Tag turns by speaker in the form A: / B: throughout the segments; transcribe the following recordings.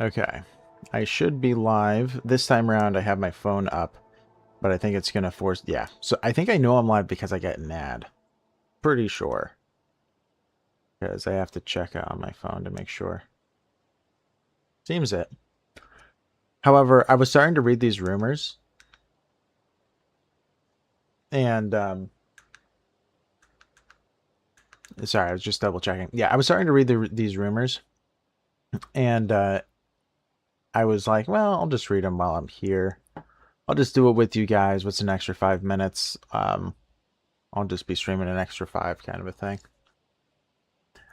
A: Okay. I should be live. This time around, I have my phone up, but I think it's going to force... Yeah. So I think I know I'm live because I get an ad. Pretty sure. Because I have to check out on my phone to make sure. Seems it. However, I was starting to read these rumors. And, sorry, I was just double checking. Yeah, I was starting to read these rumors. And, I was like, well, I'll just read them while I'm here. I'll just do it with you guys. What's an extra 5 minutes? I'll just be streaming an extra 5 kind of a thing.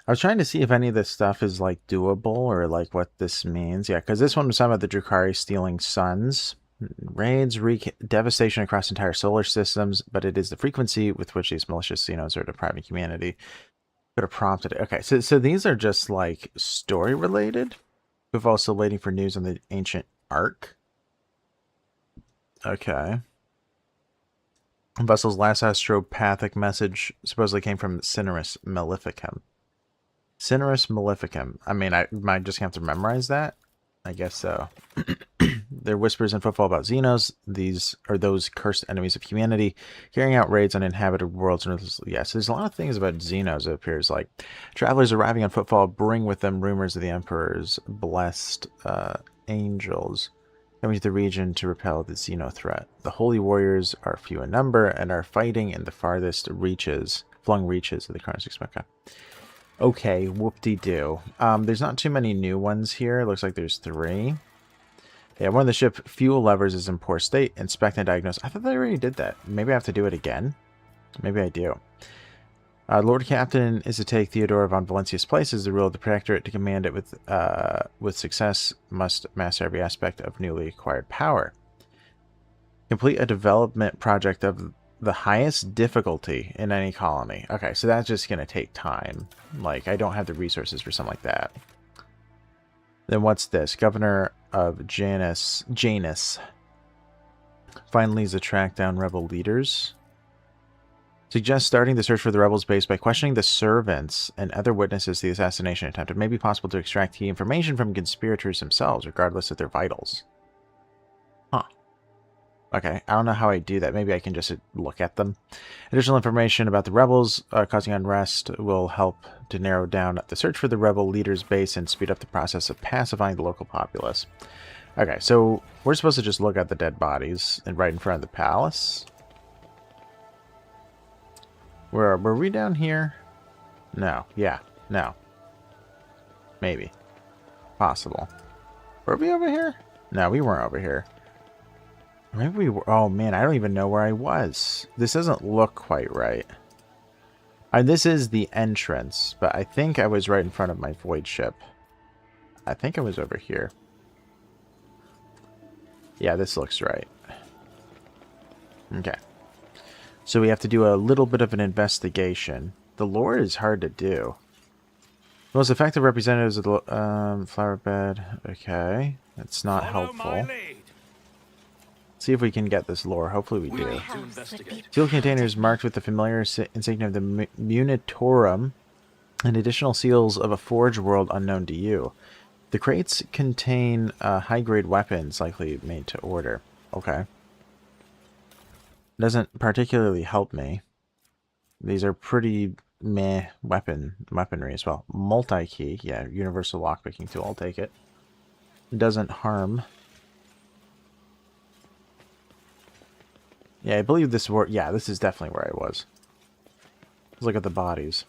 A: I was trying to see if any of this stuff is like doable or like what this means. Yeah, because this one was talking about the Drukhari stealing suns. Raids wreak devastation across entire solar systems, but it is the frequency with which these malicious Xenos are depriving humanity could have prompted it. Okay, so these are just like story related. We've also waiting for news on the ancient Ark. Okay. Vessel's last astropathic message supposedly came from Cinerus Maleficum. Cinerus Maleficum. I mean, I might just have to memorize that. I guess so. There are whispers and footfall about Xenos. These are those cursed enemies of humanity, carrying out raids on inhabited worlds. Yes, there's a lot of things about Xenos, it appears like. Travelers arriving on footfall bring with them rumors of the Emperor's blessed angels coming to the region to repel the Xeno threat. The holy warriors are few in number and are fighting in the farthest reaches, flung reaches of the Chronos Exmeca. Okay, whoop-de-doo. There's not too many new ones here. It looks like there's 3. Yeah, one of the ship fuel levers is in poor state. Inspect and diagnose. I thought I already did that. Maybe I have to do it again. Maybe I do. Lord Captain is to take Theodora von Valencia's place as the rule of the Protectorate. To command it with success, must master every aspect of newly acquired power. Complete a development project of the highest difficulty in any colony. Okay, so that's just going to take time. Like, I don't have the resources for something like that. Then what's this? Governor of Janus. Finally is to track down rebel leaders. Suggest starting the search for the rebels base by questioning the servants and other witnesses to the assassination attempt. It may be possible to extract key information from conspirators themselves, regardless of their vitals. Huh. Okay, I don't know how I do that. Maybe I can just look at them. Additional information about the rebels causing unrest will help to narrow down the search for the rebel leader's base and speed up the process of pacifying the local populace. Okay, so we're supposed to just look at the dead bodies and right in front of the palace. Were we down here? No. Yeah. No. Maybe. Possible. Were we over here? No, we weren't over here. Maybe we were. Oh, man. I don't even know where I was. This doesn't look quite right. This is the entrance, but I think I was right in front of my void ship. I think I was over here. Yeah, this looks right. Okay. So we have to do a little bit of an investigation. The lore is hard to do. Most effective representatives of the flower bed. Okay. That's not helpful. See if we can get this lore. Hopefully we do. Fuel containers marked with the familiar insignia of the Munitorum and additional seals of a forge world unknown to you. The crates contain high-grade weapons likely made to order. Okay. Doesn't particularly help me. These are pretty meh weaponry as well. Multi-key, yeah, universal lockpicking tool, I'll take it. Doesn't harm. Yeah, I believe this this is definitely where I was. Let's look at the bodies.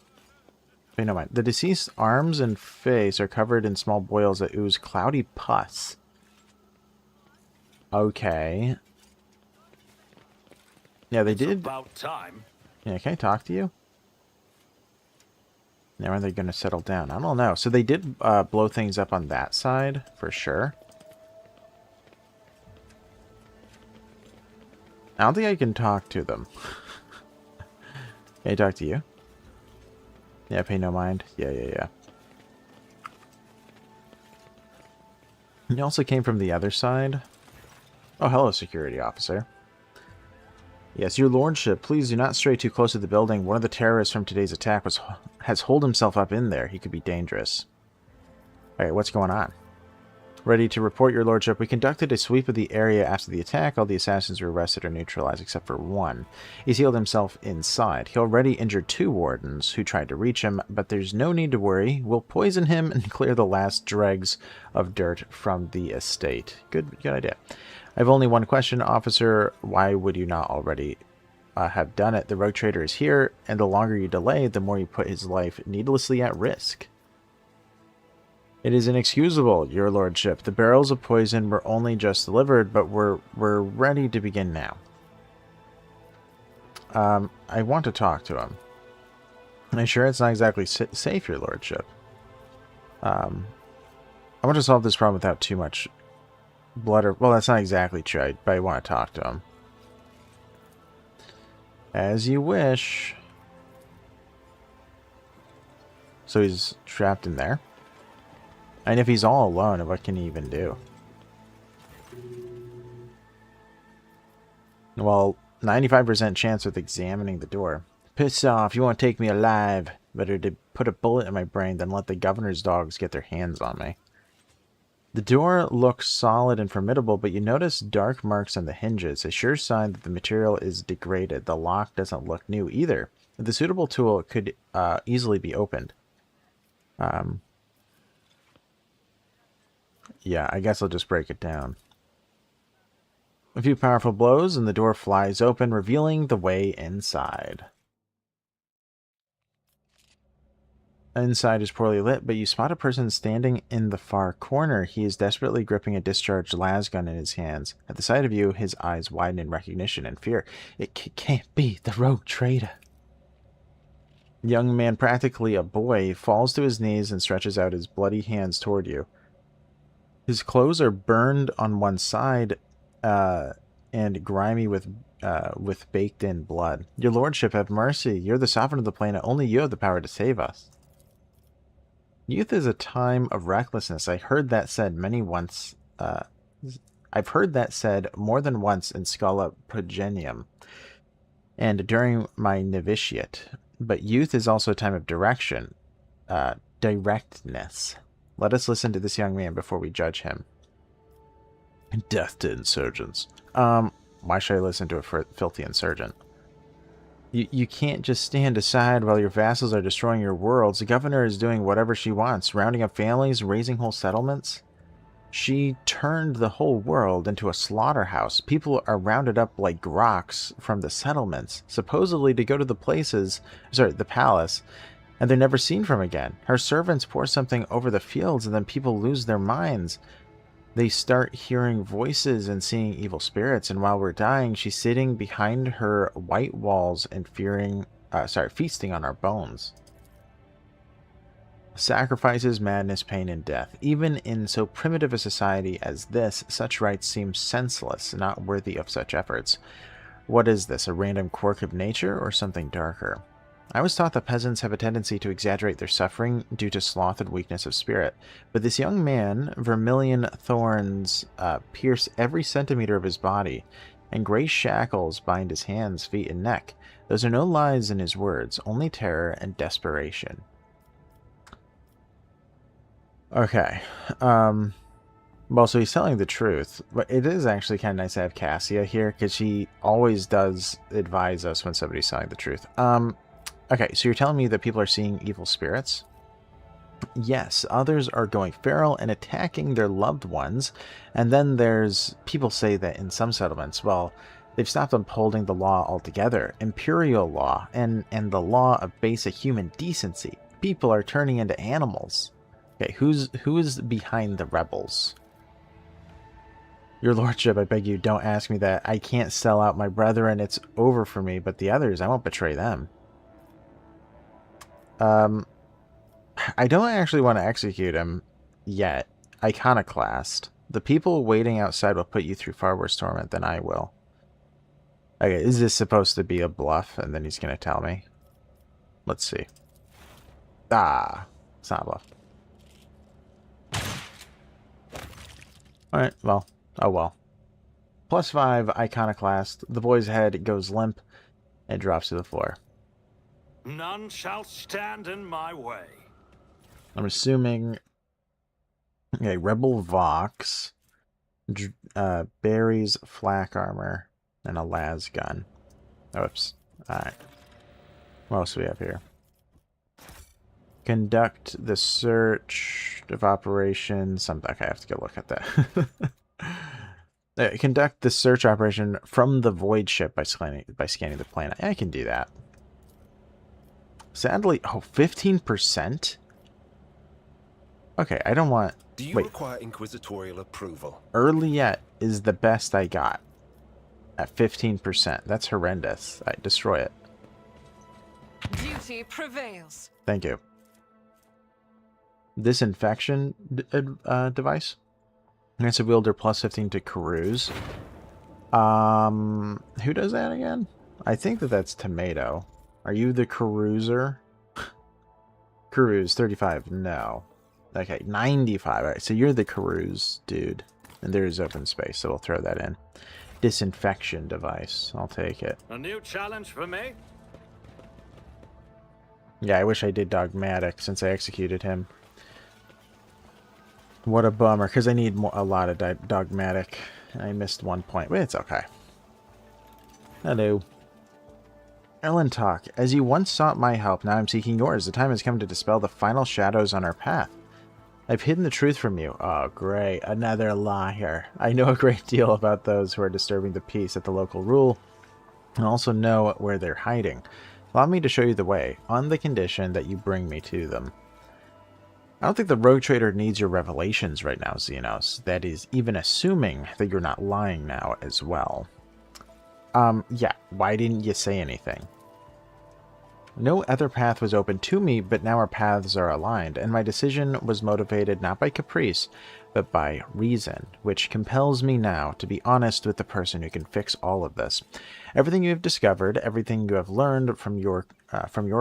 A: Pay no mind. The deceased arms and face are covered in small boils that ooze cloudy pus. Okay. Yeah, they did. About time. Yeah, can I talk to you? Now are they going to settle down? I don't know. So they did blow things up on that side, for sure. I don't think I can talk to them. Can I talk to you? Yeah, pay no mind. Yeah. He also came from the other side. Oh, hello, security officer. Yes, your lordship, please do not stray too close to the building. One of the terrorists from today's attack has holed himself up in there. He could be dangerous. Alright, what's going on? Ready to report, your lordship. We conducted a sweep of the area after the attack. All the assassins were arrested or neutralized except for one. He sealed himself inside. He already injured 2 wardens who tried to reach him, but there's no need to worry. We'll poison him and clear the last dregs of dirt from the estate. Good idea. I have only one question, officer. Why would you not already have done it? The rogue trader is here, and the longer you delay, the more you put his life needlessly at risk. It is inexcusable, your lordship. The barrels of poison were only just delivered, but we're ready to begin now. I want to talk to him. I'm sure it's not exactly safe, your lordship. I want to solve this problem without too much blood or... Well, that's not exactly true, but I want to talk to him. As you wish. So he's trapped in there. And if he's all alone, what can he even do? Well, 95% chance with examining the door. Piss off, you won't take me alive. Better to put a bullet in my brain than let the governor's dogs get their hands on me. The door looks solid and formidable, but you notice dark marks on the hinges, a sure sign that the material is degraded. The lock doesn't look new either. With a suitable tool, it could easily be opened. Yeah, I guess I'll just break it down. A few powerful blows and the door flies open, revealing the way inside. Inside is poorly lit, but you spot a person standing in the far corner. He is desperately gripping a discharged lasgun in his hands. At the sight of you, his eyes widen in recognition and fear. It can't be the rogue trader. The young man, practically a boy, falls to his knees and stretches out his bloody hands toward you. His clothes are burned on one side and grimy with baked-in blood. Your lordship, have mercy. You're the sovereign of the planet. Only you have the power to save us. Youth is a time of recklessness. I've heard that said more than once in Scala Progenium and during my novitiate. But youth is also a time of directness. Let us listen to this young man before we judge him. Death to insurgents. Why should I listen to a filthy insurgent? You can't just stand aside while your vassals are destroying your worlds. The governor is doing whatever she wants, rounding up families, raising whole settlements. She turned the whole world into a slaughterhouse. People are rounded up like groks from the settlements, supposedly to go to the palace, and they're never seen from again. Her servants pour something over the fields, and then people lose their minds. They start hearing voices and seeing evil spirits, and while we're dying, she's sitting behind her white walls and feasting on our bones. Sacrifices, madness, pain, and death. Even in so primitive a society as this, such rites seem senseless, not worthy of such efforts. What is this, a random quirk of nature, or something darker? I was taught that peasants have a tendency to exaggerate their suffering due to sloth and weakness of spirit, but this young man, vermilion thorns pierce every centimeter of his body, and gray shackles bind his hands, feet, and neck. Those are no lies in his words, only terror and desperation. Okay, well, so he's telling the truth, but it is actually kind of nice to have Cassia here, because she always does advise us when somebody's telling the truth. Okay, so you're telling me that people are seeing evil spirits? Yes, others are going feral and attacking their loved ones, and then there's people say that in some settlements, well, they've stopped upholding the law altogether, imperial law, and the law of basic human decency. People are turning into animals. Okay, who is behind the rebels? Your lordship, I beg you, don't ask me that. I can't sell out my brethren. It's over for me, but the others, I won't betray them. I don't actually want to execute him yet. Iconoclast. The people waiting outside will put you through far worse torment than I will. Okay, is this supposed to be a bluff? And then he's going to tell me. Let's see. Ah, it's not a bluff. Alright, well, oh well. +5, Iconoclast. The boy's head goes limp and drops to the floor.
B: None shall stand in my way.
A: I'm assuming Okay, Rebel Vox. Berries, flak armor, and a las gun. Oops. Alright. What else do we have here? Conduct the search of operations. Okay, I have to go look at that. Conduct the search operation from the void ship by scanning the planet. I can do that. Sadly, 15%? Okay, I don't want...
B: Do you require inquisitorial approval?
A: Early yet is the best I got. At 15%. That's horrendous. I destroy it.
C: Duty prevails.
A: Thank you. Disinfection device. Grants a wielder plus 15 to cruise. Who does that again? I think that's Tomato. Are you the cruiser? Cruise 35. No. Okay, 95. All right, so you're the cruise dude. And there's open space, so we'll throw that in. Disinfection device. I'll take it.
D: A new challenge for me?
A: Yeah, I wish I did Dogmatic since I executed him. What a bummer, because I need a lot of Dogmatic. I missed 1 point, but it's okay. Hello. Ellen Talk. As you once sought my help, now I'm seeking yours. The time has come to dispel the final shadows on our path. I've hidden the truth from you. Oh, great. Another liar. I know a great deal about those who are disturbing the peace at the local rule, and also know where they're hiding. Allow me to show you the way, on the condition that you bring me to them. I don't think the rogue trader needs your revelations right now, Xenos. That is, even assuming that you're not lying now as well. Yeah, why didn't you say anything? No other path was open to me, but now our paths are aligned, and my decision was motivated not by caprice, but by reason, which compels me now to be honest with the person who can fix all of this. Everything you have discovered, everything you have learned from your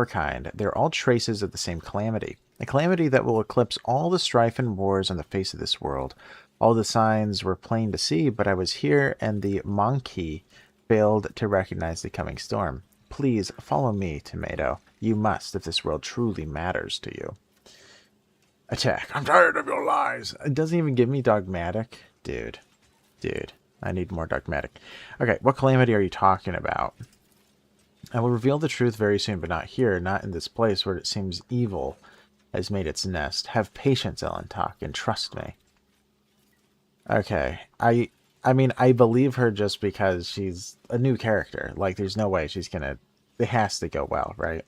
A: kind, they're all traces of the same calamity. A calamity that will eclipse all the strife and wars on the face of this world. All the signs were plain to see, but I was here, and the monkey failed to recognize the coming storm. Please follow me, Tomato. You must, if this world truly matters to you. Attack. I'm tired of your lies. It doesn't even give me Dogmatic. Dude. I need more Dogmatic. Okay, what calamity are you talking about? I will reveal the truth very soon, but not here, not in this place where it seems evil has made its nest. Have patience, Ellen Talk, and trust me. Okay, I mean, I believe her just because she's a new character. Like, there's no way she's gonna... It has to go well, right?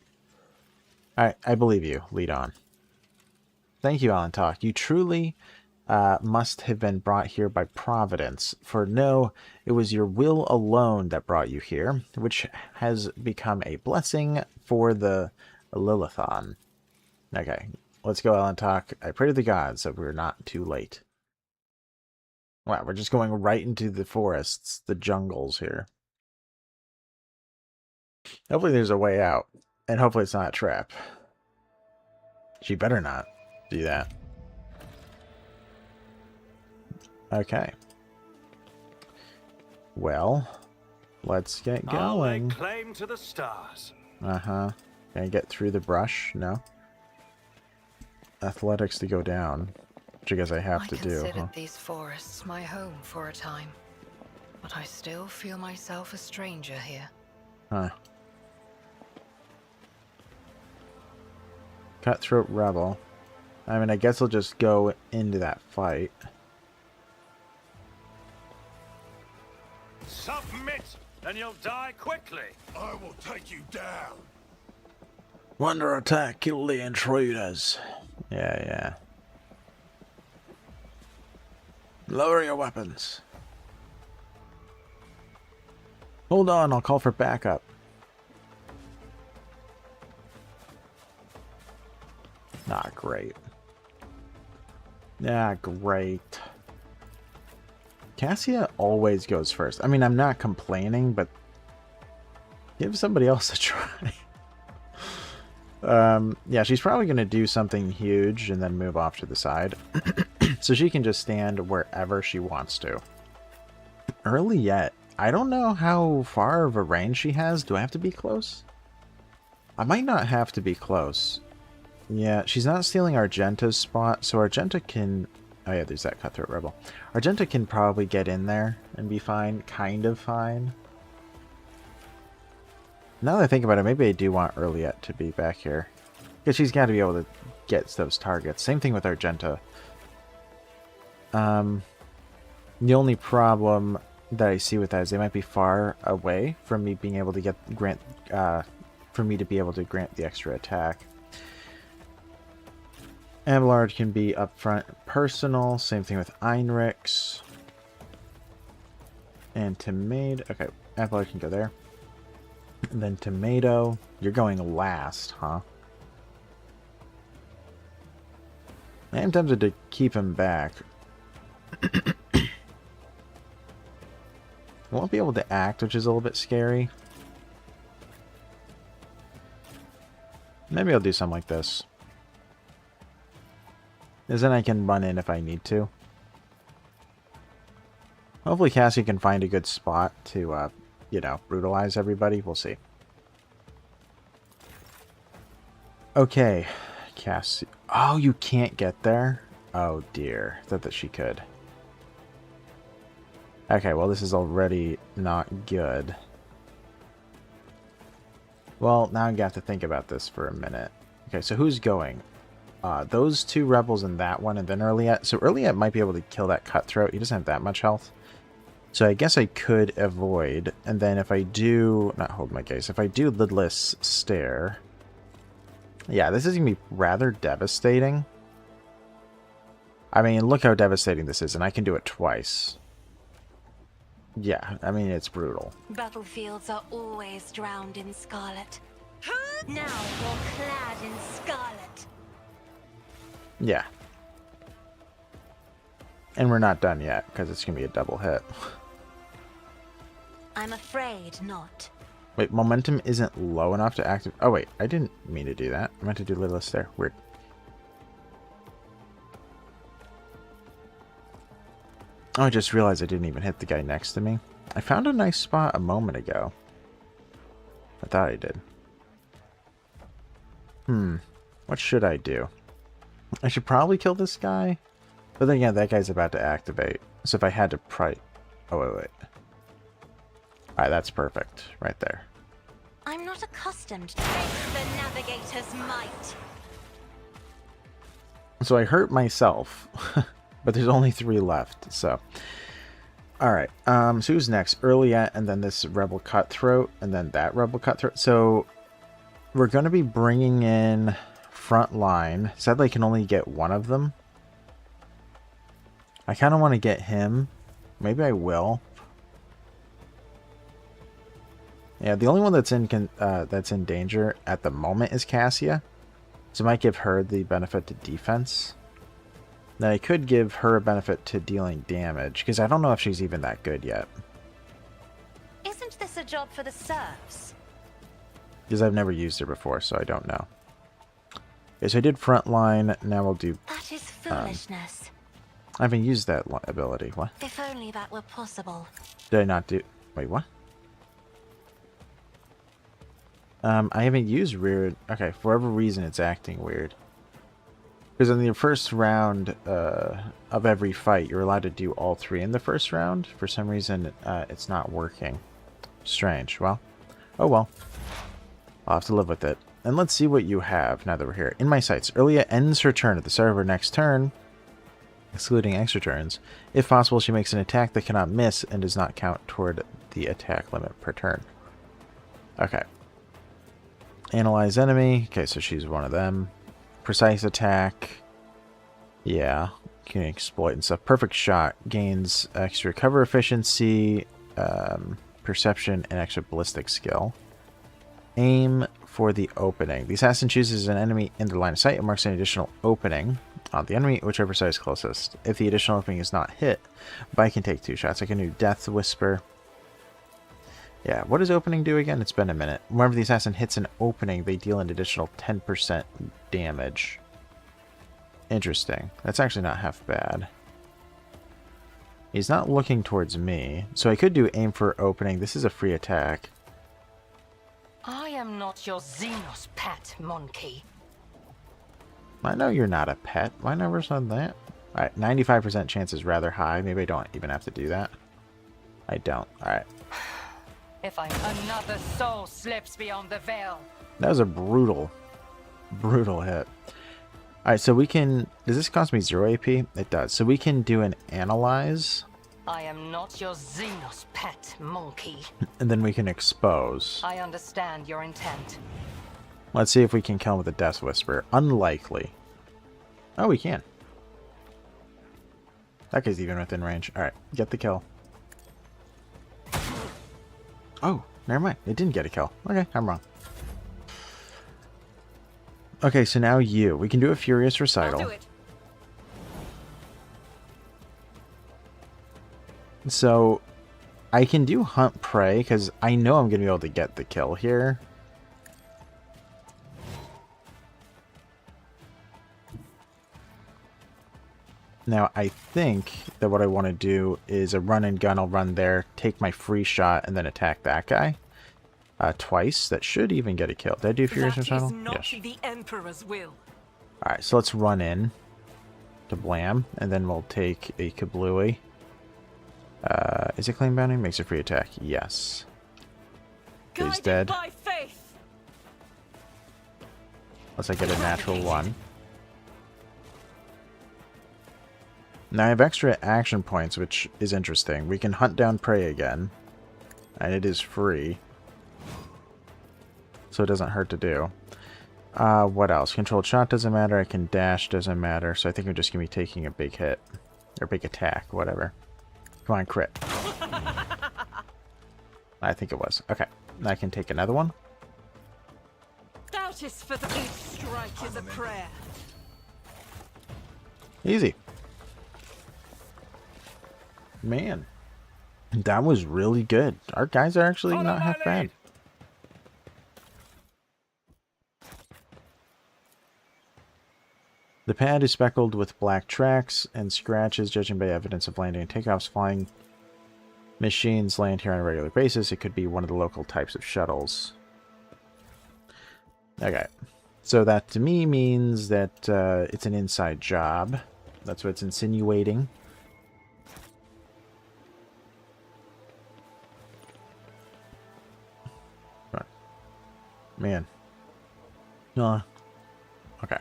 A: Alright, I believe you. Lead on. Thank you, Alan Talk. You truly must have been brought here by Providence. For no, it was your will alone that brought you here, which has become a blessing for the Lilithon. Okay, let's go, Alan Talk. I pray to the gods that we're not too late. Wow, we're just going right into the forests, the jungles here. Hopefully there's a way out. And hopefully it's not a trap. She better not do that. Okay. Well, let's get going.
D: I'll lay claim to the stars.
A: Uh-huh. Can I get through the brush? No? Athletics to go down. Which I guess I have to do.
C: I considered these forests my home for a time, but I still feel myself a stranger here.
A: Huh. Cutthroat Rebel. I mean, I guess I'll just go into that fight.
D: Submit, and you'll die quickly.
B: I will take you down.
A: Wonder attack, kill the intruders. Yeah. Lower your weapons. Hold on, I'll call for backup. Not great. Yeah, great. Cassia always goes first. I mean, I'm not complaining, but give somebody else a try. Yeah, she's probably going to do something huge and then move off to the side. So she can just stand wherever she wants to. Early yet. I don't know how far of a range she has. Do I have to be close? I might not have to be close. Yeah, she's not stealing Argenta's spot, so Argenta can Oh yeah, there's that cutthroat rebel. Argenta can probably get in there and be fine. Kind of fine. Now that I think about it, maybe I do want Earliette to be back here. Because she's got to be able to get those targets. Same thing with Argenta. The only problem that I see with that is they might be far away from me being able to grant the extra attack. Abelard can be upfront personal. Same thing with Einrix. And Tomato. Okay, Abelard can go there. And then Tomato. You're going last, huh? I am tempted to keep him back. Won't be able to act, which is a little bit scary. Maybe I'll do something like this. Because then I can run in if I need to. Hopefully Cassie can find a good spot to, you know, brutalize everybody. We'll see. Okay. Cassie. Oh, you can't get there? Oh, dear. I thought that she could. Okay, well, this is already not good. Well, now I got to think about this for a minute. Okay, so who's going? Those two rebels and that one, and then Earliette. So Earliette might be able to kill that cutthroat. He doesn't have that much health. So I guess I could avoid. And then if I do... Not hold my gaze. If I do Lidless Stare... Yeah, this is going to be rather devastating. I mean, look how devastating this is, and I can do it twice. Yeah, I mean, it's brutal.
E: Battlefields are always drowned in scarlet. Now you're clad in scarlet.
A: Yeah. And we're not done yet, because it's going to be a double hit.
E: I'm afraid not.
A: Wait, momentum isn't low enough to activate... Oh, wait, I didn't mean to do that. I meant to do Lidless there. Weird. Oh, I just realized I didn't even hit the guy next to me. I found a nice spot a moment ago. I thought I did. What should I do? I should probably kill this guy. But then again, that guy's about to activate. So if I had to Oh, wait. Alright, that's perfect. Right there.
E: I'm not accustomed to the navigator's might.
A: So I hurt myself. But there's only 3 left, so... Alright, so who's next? Earliette, and then this Rebel Cutthroat, and then that Rebel Cutthroat. So, we're going to be bringing in Frontline. Sadly, I can only get one of them. I kind of want to get him. Maybe I will. Yeah, the only one that's in danger at the moment is Cassia. So I might give her the benefit to defense. Then I could give her a benefit to dealing damage, because I don't know if she's even that good yet.
E: Isn't this a job for the serfs?
A: Because I've never used her before, so I don't know. Okay, so I did Frontline, now we'll do...
E: That is foolishness.
A: I haven't used that ability. What?
E: If only that were possible.
A: Did I not do... Wait, what? I haven't used Weird... Okay, for whatever reason it's acting weird. Because in the first round of every fight, you're allowed to do all 3 in the first round. For some reason, it's not working. Strange. Well, oh well. I'll have to live with it. And let's see what you have now that we're here. In my sights, Earliette ends her turn at the start of her next turn, excluding extra turns. If possible, she makes an attack that cannot miss and does not count toward the attack limit per turn. Okay. Analyze enemy. Okay, so she's one of them. Precise attack. Yeah. Can exploit and stuff. Perfect shot. Gains extra cover efficiency, perception, and extra ballistic skill. Aim for the opening. The assassin chooses an enemy in the line of sight and marks an additional opening on the enemy, whichever side is closest. If the additional opening is not hit, I can take 2 shots. I can do Death Whisper. Yeah, what does opening do again? It's been a minute. Whenever the assassin hits an opening, they deal an additional 10% damage. Interesting. That's actually not half bad. He's not looking towards me, so I could do aim for opening. This is a free attack.
C: I am not your Xenos pet, monkey.
A: I know you're not a pet. I never said that. Alright, 95% chance is rather high. Maybe I don't even have to do that. I don't. Alright.
C: If another soul slips beyond the veil.
A: That was a brutal hit. Alright, so we can... Does this cost me 0 AP? It does. So we can do an analyze.
C: I am not your Xenos pet, monkey.
A: And then we can expose.
C: I understand your intent.
A: Let's see if we can kill him with a Death Whisper. Unlikely. Oh, we can. That guy's even within range. Alright, get the kill. Oh, never mind. It didn't get a kill. Okay, I'm wrong. Okay, so now you. We can do a Furious Recital.
C: I'll do it.
A: So, I can do Hunt Prey, because I know I'm going to be able to get the kill here. Now, I think that what I want to do is a run and gun. I'll run there, take my free shot, and then attack that guy. Twice. That should even get a kill. Did I do Furious Recital? Yes.
C: The Emperor's will.
A: Alright, so let's run in to Blam, and then we'll take a Kablooey. Is it Claim Bounty? Makes a free attack. Yes. He's dead.
C: By faith.
A: Unless I get a natural one. Now I have extra action points, which is interesting. We can hunt down prey again. And it is free. So it doesn't hurt to do. What else? Controlled shot doesn't matter. I can dash, doesn't matter. So I think I'm just going to be taking a big hit. Or big attack, whatever. Come on, crit. I think it was. Okay. I can take another one.
C: Doubt is for the big strike is a prayer.
A: Easy. Man. That was really good. Our guys are actually not half bad. The pad is speckled with black tracks and scratches, judging by evidence of landing and takeoffs. Flying machines land here on a regular basis. It could be one of the local types of shuttles. Okay. So that to me means that it's an inside job. That's what it's insinuating. Man. Okay.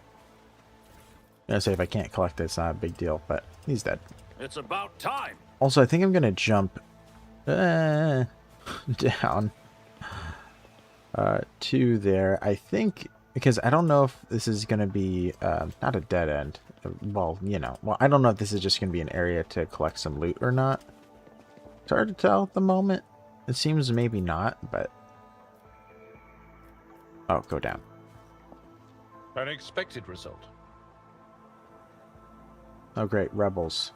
A: I'm gonna say if I can't collect it, it's not a big deal, but he's dead.
D: It's about time.
A: Also, I think I'm gonna jump down to there. I think because I don't know if this is gonna be not a dead end. Well, you know, I don't know if this is just gonna be an area to collect some loot or not. It's hard to tell at the moment. It seems maybe not, but oh, go down.
F: An expected result.
A: Oh, great. Rebels.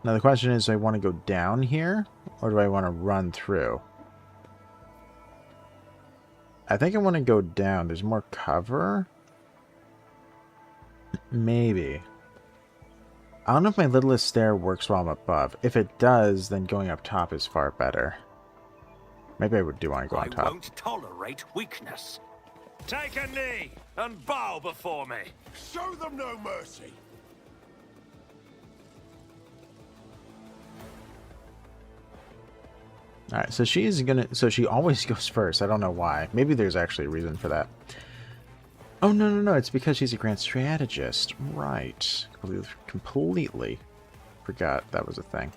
A: Now, the question is, do I want to go down here? Or do I want to run through? I think I want to go down. There's more cover? Maybe. I don't know if my littlest stair works while I'm above. If it does, then going up top is far better. Maybe I do want to go on top.
D: I won't tolerate weakness. Take a knee and bow before me.
B: Show them no mercy.
A: Alright, so she's gonna... So she always goes first. I don't know why. Maybe there's actually a reason for that. Oh, no. It's because she's a grand strategist. Right. Completely forgot that was a thing.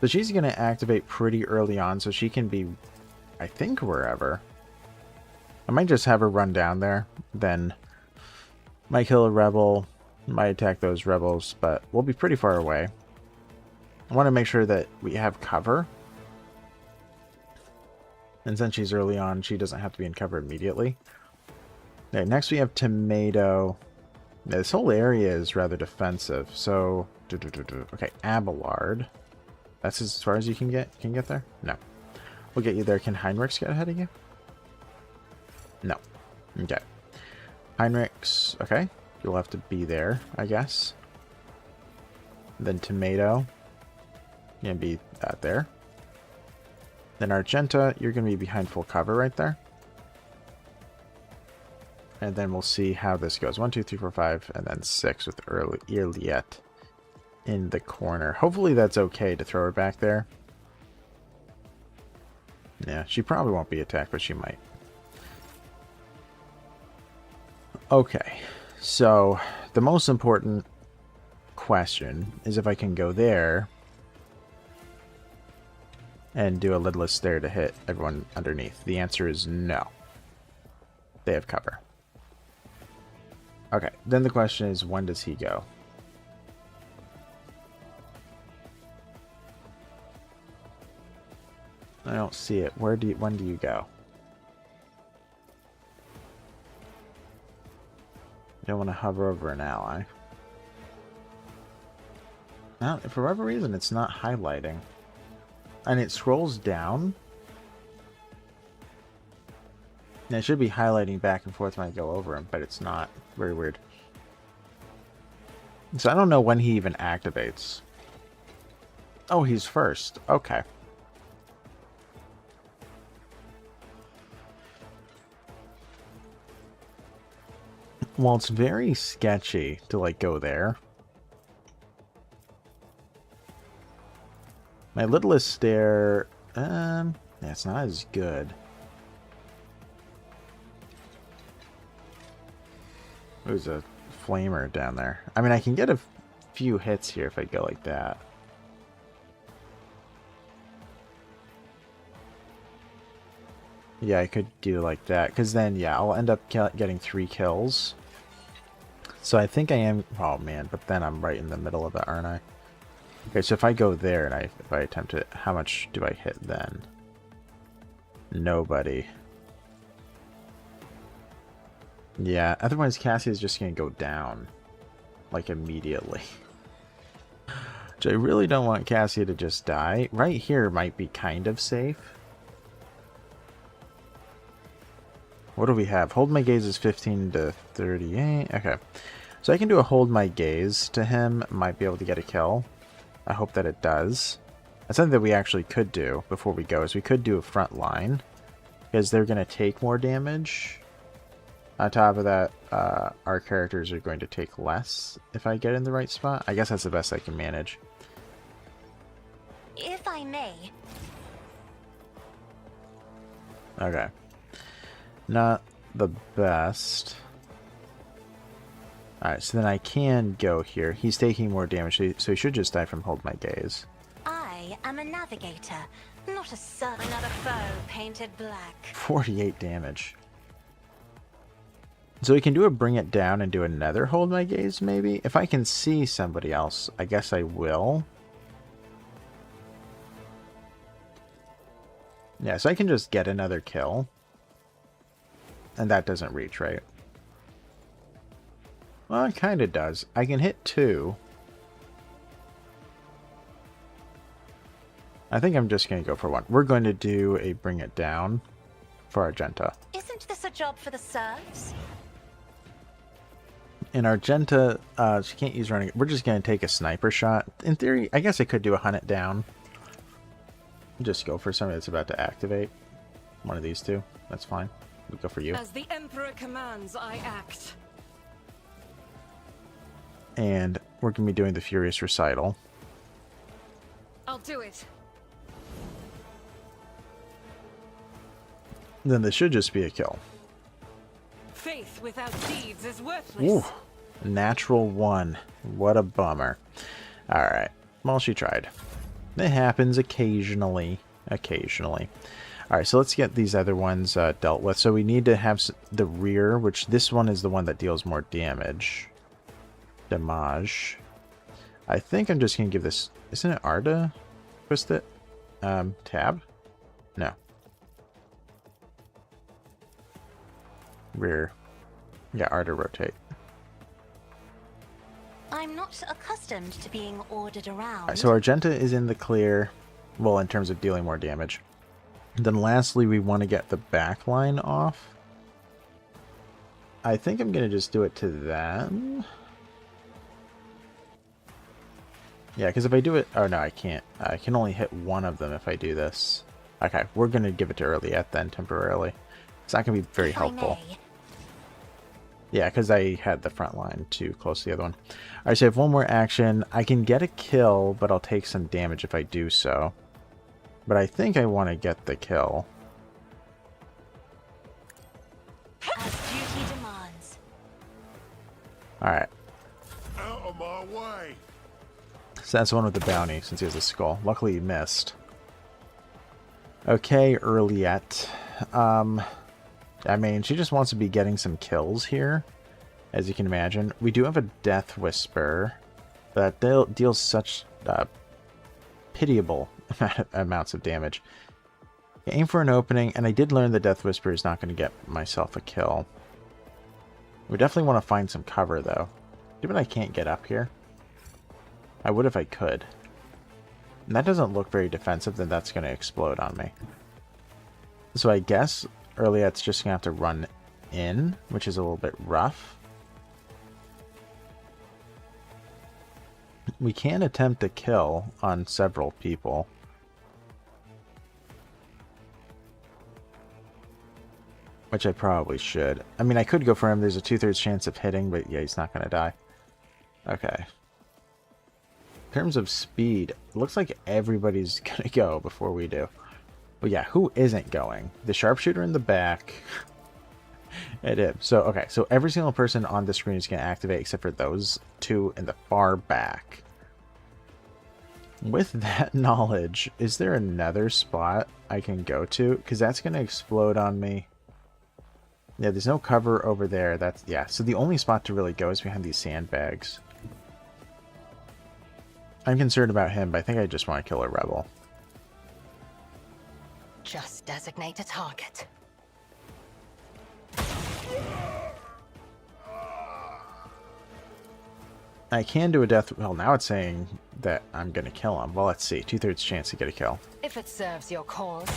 A: So she's gonna activate pretty early on, so she can be, I think, wherever. I might just have her run down there. Then might kill a rebel. Might attack those rebels, but we'll be pretty far away. I want to make sure that we have cover. And since she's early on, she doesn't have to be in cover immediately. Okay, next we have Tomato. Now, this whole area is rather defensive. So, okay, Abelard. That's as far as you can get. Can you get there? No. We'll get you there. Can Heinrichs get ahead of you? No. Okay. Heinrichs. Okay. You'll have to be there, I guess. Then Tomato. You're going to be there. Then Argenta, you're going to be behind full cover right there. And then we'll see how this goes. 1, 2, 3, 4, 5, and then 6 with Irliet in the corner. Hopefully that's okay to throw her back there. Yeah, she probably won't be attacked, but she might. Okay, so the most important question is if I can go there and do a lidless there to hit everyone underneath. The answer is no. They have cover. Okay, then the question is, when does he go? I don't see it. When do you go? You don't want to hover over an ally. Now, for whatever reason, it's not highlighting. And it scrolls down. And it should be highlighting back and forth when I go over him, but it's not. Very weird. So I don't know when he even activates. Oh, he's first. Okay. Well, it's very sketchy to, like, go there. My littlest stair, yeah, it's not as good. There's a flamer down there. I mean, I can get a few hits here if I go like that. Yeah, I could do like that, because then, yeah, I'll end up getting 3 kills. So I think I am... Oh, man, but then I'm right in the middle of it, aren't I? Okay, so if I go there and if I attempt it, how much do I hit then? Nobody. Yeah, otherwise Cassie is just going to go down. Like, immediately. Which I really don't want Cassie to just die. Right here might be kind of safe. What do we have? Hold my gaze is 15 to 38. Okay. So I can do a hold my gaze to him. Might be able to get a kill. I hope that it does. That's something that we actually could do before we go, is we could do a front line. Because they're going to take more damage. On top of that, our characters are going to take less if I get in the right spot. I guess that's the best I can manage.
E: If I may.
A: Okay. Not the best. Alright, so then I can go here. He's taking more damage, so he should just die from hold my gaze.
E: I am a navigator, not a son. Another foe painted black.
A: 48 damage. So we can do a bring it down and do another hold my gaze, maybe? If I can see somebody else, I guess I will. Yeah, so I can just get another kill. And that doesn't reach, right? Well, it kind of does. I can hit 2. I think I'm just going to go for 1. We're going to do a bring it down for Argenta.
E: Isn't this a job for the serfs?
A: In Argenta, she can't use running. We're just going to take a sniper shot. In theory, I guess I could do a hunt it down. Just go for somebody that's about to activate. One of these two. That's fine. We'll go for you.
G: As the Emperor commands, I act.
A: And we're going to be doing the Furious Recital.
G: I'll do it.
A: Then this should just be a kill.
G: Faith without deeds is worthless.
A: Ooh, natural 1. What a bummer. Alright. Well, she tried. It happens occasionally. Occasionally. Alright, so let's get these other ones dealt with. So we need to have the rear, which this one is the one that deals more damage. Damage. I think I'm just going to give this... Isn't it Arda? Twist it? Tab? No. Rear. Yeah, Arda rotate.
E: I'm not accustomed to being ordered around.
A: Alright, so Argenta is in the clear. Well, in terms of dealing more damage. Then lastly, we want to get the back line off. I think I'm going to just do it to them. Yeah, because if I do it... Oh, no, I can't. I can only hit one of them if I do this. Okay, we're going to give it to Irliet then, temporarily. It's not going to be very helpful. Yeah, because I had the front line too close to the other one. Alright, so I have one more action. I can get a kill, but I'll take some damage if I do so. But I think I want to get the kill.
E: As duty demands.
A: Alright,
B: Out of my way.
A: so that's the one with the bounty, since he has a skull. Luckily he missed. Okay, Earliette. I mean, she just wants to be getting some kills here, as you can imagine. We do have a Death Whisper that deals such pitiable amounts of damage. Aim for an opening, and I did learn the Death Whisper is not going to get myself a kill. We definitely want to find some cover, though. Given I can't get up here. I would if I could. And that doesn't look very defensive, then that's going to explode on me. So I guess Earliette's just going to have to run in, which is a little bit rough. We can attempt a kill on several people. Which I probably should. I mean, I could go for him. There's a 2/3 chance of hitting, but yeah, he's not going to die. Okay. In terms of speed, it looks like everybody's going to go before we do. But yeah, who isn't going? The sharpshooter in the back. It is. So, okay. So every single person on the screen is going to activate except for those two in the far back. With that knowledge, is there another spot I can go to? Because that's going to explode on me. Yeah, there's no cover over there. That's, yeah. So the only spot to really go is behind these sandbags. I'm concerned about him, but I think I just want to kill a rebel.
C: Just designate a target.
A: I can do a death... Well, now it's saying that I'm going to kill him. Well, let's see. 2/3 chance to get a kill.
C: If it serves your cause.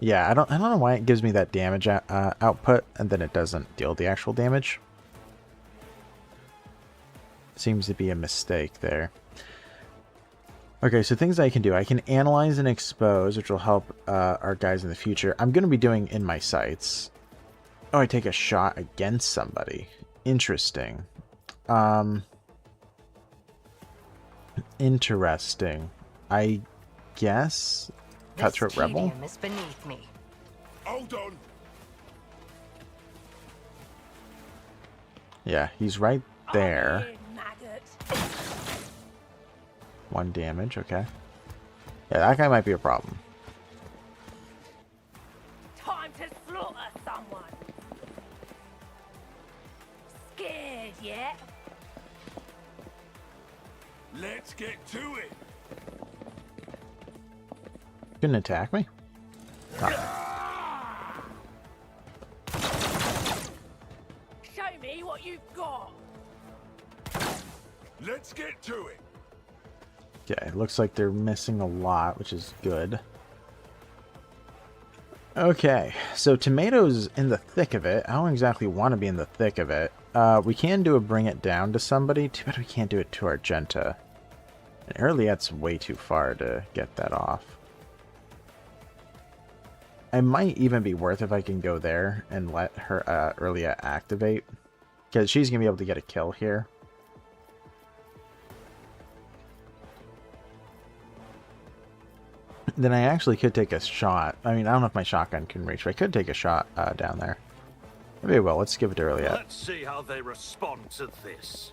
A: Yeah, I don't know why it gives me that damage output, and then it doesn't deal the actual damage. Seems to be a mistake there. Okay, so things I can do. I can analyze and expose, which will help our guys in the future. I'm going to be doing in my sights. Oh, I take a shot against somebody. Interesting. Interesting. I guess... Cutthroat
C: This
A: Rebel?
C: tedium is beneath me.
B: Hold on.
A: Yeah, he's right there. 1 damage, okay. Yeah, that guy might be a problem.
E: Time to slaughter someone. Scared yet?
B: Let's get to it.
A: Couldn't attack me? Ah.
E: Show me what you've got.
B: Let's get to it.
A: Okay, looks like they're missing a lot, which is good. Okay, so Tomato's in the thick of it. I don't exactly want to be in the thick of it. We can do a bring it down to somebody. Too bad we can't do it to Argenta. And Earliette's way too far to get that off. It might even be worth if I can go there and let her Earliette activate. Because she's going to be able to get a kill here. Then I actually could take a shot. I mean, I don't know if my shotgun can reach, but I could take a shot down there. Maybe I will. Let's give it to Earliette.
D: Let's see how they respond to this.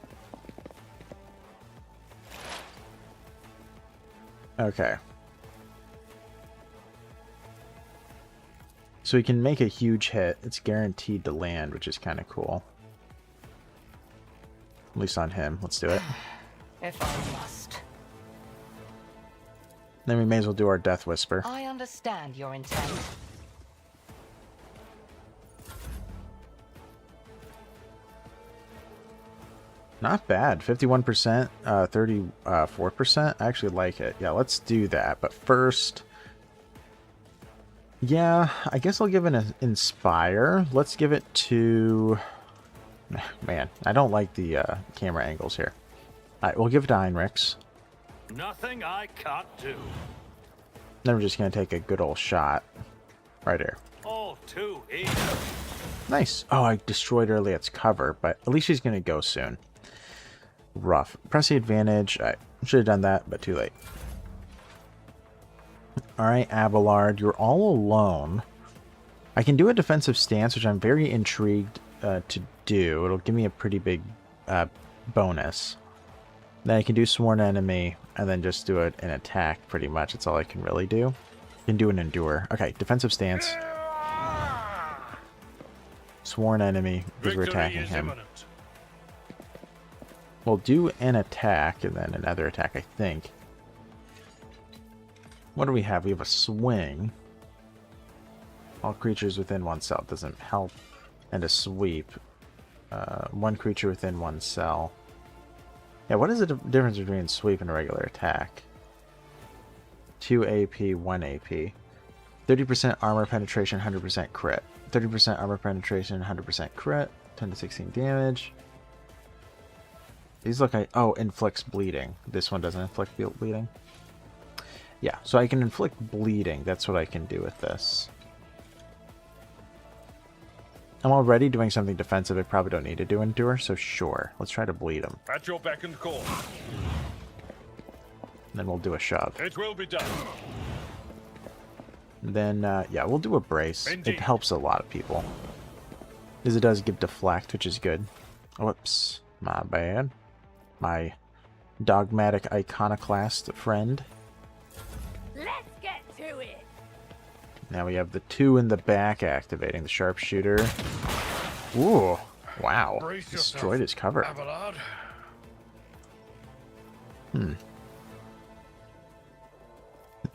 A: Okay. So we can make a huge hit. It's guaranteed to land, which is kind of cool. At least on him. Let's do it.
C: If I must.
A: Then we may as well do our Death Whisper.
C: I understand your intent.
A: Not bad. 51%, 34%. I actually like it. Yeah, let's do that. But first... Yeah, I guess I'll give it an Inspire. Let's give it to... Man, I don't like the camera angles here. Alright, we'll give it to Heinrichs.
D: Nothing I can't do.
A: Then we're just going to take a good old shot. Right here.
D: All too easy.
A: Nice. Oh, I destroyed Earliet's cover, but at least she's going to go soon. Rough. Press the advantage. I should have done that, but too late. Alright, Abelard, you're all alone. I can do a defensive stance, which I'm very intrigued to do. It'll give me a pretty big bonus. Then I can do Sworn Enemy, and then just do an attack, pretty much. That's all I can really do. I can do an Endure. Okay, defensive stance. Sworn Enemy, because we're attacking him.
F: Imminent.
A: We'll do an attack, and then another attack, I think. What do we have? We have a swing. All creatures within 1 cell doesn't help. And a sweep. 1 creature within 1 cell. Yeah, what is the difference between sweep and a regular attack? 2 AP, 1 AP. 30% armor penetration, 100% crit. 30% armor penetration, 100% crit. 10 to 16 damage. These look like... Oh, inflicts bleeding. This one doesn't inflict bleeding. Yeah, so I can inflict bleeding. That's what I can do with this. I'm already doing something defensive. I probably don't need to do Endure, so sure. Let's try to bleed him.
F: At your beck and call.
A: Then we'll do a shove.
F: It will be done.
A: Then, yeah, we'll do a brace.
F: Indeed.
A: It helps a lot of people. Because it does give deflect, which is good. Whoops. My bad. My dogmatic iconoclast friend.
E: Let's get to it.
A: Now we have the 2 in the back activating the sharpshooter. Ooh, wow.
F: Brace
A: Destroyed his cover.
F: Abelard.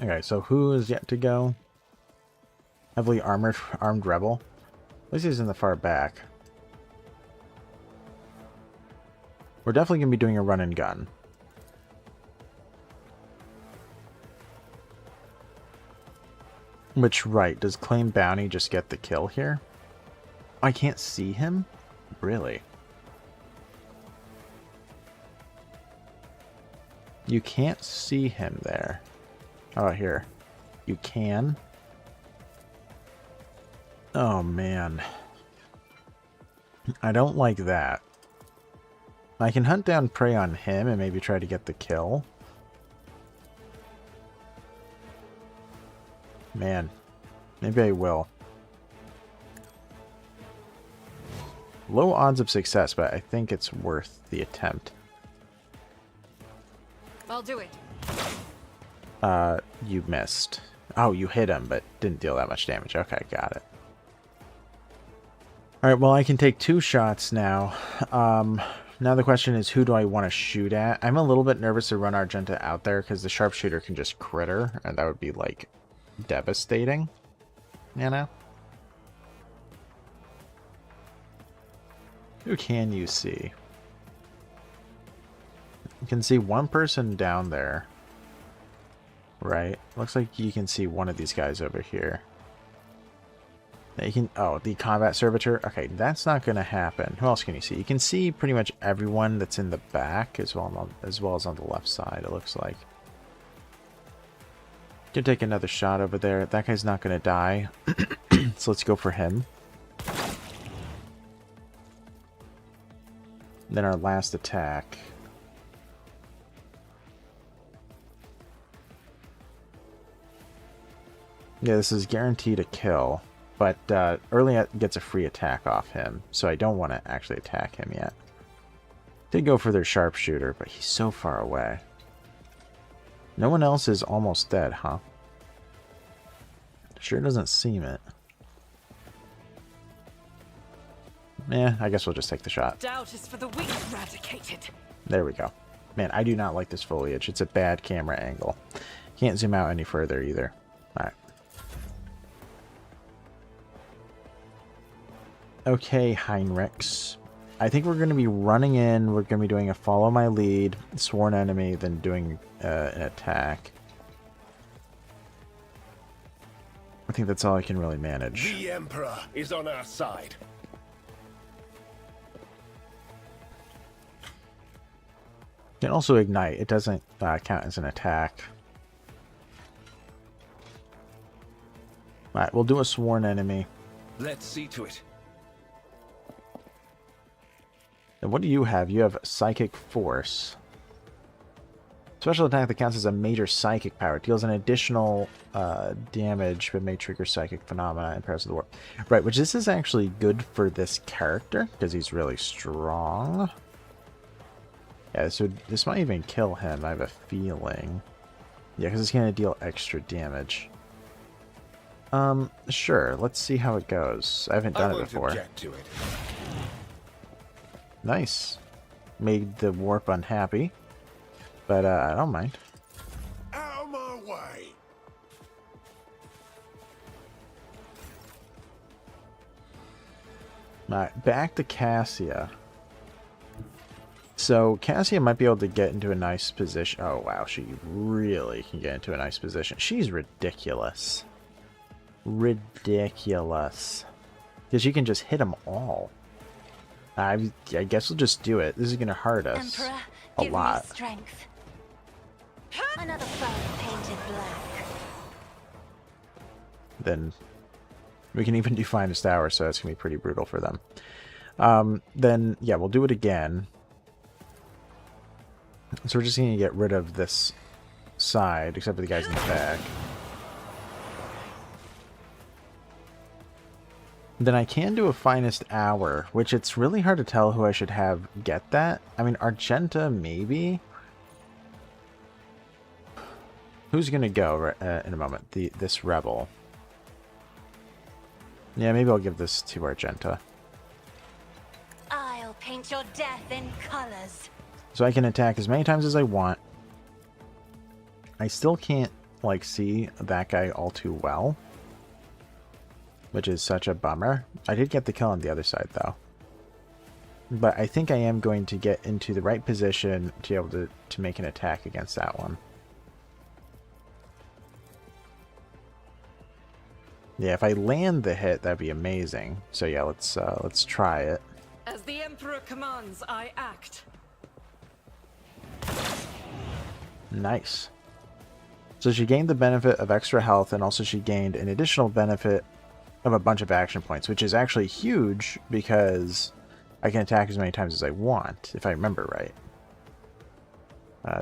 A: Okay, so who is yet to go? Heavily armed rebel. At least he's in the far back. We're definitely going to be doing a run and gun. Which, right, does claim bounty just get the kill here? I can't see him? Really? You can't see him there. How about here? You can? Oh, man. I don't like that. I can hunt down prey on him and maybe try to get the kill. Man, maybe I will. Low odds of success, but I think it's worth the attempt.
G: I'll do it.
A: You missed. Oh, you hit him, but didn't deal that much damage. Okay, got it. Alright, well, I can take 2 shots now. Now the question is, who do I want to shoot at? I'm a little bit nervous to run Argenta out there, because the sharpshooter can just crit her, and that would be, like, devastating. You know? Who can you see? You can see one person down there. Right? Looks like you can see one of these guys over here. Now you can... Oh, the combat servitor? Okay, that's not going to happen. Who else can you see? You can see pretty much everyone that's in the back as well as on the left side, it looks like. Can take another shot over there. That guy's not going to die. So let's go for him. Then our last attack. Yeah, this is guaranteed a kill. But Earliet gets a free attack off him. So I don't want to actually attack him yet. Did go for their sharpshooter, but he's so far away. No one else is almost dead, huh? Sure doesn't seem it. Yeah, I guess we'll just take the shot.
G: Doubt is for the weak. Eradicated.
A: There we go. Man, I do not like this foliage. It's a bad camera angle. Can't zoom out any further either. Alright. Okay, Heinrichs. I think we're going to be running in. We're going to be doing a follow my lead, sworn enemy, then doing an attack. I think that's all I can really manage.
B: The Emperor is on our side.
A: Can also ignite. It doesn't count as an attack. Alright, we'll do a sworn enemy.
D: Let's see to it.
A: And what do you have? You have Psychic Force. Special attack that counts as a major psychic power. It deals an additional damage, but may trigger psychic phenomena in Perils of the War. Right, which this is actually good for this character, because he's really strong. Yeah, so this might even kill him, I have a feeling. Yeah, because it's going to deal extra damage. Sure, let's see how it goes. I haven't done it before.
B: Object to it.
A: Nice. Made the warp unhappy. But I don't mind.
B: Out of my way.
A: Alright, back to Cassia. So Cassia might be able to get into a nice position. Oh wow, she really can get into a nice position. She's ridiculous. Ridiculous. Because she can just hit them all. I guess we'll just do it. This is going to hurt us
E: Emperor,
A: a
E: give
A: lot.
E: me strength. Another foe painted black.
A: Then we can even do Finest Hour, so that's going to be pretty brutal for them. Then, yeah, we'll do it again. So we're just going to get rid of this side, except for the guys in the back. Then I can do a Finest Hour, which it's really hard to tell who I should have get that. I mean, Argenta, maybe? Who's going to go in a moment? This Rebel. Yeah, maybe I'll give this to Argenta.
E: I'll paint your death in colors.
A: So I can attack as many times as I want. I still can't, like, see that guy all too well. Which is such a bummer. I did get the kill on the other side, though. But I think I am going to get into the right position to be able to make an attack against that one. Yeah, if I land the hit, that'd be amazing. So yeah, let's try it.
G: As the Emperor commands, I act.
A: Nice. So she gained the benefit of extra health, and also she gained an additional benefit of a bunch of action points, which is actually huge because I can attack as many times as I want, if I remember right.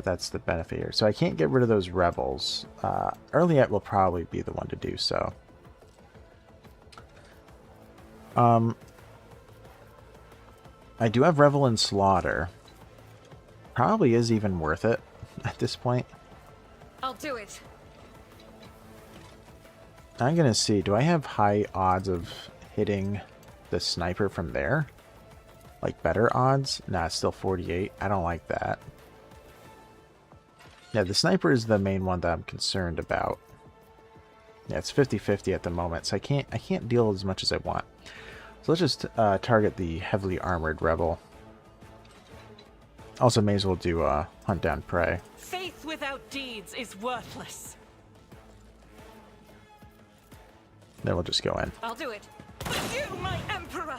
A: That's the benefit here. So I can't get rid of those rebels. Earliet will probably be the one to do so. I do have Revel and Slaughter. Probably is even worth it at this point.
G: I'll do it.
A: I'm gonna see, do I have high odds of hitting the sniper from there? Like better odds? Nah, it's still 48. I don't like that. Yeah, the sniper is the main one that I'm concerned about. Yeah, it's 50-50 at the moment, so I can't deal as much as I want. So let's just target the heavily armored rebel. Also, may as well do hunt down prey.
G: Faith without deeds is worthless.
A: Then we'll just go in.
G: I'll do it. You, my Emperor!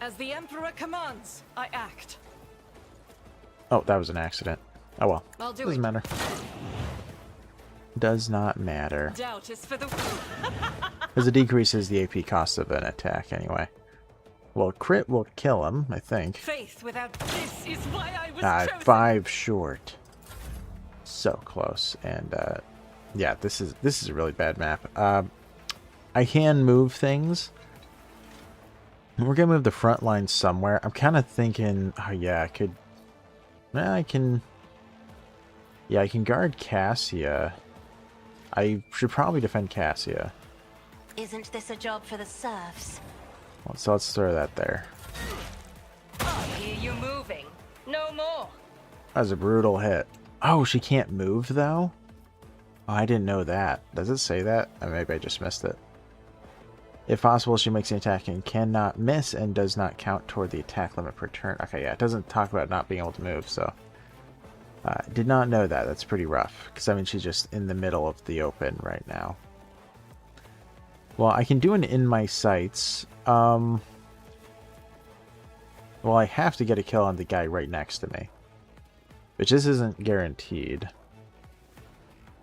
G: As the Emperor commands, I act.
A: Oh, that was an accident. Oh well.
G: I'll do
A: Doesn't
G: it.
A: matter. Does not matter.
G: Doubt is for the...
A: Because it decreases the AP cost of an attack anyway. Well, crit will kill him, I think.
G: Faith without this is why I was chosen.
A: 5 short. So close. And yeah, this is a really bad map. I can move things. We're gonna move the front line somewhere. I'm kind of thinking, oh yeah, I could. Well, I can. Yeah, I can guard Cassia. I should probably defend Cassia.
E: Isn't this a job for the serfs?
A: So let's throw that there.
G: I hear you moving. No more.
A: That was a brutal hit. Oh, she can't move though? Oh, I didn't know that. Does it say that? Or maybe I just missed it. If possible, she makes an attack and cannot miss and does not count toward the attack limit per turn. Okay, yeah, it doesn't talk about not being able to move, so... did not know that. That's pretty rough. Because, I mean, she's just in the middle of the open right now. Well, I can do an in my sights. Well, I have to get a kill on the guy right next to me. Which this isn't guaranteed.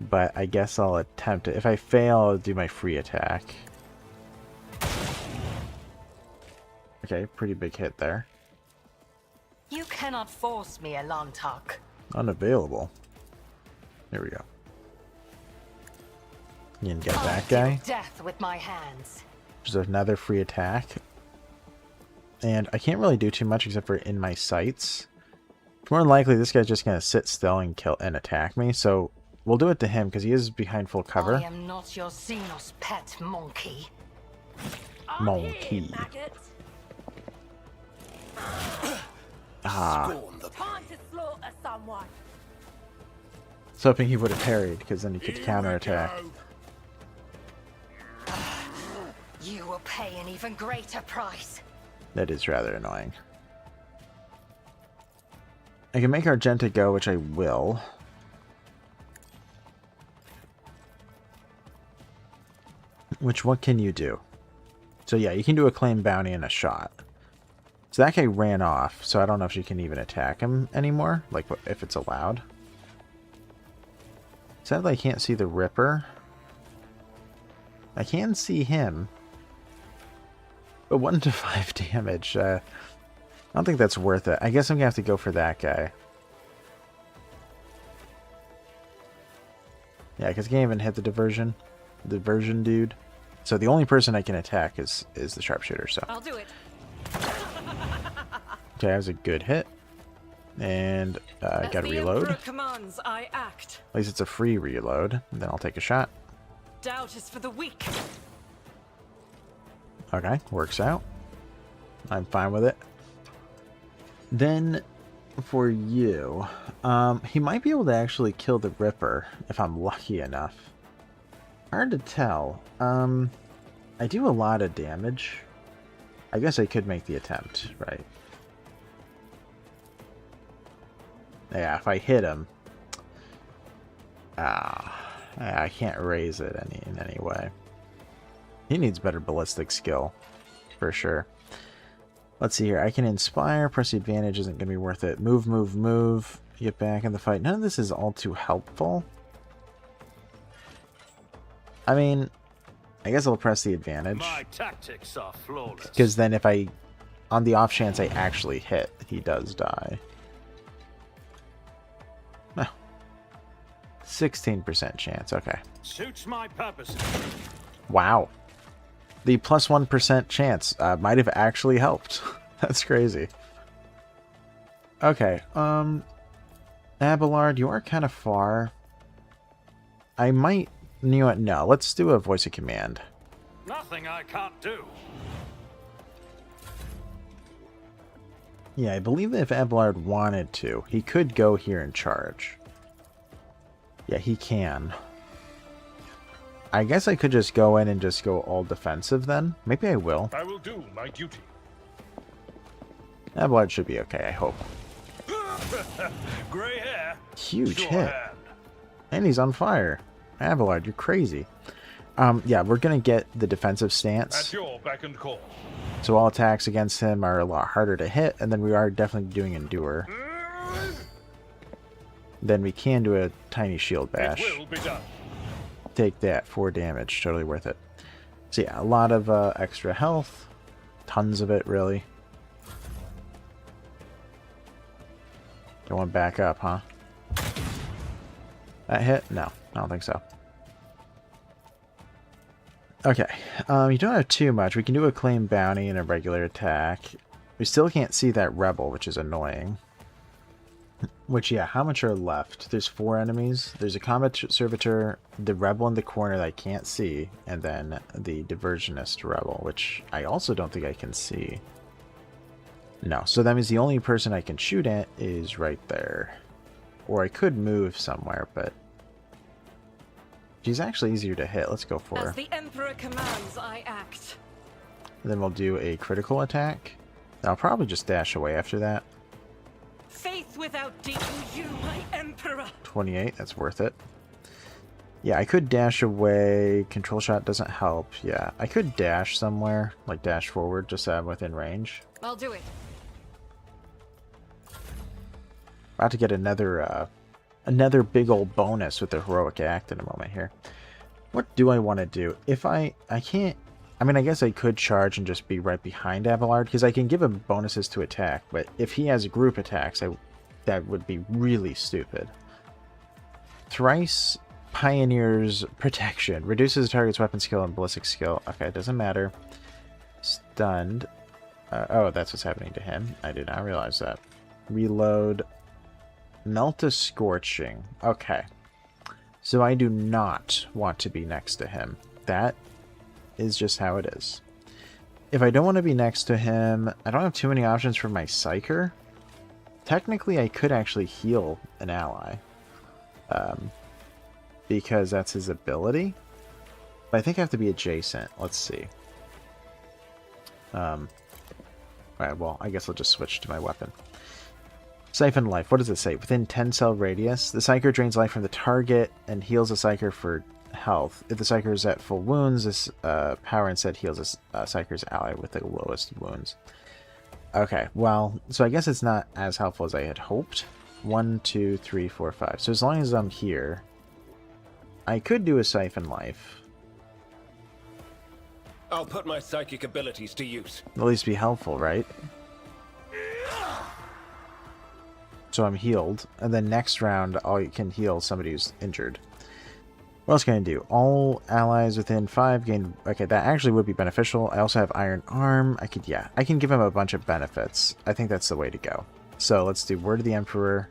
A: But I guess I'll attempt it. If I fail, I'll do my free attack. Okay, pretty big hit there.
C: You cannot force me, Elantok.
A: Unavailable. There we go. You can get
C: I'll
A: that
C: deal
A: guy.
C: death with my hands.
A: There's another free attack. And I can't really do too much except for in my sights. More than likely, this guy's just going to sit still and kill and attack me. So we'll do it to him because he is behind full cover.
C: I am not your Xenos pet monkey.
A: Monkey. Ah.
B: Scorn the
E: Time to slaughter someone.
A: I was hoping he would have parried because then he could counterattack.
C: You will pay an even greater price.
A: That is rather annoying. I can make Argenta go, which I will. Which, what can you do? So yeah, you can do a claim bounty and a shot. So that guy ran off, so I don't know if you can even attack him anymore, like if it's allowed. Sadly, I can't see the Ripper. I can see him. But 1 to 5 damage, I don't think that's worth it. I guess I'm going to have to go for that guy. Yeah, because I can't even hit the diversion. Diversion dude. So the only person I can attack is the sharpshooter, so.
G: I'll do it.
A: Okay, that was a good hit. And I
G: As
A: got to
G: the
A: reload.
G: Emperor commands, I act.
A: At least it's a free reload. And then I'll take a shot.
G: Doubt is for the weak.
A: Okay, works out. I'm fine with it. Then, for you, he might be able to actually kill the Ripper if I'm lucky enough. Hard to tell. I do a lot of damage. I guess I could make the attempt, right? Yeah, if I hit him, I can't raise it in any way. He needs better ballistic skill, for sure. Let's see here. I can inspire. Press the advantage isn't going to be worth it. Move, move, move. Get back in the fight. None of this is all too helpful. I mean, I guess I'll press the advantage.
D: My tactics are flawless.
A: Because then if I, on the off chance I actually hit, he does die. No. 16% chance. Okay.
D: Suits my purposes.
A: Wow. The plus 1% chance might have actually helped. That's crazy. Okay. Abelard, you are kind of far. I might... You know what? No, let's do a voice of command.
D: Nothing I can't do.
A: Yeah, I believe that if Abelard wanted to, he could go here and charge. Yeah, he can. I guess I could just go in and just go all defensive then. Maybe I will.
F: I will do my duty.
A: Abelard should be okay, I hope.
D: Grey hair.
A: Huge
D: sure
A: hit.
D: hand.
A: And he's on fire. Abelard, you're crazy. Yeah, we're going to get the defensive
F: At
A: stance.
F: your beck and call.
A: So all attacks against him are a lot harder to hit, and then we are definitely doing Endure. Then we can do a tiny shield bash.
F: It will be done.
A: Take that, 4 damage, totally worth it. So yeah, a lot of extra health. Tons of it, really. Going back up, huh? That hit? No, I don't think so. Okay, you don't have too much. We can do a claim bounty and a regular attack. We still can't see that rebel, which is annoying. Which, yeah, how much are left? There's 4 enemies. There's a combat servitor, the rebel in the corner that I can't see, and then the diversionist rebel, which I also don't think I can see. No, so that means the only person I can shoot at is right there. Or I could move somewhere, but she's actually easier to hit. Let's go for her.
G: As the Emperor commands, I act.
A: And then we'll do a critical attack. I'll probably just dash away after that.
G: Faith without deed, you, my Emperor.
A: 28, that's worth it. Yeah, I could dash away. Control shot doesn't help. Yeah, I could dash somewhere, like dash forward, just so I'm within range.
G: I'll do it.
A: About to get another big old bonus with the heroic act in a moment here. What do I want to do? If I can't I mean, I guess I could charge and just be right behind Abelard, because I can give him bonuses to attack, but if he has group attacks, that would be really stupid. Thrice Pioneer's Protection. Reduces the target's weapon skill and ballistic skill. Okay, it doesn't matter. Stunned. Oh, that's what's happening to him. I did not realize that. Reload. Melt a Scorching. Okay. So I do not want to be next to him. That is just how it is. If I don't want to be next to him, I don't have too many options for my Psyker. Technically, I could actually heal an ally. Because that's his ability. But I think I have to be adjacent. Let's see. Alright, well, I guess I'll just switch to my weapon. Siphon life. What does it say? Within 10 cell radius, the Psyker drains life from the target and heals the Psyker for health. If the Psyker is at full wounds, this power instead heals the Psyker's ally with the lowest wounds. Okay, well, so I guess it's not as helpful as I had hoped. 1, 2, 3, 4, 5. So as long as I'm here, I could do a Siphon life.
H: I'll put my psychic abilities to use.
A: At least be helpful, right? So I'm healed, and then next round I can heal somebody who's injured. What else can I do? All allies within 5 gain... Okay, that actually would be beneficial. I also have Iron Arm. I can give him a bunch of benefits. I think that's the way to go. So let's do Word of the Emperor.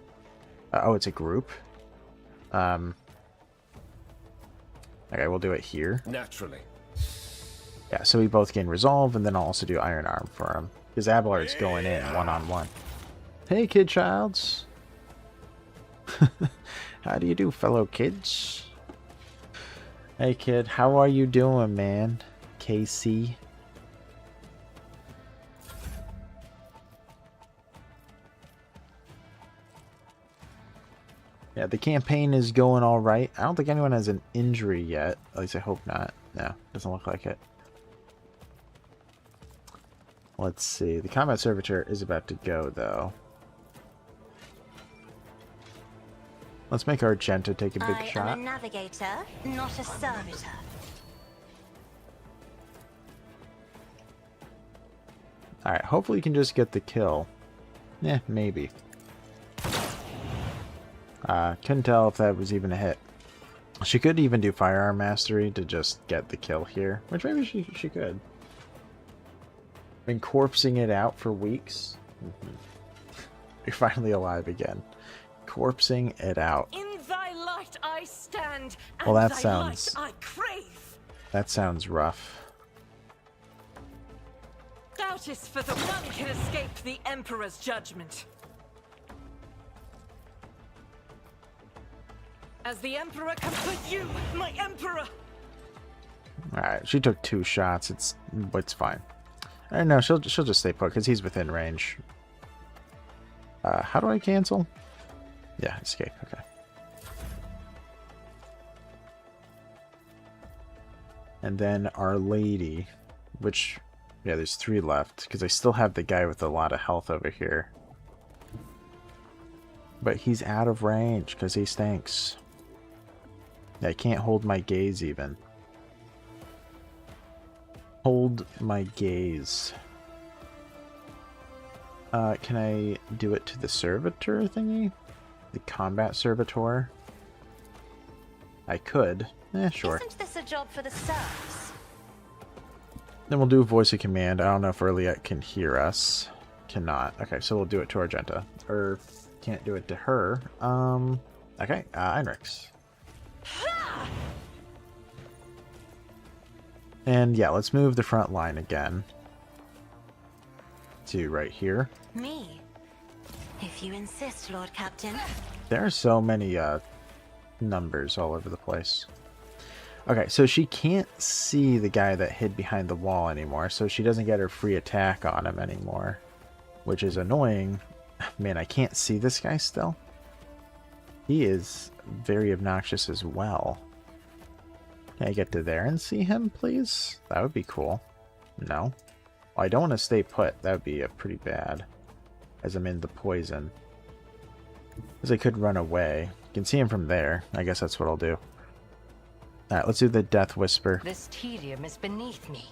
A: Oh, it's a group. Okay, we'll do it here.
H: Naturally.
A: Yeah, so we both gain Resolve, and then I'll also do Iron Arm for him. Because Abelard's going in one-on-one. Hey, kid childs. How do you do, fellow kids? Hey, kid. How are you doing, man? KC. Yeah, the campaign is going all right. I don't think anyone has an injury yet. At least I hope not. No, doesn't look like it. Let's see. The combat servitor is about to go, though. Let's make Argenta take a big shot.
E: I am a navigator, not a servitor.
A: Alright, hopefully you can just get the kill. Yeah, maybe. Couldn't tell if that was even a hit. She could even do Firearm Mastery to just get the kill here. Which maybe she could. Been corpsing it out for weeks. You're finally alive again. Corpsing it out.
G: In thy light I stand, and
A: Well, that
G: thy
A: sounds...
G: light I crave.
A: That sounds rough.
G: Doubtest for the none can escape the Emperor's judgment. As the Emperor comes with you, my Emperor!
A: Alright, she took 2 shots. It's fine. I know, she'll just stay put, because he's within range. How do I cancel? Yeah, escape, okay. And then Our Lady, which... Yeah, there's 3 left, because I still have the guy with a lot of health over here. But he's out of range, because he stinks. I can't hold my gaze, even. Hold my gaze. Can I do it to the servitor thingy? The combat servitor? I could. Sure.
E: Isn't this a job for the serfs?
A: Then we'll do voice of command. I don't know if Earliette can hear us. Cannot. Okay, so we'll do it to Argenta. Or can't do it to her. Okay, Einrix. And yeah, let's move the front line again. To right here.
E: Me? If you insist, Lord Captain.
A: There are so many numbers all over the place. Okay, so she can't see the guy that hid behind the wall anymore, so she doesn't get her free attack on him anymore. Which is annoying. Man, I can't see this guy still. He is very obnoxious as well. Can I get to there and see him, please? That would be cool. No. Oh, I don't want to stay put. That would be pretty bad. As I'm in the poison. Because I could run away. You can see him from there. I guess that's what I'll do. Alright, let's do the Death Whisper.
C: This tedium is beneath me.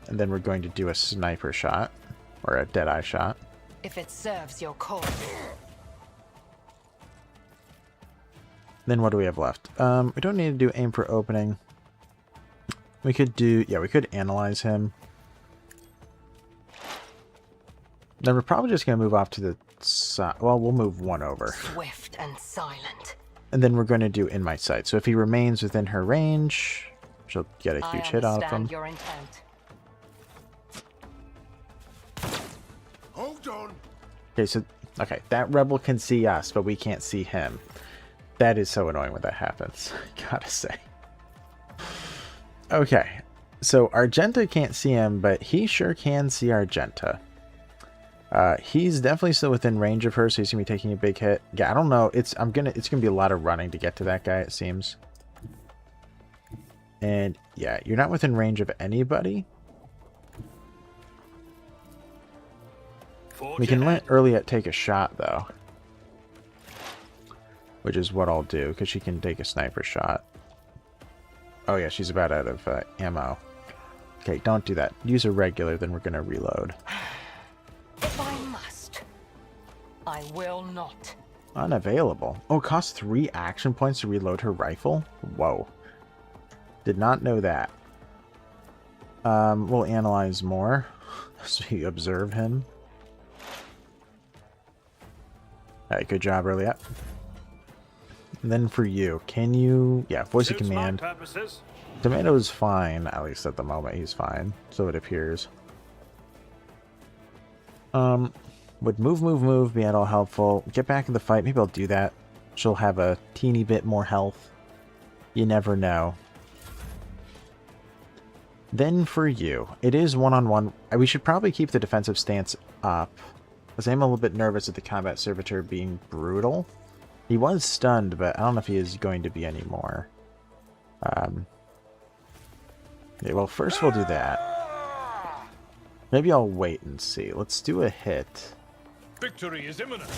A: And then we're going to do a sniper shot. Or a deadeye shot.
C: If it serves your cause.
A: Then what do we have left? We don't need to do aim for opening. We could do... Yeah, we could analyze him. Then we're probably just going to move off to the side. Well, we'll move one over.
C: Swift and silent.
A: And then we're going to do in my sight. So if he remains within her range, she'll get a huge hit out of him.
C: Your intent.
B: Hold on.
A: Okay, so... Okay, that rebel can see us, but we can't see him. That is so annoying when that happens. Gotta say. Okay, so Argenta can't see him, but he sure can see Argenta. He's definitely still within range of her, so he's gonna be taking a big hit. Yeah, I don't know. It's gonna be a lot of running to get to that guy, it seems. And yeah, you're not within range of anybody. We can let Earliet take a shot though, which is what I'll do because she can take a sniper shot. Oh yeah, she's about out of ammo. Okay, don't do that. Use a regular, then we're gonna reload.
C: If I must, I will not.
A: Unavailable. Oh, it costs 3 action points to reload her rifle? Whoa. Did not know that. We'll analyze more as we observe him. Alright, good job, Earliet. And then for you, can you... Yeah, voice of command. Tomato's fine, at least at the moment he's fine. So it appears. Would move be at all helpful. Get back in the fight. Maybe I'll do that. She'll have a teeny bit more health. You never know. Then for you, it is one-on-one. We should probably keep the defensive stance up. Because I'm a little bit nervous at the combat servitor being brutal. He was stunned, but I don't know if he is going to be anymore. Okay, well, first we'll do that. Maybe I'll wait and see. Let's do a hit.
F: Victory is imminent.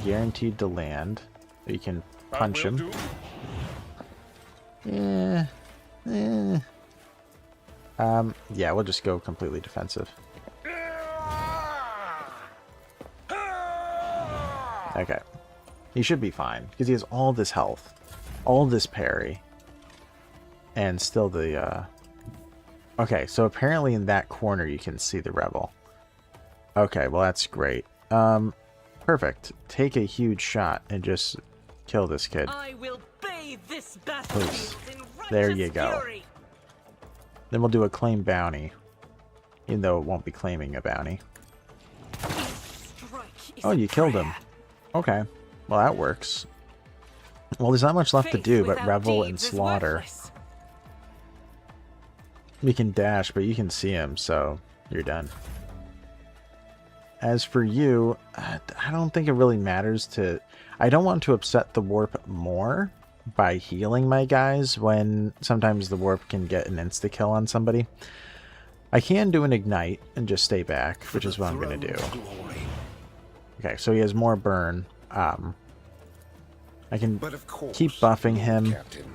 A: Guaranteed to land. You can punch him. Yeah. Yeah, we'll just go completely defensive. Okay. He should be fine, because he has all this health, all this parry, and still the, Okay, so apparently in that corner you can see the rebel. Okay, well that's great. Perfect. Take a huge shot and just kill this kid.
G: I will bathe this battlefield in
A: There you
G: righteous
A: go.
G: fury.
A: Then we'll do a claim bounty, even though it won't be claiming a bounty.
G: Strike is
A: Oh,
G: a
A: you killed him.
G: prayer.
A: Okay. Well, that works. Well, there's not much left to
G: Faith
A: do but
G: without
A: revel and
G: deeds is
A: slaughter.
G: worthless.
A: We can dash, but you can see him, so you're done. As for you, I don't think it really matters to... I don't want to upset the warp more by healing my guys when sometimes the warp can get an insta-kill on somebody. I can do an ignite and just stay back, which is what I'm going to do. Okay, so he has more burn. I can
B: But of course,
A: keep buffing him.
B: Captain.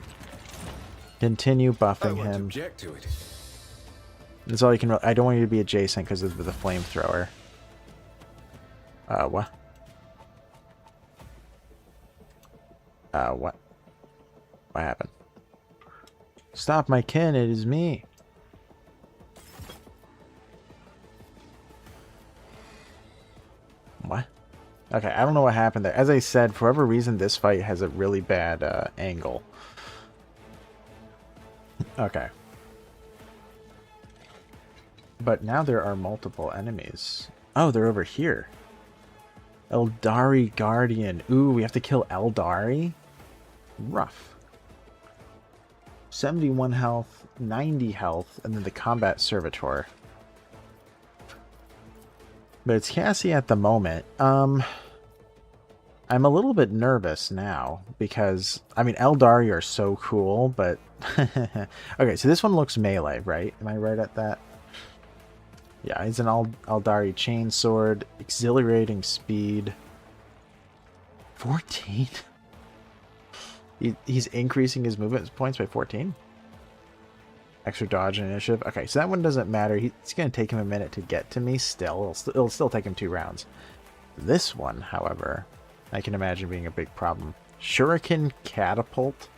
A: Continue
B: I
A: buffing
B: won't
A: him.
B: object to it.
A: That's all you can... I don't want you to be adjacent because of the flamethrower. What? What? What happened? Stop, my kin, it is me. What? Okay, I don't know what happened there. As I said, for whatever reason, this fight has a really bad angle. Okay. But now there are multiple enemies. Oh, they're over here. Eldari Guardian. Ooh, we have to kill Eldari? Rough. 71 health, 90 health, and then the combat servitor. But it's Cassie at the moment. I'm a little bit nervous now because, I mean, Eldari are so cool, but... Okay, so this one looks melee, right? Am I right at that? Yeah, he's an Eldari chainsword, exhilarating speed. 14? He's increasing his movement points by 14? Extra dodge and initiative. Okay, so that one doesn't matter. It's going to take him a minute to get to me still. It'll still take him 2 rounds. This one, however, I can imagine being a big problem. Shuriken Catapult.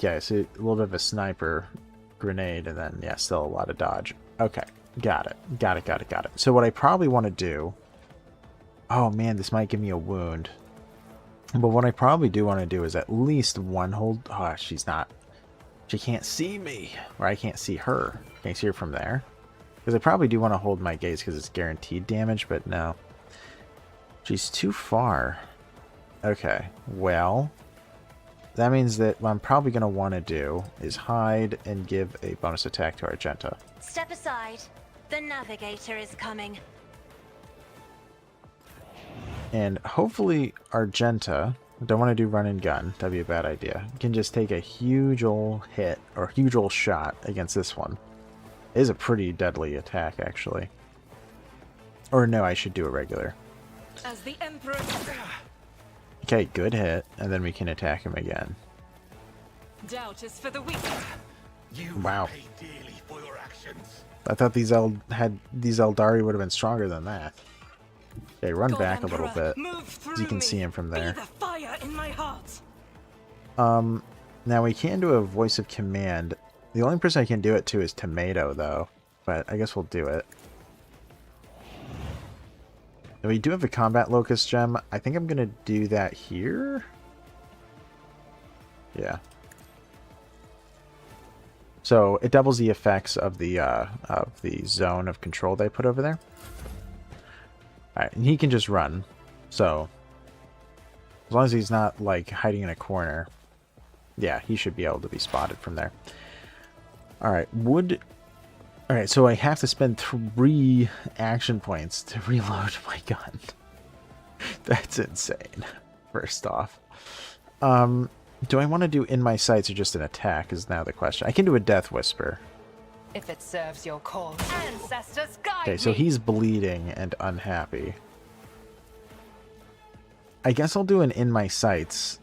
A: Yeah, so a little bit of a sniper grenade, and then, yeah, still a lot of dodge. Okay, got it. Got it. So what I probably want to do... Oh, man, this might give me a wound. But what I probably do want to do is at least one hold... Oh, she's not... She can't see me. Or I can't see her. Can I see her from there? Because I probably do want to hold my gaze because it's guaranteed damage, but no. She's too far. Okay, well... That means that what I'm probably going to want to do is hide and give a bonus attack to Argenta.
E: Step aside. The navigator is coming.
A: And hopefully Argenta, don't want to do run and gun, that'd be a bad idea, can just take a huge ol' hit, or huge ol' shot against this one. It is a pretty deadly attack, actually. Or no, I should do a regular.
G: As the Emperor...
A: Okay, good hit, and then we can attack him again.
G: Doubt is for the weak.
B: You
A: Wow.
B: pay dearly for your actions.
A: I thought these Eldari would have been stronger than that. Okay, run
G: God
A: back a little
G: Emperor,
A: bit.
G: move through
A: You can
G: me.
A: see him from there.
G: Be the fire in my heart.
A: Now we can do a voice of command. The only person I can do it to is Tomato, though. But I guess we'll do it. And we do have a combat locust gem. I think I'm gonna do that here. Yeah. So it doubles the effects of the zone of control they put over there. Alright, and he can just run. So as long as he's not like hiding in a corner, yeah, he should be able to be spotted from there. Alright, Alright, so I have to spend 3 action points to reload my gun. That's insane, first off. Do I want to do in my sights or just an attack is now the question. I can do a Death Whisper.
C: If it serves your cause. Ancestors guide
A: Okay, so
C: me.
A: he's bleeding and unhappy. I guess I'll do an in my sights.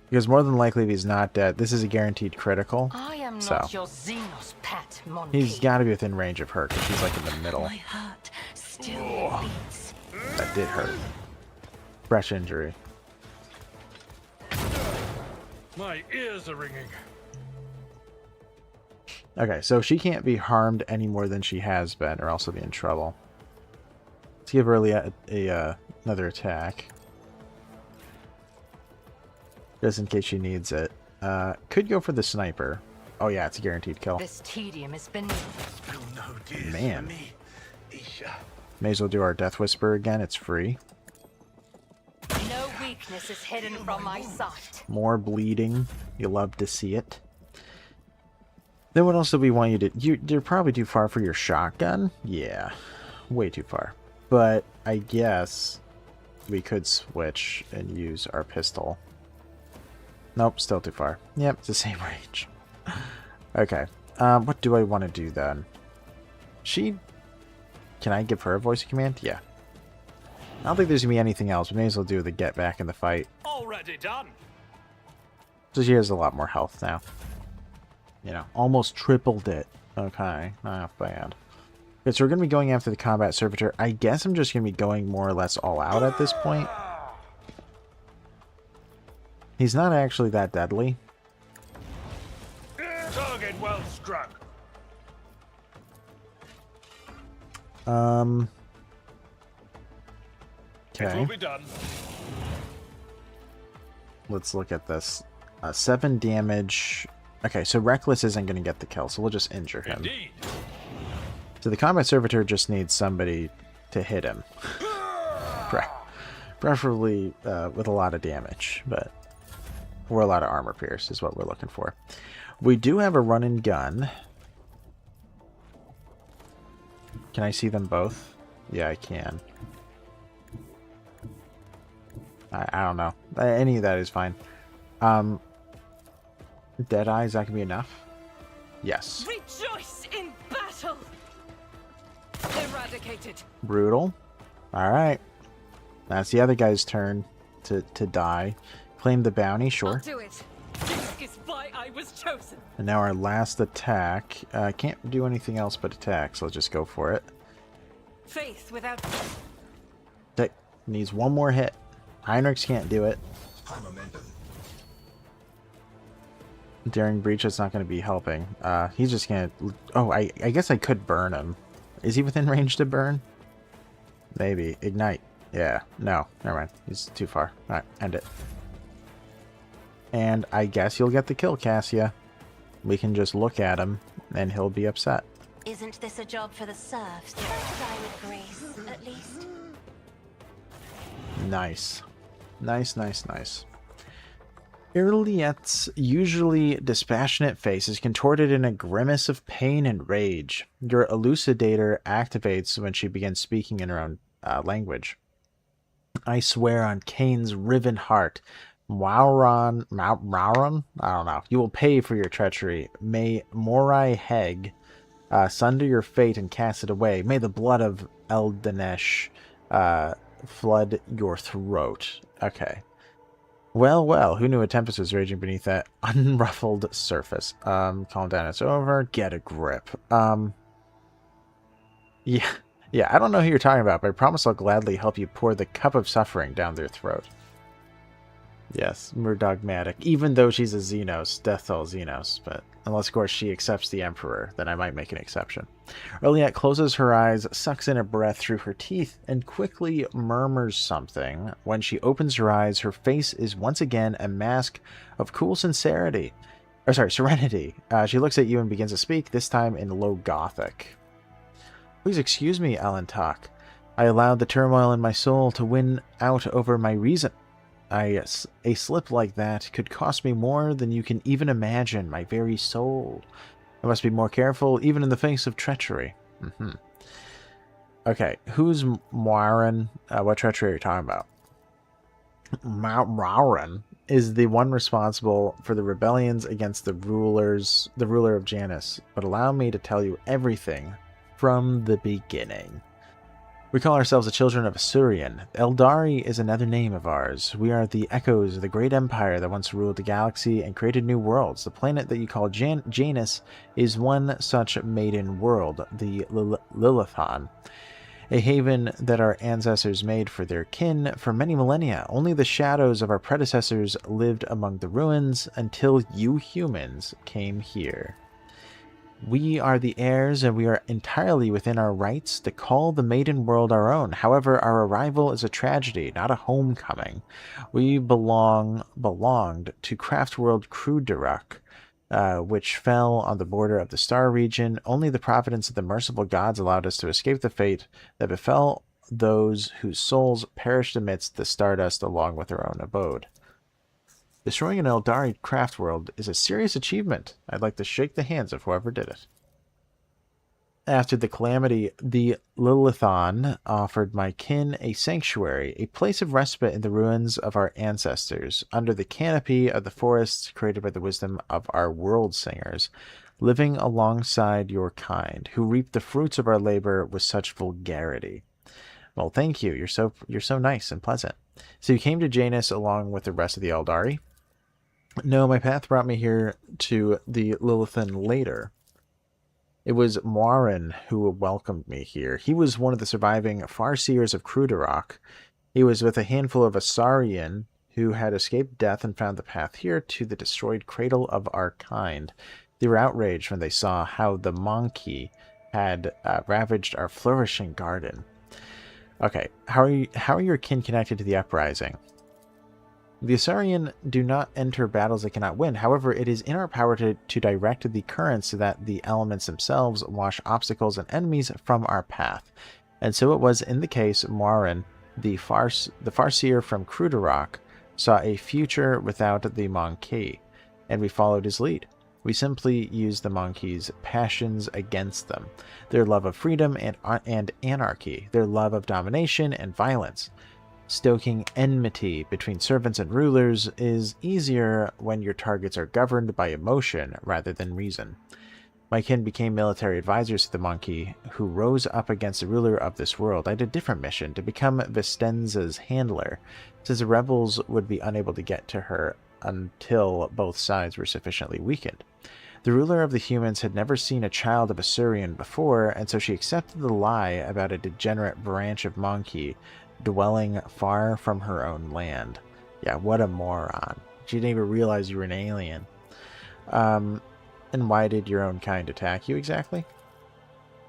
A: Because more than likely if he's not dead, this is a guaranteed critical.
C: I am
A: So
C: not your Xenos pet, monkey.
A: he's got to be within range of her because she's like in the middle.
E: My heart still beats.
A: That did hurt. Fresh injury.
F: My ears are ringing.
A: Okay, so she can't be harmed any more than she has been, or else she'll be in trouble. Let's give her another attack. Just in case she needs it. Could go for the sniper. Oh yeah, it's a guaranteed kill.
C: This tedium has been...
B: Spill no tears
A: Man.
B: for me, Isha.
A: May as well do our Death Whisper again, it's free.
C: No weakness is hidden from my sight.
A: More bleeding. You love to see it. Then what else do we want you to... You're probably too far for your shotgun? Yeah, way too far. But I guess we could switch and use our pistol. Nope, still too far. Yep, it's the same range. Okay, what do I want to do then? Can I give her a voice of command? Yeah. I don't think there's going to be anything else. We may as well do the get back in the fight.
D: Already done.
A: So she has a lot more health now. You know, almost tripled it. Okay, not bad. Okay, so we're going to be going after the combat servitor. I guess I'm just going to be going more or less all out at this point. He's not actually that deadly.
D: Target well struck.
F: It will
A: Okay,
F: be done.
A: let's look at this. 7 damage. Okay, so Reckless isn't going to get the kill, so we'll just injure him.
F: Indeed.
A: So the combat servitor just needs somebody to hit him. Preferably with a lot of damage, but... Or a lot of armor pierce is what we're looking for. We do have a run and gun. Can I see them both? Yeah, I can. I don't know. Any of that is fine. Deadeye, is that gonna be enough? Yes.
G: Rejoice in battle. Eradicated.
A: Brutal. Alright. That's the other guy's turn to die. Claim the bounty,
G: I'll
A: sure.
G: do it. This is why I was chosen.
A: And now our last attack. Can't do anything else but attack, so let's just go for it.
G: Faith without...
A: That needs one more hit. Heinrichs can't do it. Daring Breach is not going to be helping. He's just going to... Oh, I guess I could burn him. Is he within range to burn? Maybe. Ignite. Yeah. No. Never mind. He's too far. Alright, end it. And I guess you'll get the kill, Cassia. We can just look at him, and he'll be upset.
E: Isn't this a job for the serfs? Try to die with grace, at least.
A: Nice. Nice, nice, nice. Irliette's usually dispassionate face is contorted in a grimace of pain and rage. Your elucidator activates when she begins speaking in her own language. I swear on Cain's riven heart, Mauron, I don't know. You will pay for your treachery. May Morai Heg sunder your fate and cast it away. May the blood of Eldanesh flood your throat. Okay. Well, well, who knew a tempest was raging beneath that unruffled surface? Calm down, it's over. Get a grip. Yeah, I don't know who you're talking about, but I promise I'll gladly help you pour the cup of suffering down their throat. Yes, we're dogmatic. Even though she's a Xenos, Deathell Xenos, but unless, of course, she accepts the Emperor, then I might make an exception. Irliette closes her eyes, sucks in a breath through her teeth, and quickly murmurs something. When she opens her eyes, her face is once again a mask of cool serenity. She looks at you and begins to speak, this time in Low Gothic. Please excuse me, Alantok. I allowed the turmoil in my soul to win out over my reason. A slip like that could cost me more than you can even imagine, my very soul. I must be more careful, even in the face of treachery. Okay, who's Mauron? What treachery are you talking about? Mauron is the one responsible for the rebellions against the ruler of Janus. But allow me to tell you everything from the beginning. We call ourselves the children of Asurian. Eldari is another name of ours. We are the echoes of the great empire that once ruled the galaxy and created new worlds. The planet that you call Janus is one such maiden world, the Lilithon, a haven that our ancestors made for their kin for many millennia. Only the shadows of our predecessors lived among the ruins until you humans came here. We are the heirs, and we are entirely within our rights to call the maiden world our own. However, our arrival is a tragedy, not a homecoming. We belonged to Craftworld Kruderuk, which fell on the border of the Star region. Only the providence of the merciful gods allowed us to escape the fate that befell those whose souls perished amidst the stardust along with their own abode. Destroying an Eldari craft world is a serious achievement. I'd like to shake the hands of whoever did it. After the calamity, the Lilithon offered my kin a sanctuary, a place of respite in the ruins of our ancestors, under the canopy of the forests created by the wisdom of our world singers, living alongside your kind, who reap the fruits of our labor with such vulgarity. Well, thank you. You're so nice and pleasant. So you came to Janus along with the rest of the Eldari? No, my path brought me here to the Lilithan later. It was Mauron who welcomed me here. He was one of the surviving Farseers of Kruderuk. He was with a handful of Asarian who had escaped death and found the path here to the destroyed cradle of our kind. They were outraged when they saw how the monkey had ravaged our flourishing garden. Okay, how are your kin connected to the uprising? The Asarian do not enter battles they cannot win. However, it is in our power to direct the currents so that the elements themselves wash obstacles and enemies from our path. And so it was in the case Mauron, the Farseer from Kruderuk, saw a future without the monkey, and we followed his lead. We simply used the monkey's passions against them, their love of freedom and anarchy, their love of domination and violence. Stoking enmity between servants and rulers is easier when your targets are governed by emotion rather than reason. My kin became military advisors to the monkey, who rose up against the ruler of this world. I had a different mission, to become Vistenza's handler. Since the rebels would be unable to get to her until both sides were sufficiently weakened. The ruler of the humans had never seen a child of Assyrian before, and so she accepted the lie about a degenerate branch of Monkey dwelling far from her own land. Yeah, what a moron. She didn't even realize you were an alien. And why did your own kind attack you exactly?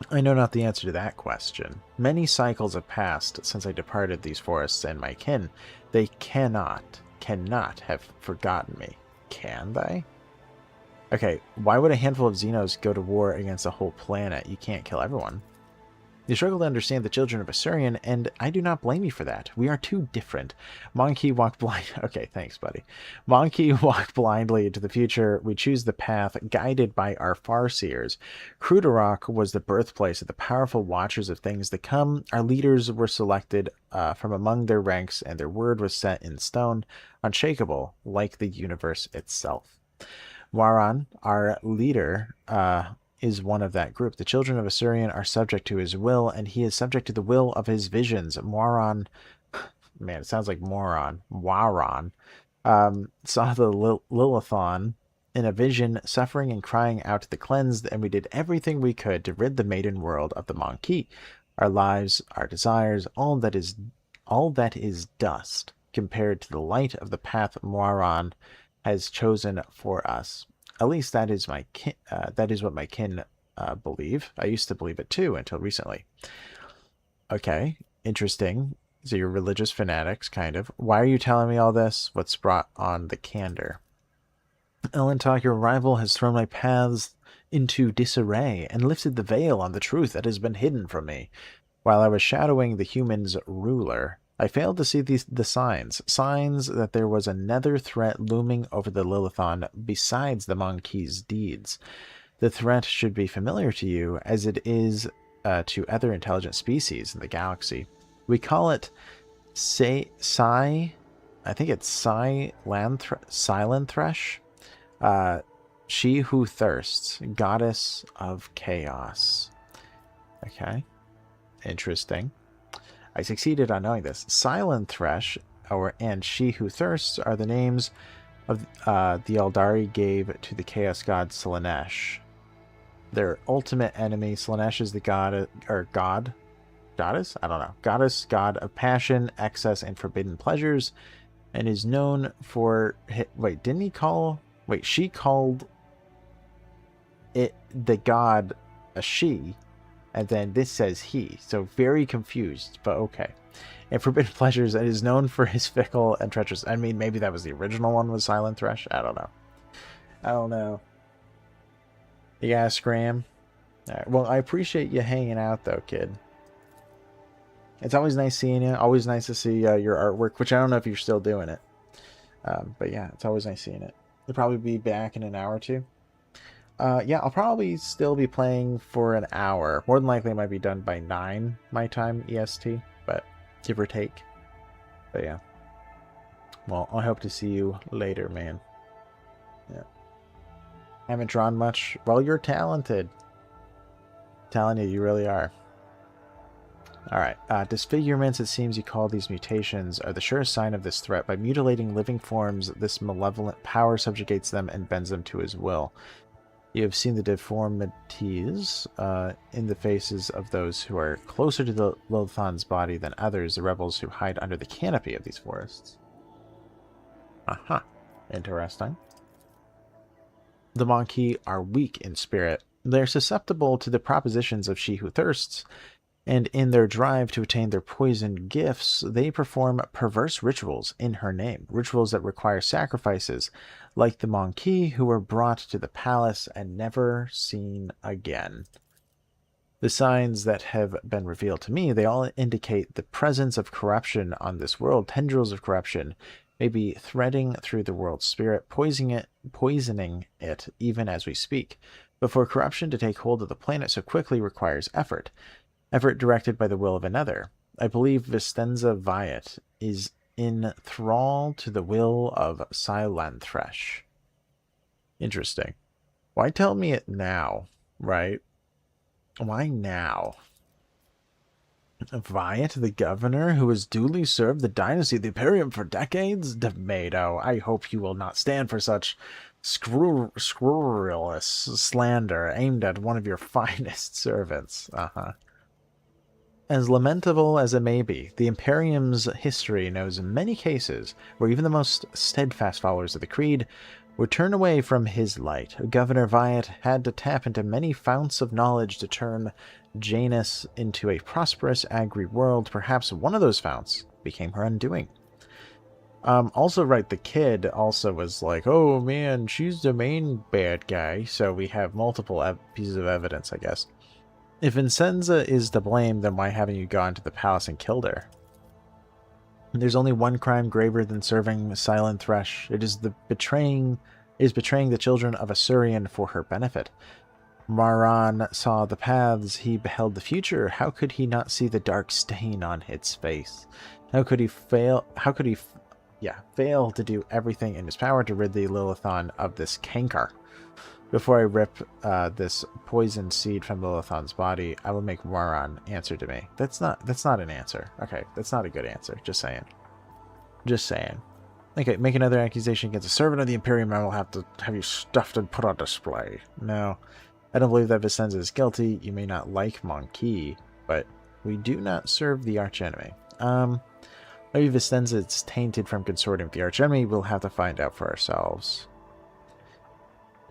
A: I know not the answer to that question. Many cycles have passed since I departed these forests and my kin. They cannot have forgotten me. Can they? Okay, why would a handful of Xenos go to war against a whole planet? You can't kill everyone. You struggle to understand the children of Assyrian, and I do not blame you for that. We are too different. Monkey walked blind. Okay, thanks, buddy. Monkey walked blindly into the future. We choose the path guided by our farseers. Crudarok was the birthplace of the powerful watchers of things to come. Our leaders were selected from among their ranks, and their word was set in stone, unshakable, like the universe itself. Waran, our leader, is one of that group. The children of Assyrian are subject to his will, and he is subject to the will of his visions. Waran, man, it sounds like moron. Waran saw the Lilithon in a vision, suffering and crying out to the cleansed, and we did everything we could to rid the maiden world of the Monkey. Our lives, our desires, all that is dust compared to the light of the path Moiran has chosen for us. At least that is my that is what my kin believe. I used to believe it too until recently. Okay, interesting. So you're religious fanatics, kind of. Why are you telling me all this? What's brought on the candor? Elentok, your rival has thrown my paths into disarray and lifted the veil on the truth that has been hidden from me. While I was shadowing the humans' ruler, I failed to see the signs that there was another threat looming over the Lilithon besides the Monkey's deeds. The threat should be familiar to you, as it is to other intelligent species in the galaxy. We call it I think it's Silent Thresh. She who thirsts, goddess of chaos. Okay, interesting. I succeeded on knowing this. Silent Thresh and She Who Thirsts are the names of the Eldari gave to the Chaos God Slaanesh. Their ultimate enemy. Slaanesh is the goddess? I don't know. Goddess, god of passion, excess, and forbidden pleasures, and is known for... Wait, didn't he call... Wait, she called it the god a she, and then this says he. So very confused, but okay. And forbidden pleasures, and is known for his fickle and treacherous... I mean, maybe that was the original one with Silent Thresh? I don't know. Yeah, Scram. Alright, well, I appreciate you hanging out, though, kid. It's always nice seeing you. Always nice to see your artwork, which I don't know if you're still doing it. But yeah, it's always nice seeing it. You'll probably be back in an hour or two. Yeah, I'll probably still be playing for an hour. More than likely, I might be done by 9 my time, EST, but give or take. But yeah. Well, I hope to see you later, man. Yeah. Haven't drawn much. Well, you're talented. Telling you, you really are. Alright, disfigurements, it seems you call these mutations, are the surest sign of this threat. By mutilating living forms, this malevolent power subjugates them and bends them to his will. You have seen the deformities in the faces of those who are closer to the Lilithon's body than others, the rebels who hide under the canopy of these forests. Aha, interesting. The Monkey are weak in spirit. They are susceptible to the propositions of She Who Thirsts, and in their drive to attain their poisoned gifts, they perform perverse rituals in her name, rituals that require sacrifices, like the Monkey who were brought to the palace and never seen again. The signs that have been revealed to me, they all indicate the presence of corruption on this world. Tendrils of corruption may be threading through the world's spirit, poisoning it even as we speak. But for corruption to take hold of the planet so quickly requires effort directed by the will of another. I believe Vistenza Viat is in thrall to the will of Silent Thresh. Interesting. Why tell me it now, right? Why now? Viet, the governor, who has duly served the dynasty of the Imperium for decades? Tomato, I hope you will not stand for such scurrilous slander aimed at one of your finest servants. As lamentable as it may be, the Imperium's history knows many cases where even the most steadfast followers of the Creed were turned away from his light. Governor Viet had to tap into many founts of knowledge to turn Janus into a prosperous agri world. Perhaps one of those founts became her undoing. Also, right, the kid also was like, oh man, she's the main bad guy. So we have multiple pieces of evidence, I guess. If Vincenza is to blame, then why haven't you gone to the palace and killed her? There's only one crime graver than serving Silent Thresh. It is betraying the children of Asurian for her benefit. Maran saw the paths, he beheld the future. How could he not see the dark stain on its face? How could he fail to do everything in his power to rid the Lilithon of this canker? Before I rip this poisoned seed from Lilithon's body, I will make Maran answer to me. That's not an answer. Okay, that's not a good answer. Just saying. Just saying. Okay, make another accusation against a servant of the Imperium, I will have to have you stuffed and put on display. No, I don't believe that Vincenza is guilty. You may not like Monkey, but we do not serve the archenemy. Maybe Vincenza is tainted from consorting with the archenemy. We'll have to find out for ourselves.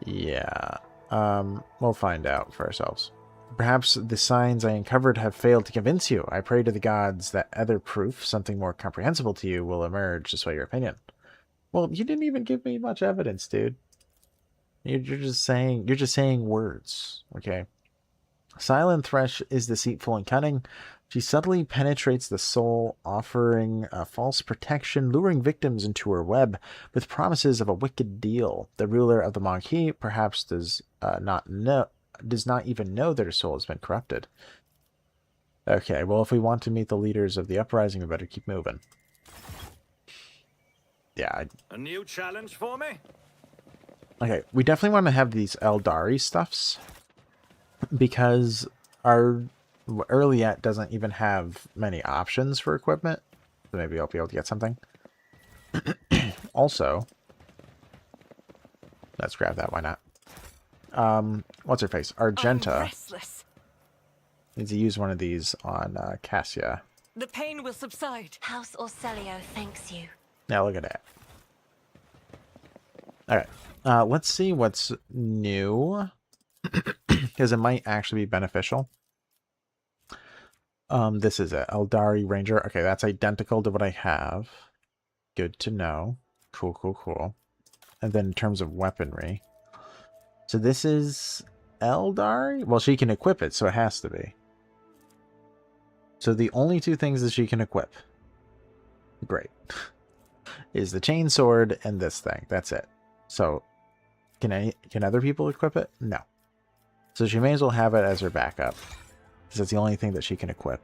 A: Yeah, we'll find out for ourselves. Perhaps the signs I uncovered have failed to convince you. I pray to the gods that other proof, something more comprehensible to you, will emerge to sway your opinion. Well, you didn't even give me much evidence, dude. You're just saying words, okay? Silent Thresh is deceitful and cunning. She subtly penetrates the soul, offering a false protection, luring victims into her web with promises of a wicked deal. The ruler of the Monkey perhaps does not even know that her soul has been corrupted. Okay, well, if we want to meet the leaders of the uprising, we better keep moving. Yeah.
D: A new challenge for me?
A: Okay, we definitely want to have these Eldari stuffs because our Earliet doesn't even have many options for equipment. So maybe I'll be able to get something. Also, let's grab that. Why not? What's her face? Argenta needs to use one of these on Cassia.
G: The pain will subside.
E: House Orselio thanks you.
A: Now look at that. Alright. Let's see what's new. Because it might actually be beneficial. This is it. Eldari Ranger. Okay, that's identical to what I have. Good to know. Cool, cool, cool. And then in terms of weaponry. So this is Eldari? Well, she can equip it, so it has to be. So the only two things that she can equip. Great. Is the chainsword and this thing. That's it. So, can other people equip it? No. So she may as well have it as her backup. Because it's the only thing that she can equip.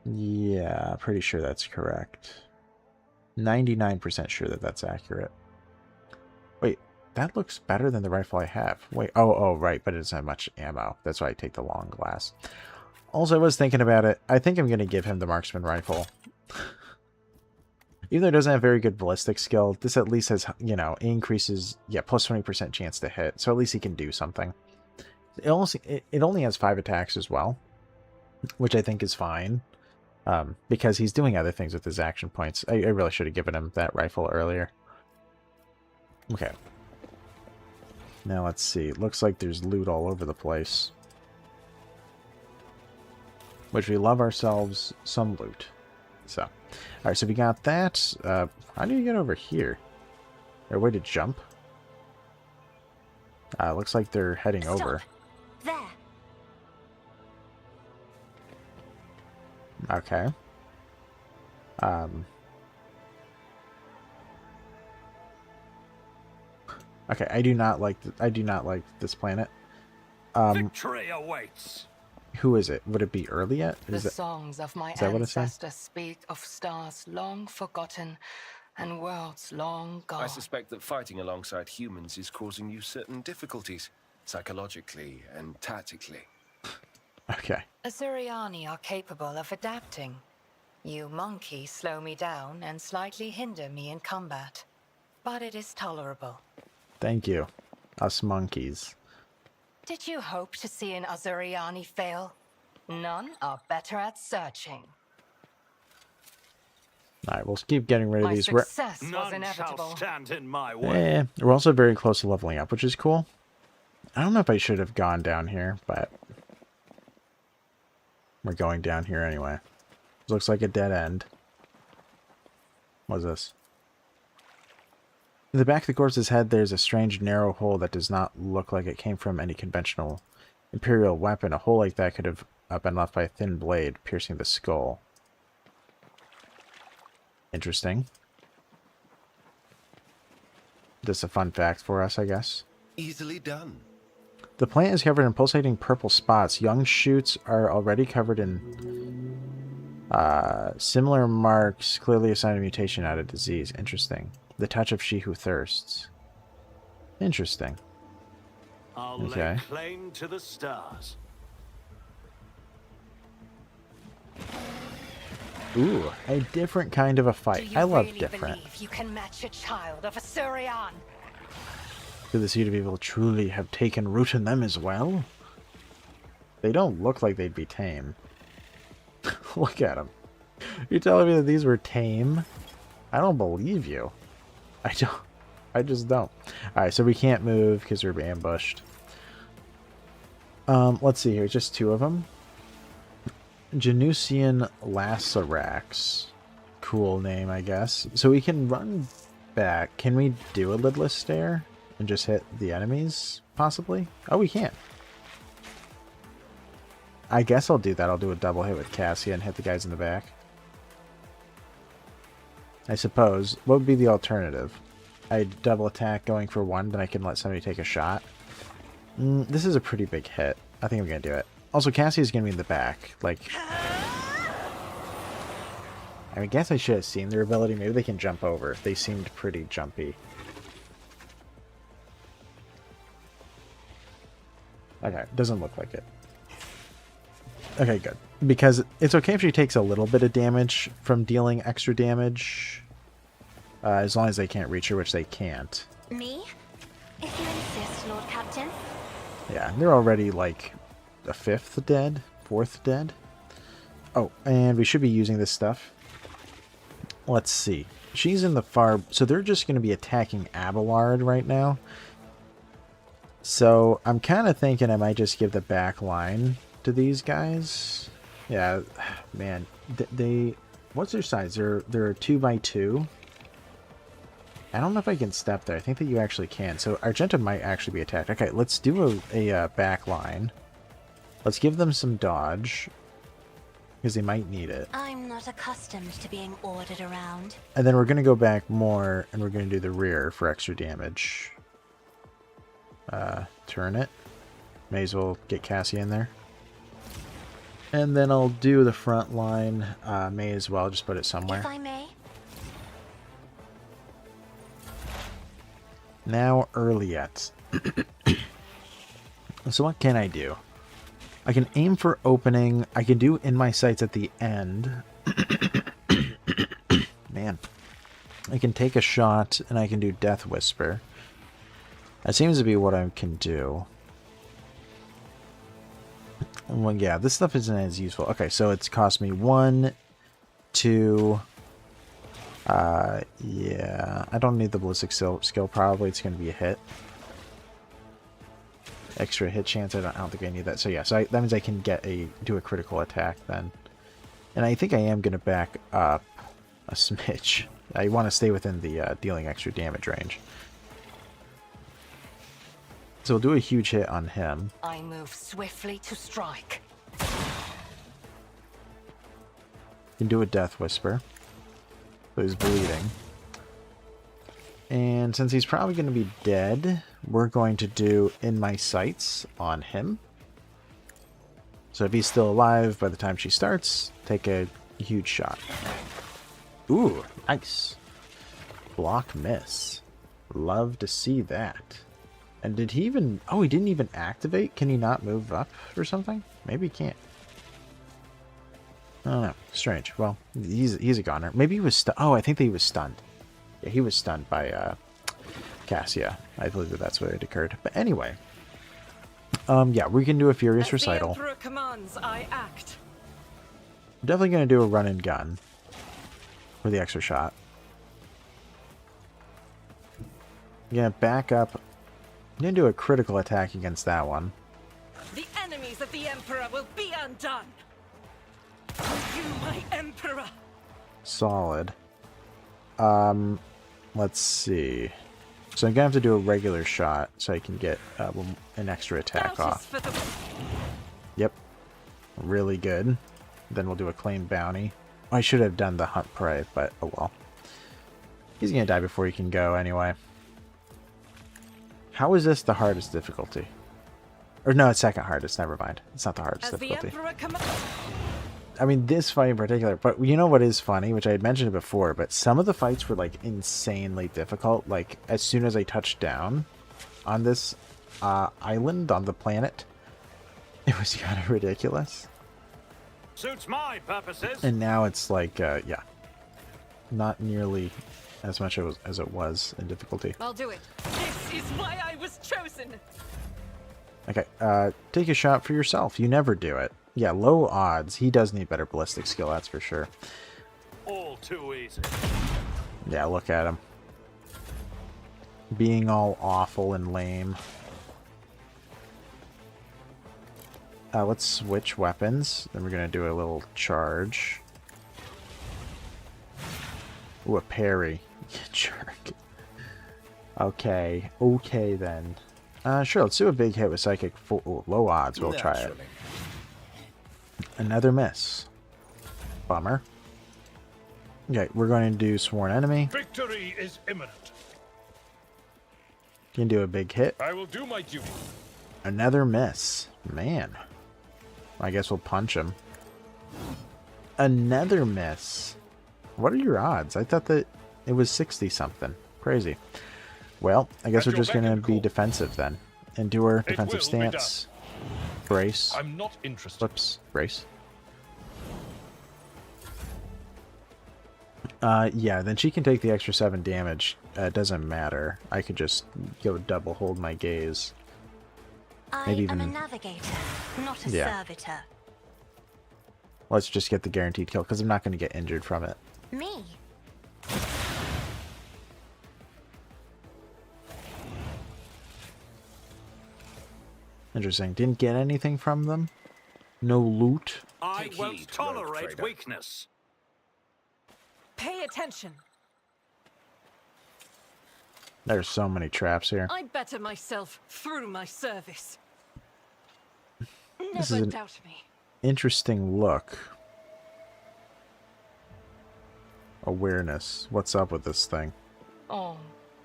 A: Yeah, pretty sure that's correct. 99% sure that that's accurate. Wait, that looks better than the rifle I have. Wait, oh, right, but it doesn't have much ammo. That's why I take the long glass. Also, I was thinking about it. I think I'm going to give him the marksman rifle. Even though it doesn't have very good ballistic skill, this at least has, you know, increases, yeah, plus 20% chance to hit. So at least he can do something. It only has 5 attacks as well, which I think is fine. Because he's doing other things with his action points. I really should have given him that rifle earlier. Okay. Now let's see. It looks like there's loot all over the place. Which we love ourselves some loot. So, alright, so we got that. How do you get over here? Is there a way to jump? Looks like they're heading
E: Stop.
A: over.
E: There.
A: Okay. Okay, I do not like this planet.
D: Victory awaits.
A: Who is it? Would it be early yet?
C: The songs of my
A: that what it says?
C: ancestors speak of stars long forgotten and worlds long gone.
H: I suspect that fighting alongside humans is causing you certain difficulties, psychologically and tactically.
A: Okay.
C: Azuriani are capable of adapting. You monkeys slow me down and slightly hinder me in combat. But it is tolerable.
A: Thank you. Us monkeys.
C: Did you hope to see an Azuriani fail? None are better at searching.
A: Alright, we'll keep getting rid of
C: My
A: these.
C: success was
D: None shall
C: inevitable.
D: stand in my way.
A: We're also very close to leveling up, which is cool. I don't know if I should have gone down here, but we're going down here anyway. Looks like a dead end. What's this? In the back of the corpse's head, there's a strange narrow hole that does not look like it came from any conventional Imperial weapon. A hole like that could have been left by a thin blade piercing the skull. Interesting. Just a fun fact for us, I guess.
B: Easily done.
A: The plant is covered in pulsating purple spots. Young shoots are already covered in similar marks, clearly a sign of mutation, not a disease. Interesting. The touch of she who thirsts. Interesting.
D: I'll
A: Okay.
D: lay claim to the stars.
A: Ooh, a different kind of a
C: Do
A: fight.
C: you
A: I love
C: really
A: different.
C: believe you can match a child of a Surian?
A: Could the seed of evil truly have taken root in them as well? They don't look like they'd be tame. Look at them. You're telling me that these were tame? I don't believe you. I just don't. Alright, so we can't move because we're ambushed. Let's see here. Just two of them. Genusian Lacerax. Cool name, I guess. So we can run back. Can we do a lidless stare and just hit the enemies, possibly? Oh, we can. I guess I'll do that. I'll do a double hit with Cassia and hit the guys in the back. I suppose. What would be the alternative? I double attack going for one, then I can let somebody take a shot. This is a pretty big hit. I think I'm going to do it. Also, Cassia's going to be in the back. Like, I guess I should have seen their ability. Maybe they can jump over. They seemed pretty jumpy. Okay, doesn't look like it. Okay, good. Because it's okay if she takes a little bit of damage from dealing extra damage. As long as they can't reach her, which they can't.
E: Me? If you insist, Lord Captain.
A: Yeah, they're already like a fifth dead, fourth dead. Oh, and we should be using this stuff. Let's see. She's in the far... So they're just going to be attacking Abelard right now. So I'm kind of thinking I might just give the back line to these guys. Yeah, man. They... What's their size? They're 2x2. I don't know if I can step there. I think that you actually can. So Argenta might actually be attacked. Okay, let's do a back line. Let's give them some dodge. Because they might need it.
E: I'm not accustomed to being ordered around.
A: And then we're going to go back more, and we're going to do the rear for extra damage. Turn it. May as well get Cassie in there. And then I'll do the front line. May as well just put it somewhere.
E: If I may.
A: Now, early yet. So what can I do? I can aim for opening. I can do in my sights at the end. Man. I can take a shot, and I can do Death Whisper. That seems to be what I can do. Well, yeah, this stuff isn't as useful. Okay, so it's cost me 1, 2... yeah, I don't need the ballistic skill. Probably it's going to be a hit. Extra hit chance. I don't think I need that. So yeah, so that means I can do a critical attack then. And I think I am going to back up a smidge. I want to stay within the dealing extra damage range. So we'll do a huge hit on him.
C: I move swiftly to strike.
A: Can do a Death Whisper. So he's bleeding. And since he's probably going to be dead, we're going to do In My Sights on him. So if he's still alive by the time she starts, take a huge shot. Ooh, nice. Block miss. Love to see that. And did he even... Oh, he didn't even activate? Can he not move up or something? Maybe he can't. I don't know. Strange. Well, he's a goner. Maybe he was stunned. Oh, I think that he was stunned. Yeah, he was stunned by Cassia. I believe that that's what it occurred. But anyway. Yeah, we can do a Furious
G: As
A: Recital.
G: the Emperor commands, I act.
A: Definitely going to do a run and gun. For the extra shot. Yeah, back up. I'm going to do a critical attack against that one.
G: The enemies of the Emperor will be undone. You, my Emperor.
A: Solid. Let's see. So I'm going to have to do a regular shot so I can get an extra attack
G: Bounties
A: off.
G: for the...
A: Yep. Really good. Then we'll do a claim bounty. I should have done the hunt prey, but oh well. He's going to die before he can go anyway. How is this the hardest difficulty? Or no, it's second hardest. Never mind. It's not the hardest
G: As the
A: difficulty.
G: Emperor commands...
A: I mean, this fight in particular, but you know what is funny, which I had mentioned before, but some of the fights were, like, insanely difficult. Like, as soon as I touched down on this island, on the planet, it was kind of ridiculous.
D: Suits my purposes.
A: And now it's like, yeah, not nearly as much as it was in difficulty.
G: I'll do it. This is why I was chosen.
A: Okay, take a shot for yourself. You never do it. Yeah, low odds. He does need better ballistic skill, that's for sure.
D: All too easy.
A: Yeah, look at him. Being all awful and lame. Let's switch weapons. Then we're going to do a little charge. Ooh, a parry. Jerk. Okay. Okay, then. Sure, let's do a big hit with Psychic. Ooh, low odds. We'll try it. Another miss. Bummer. Okay, we're going to do Sworn Enemy.
F: Victory is imminent.
A: You can do a big hit.
F: I will do my duty.
A: Another miss. Man. I guess we'll punch him. Another miss. What are your odds? I thought that it was 60-something. Crazy. Well, I guess we're just going to be defensive then. Endure, defensive stance. Brace.
F: I'm not interested.
A: Whoops. Brace. Yeah, then she can take the extra 7 damage. It doesn't matter. I could just go double hold my gaze. Maybe
E: I'm a
A: even...
E: navigator, not a
A: Yeah.
E: servitor.
A: Let's just get the guaranteed kill, because I'm not going to get injured from it.
E: Me?
A: Interesting. Didn't get anything from them? No loot?
D: I
H: Take
D: won't
H: heed,
D: tolerate
H: rogue trader.
D: weakness.
G: Pay attention.
A: There's so many traps here.
G: I better myself through my service.
A: This
G: Never
A: is an-
G: doubt me.
A: Interesting look. Awareness. What's up with this thing?
C: Oh,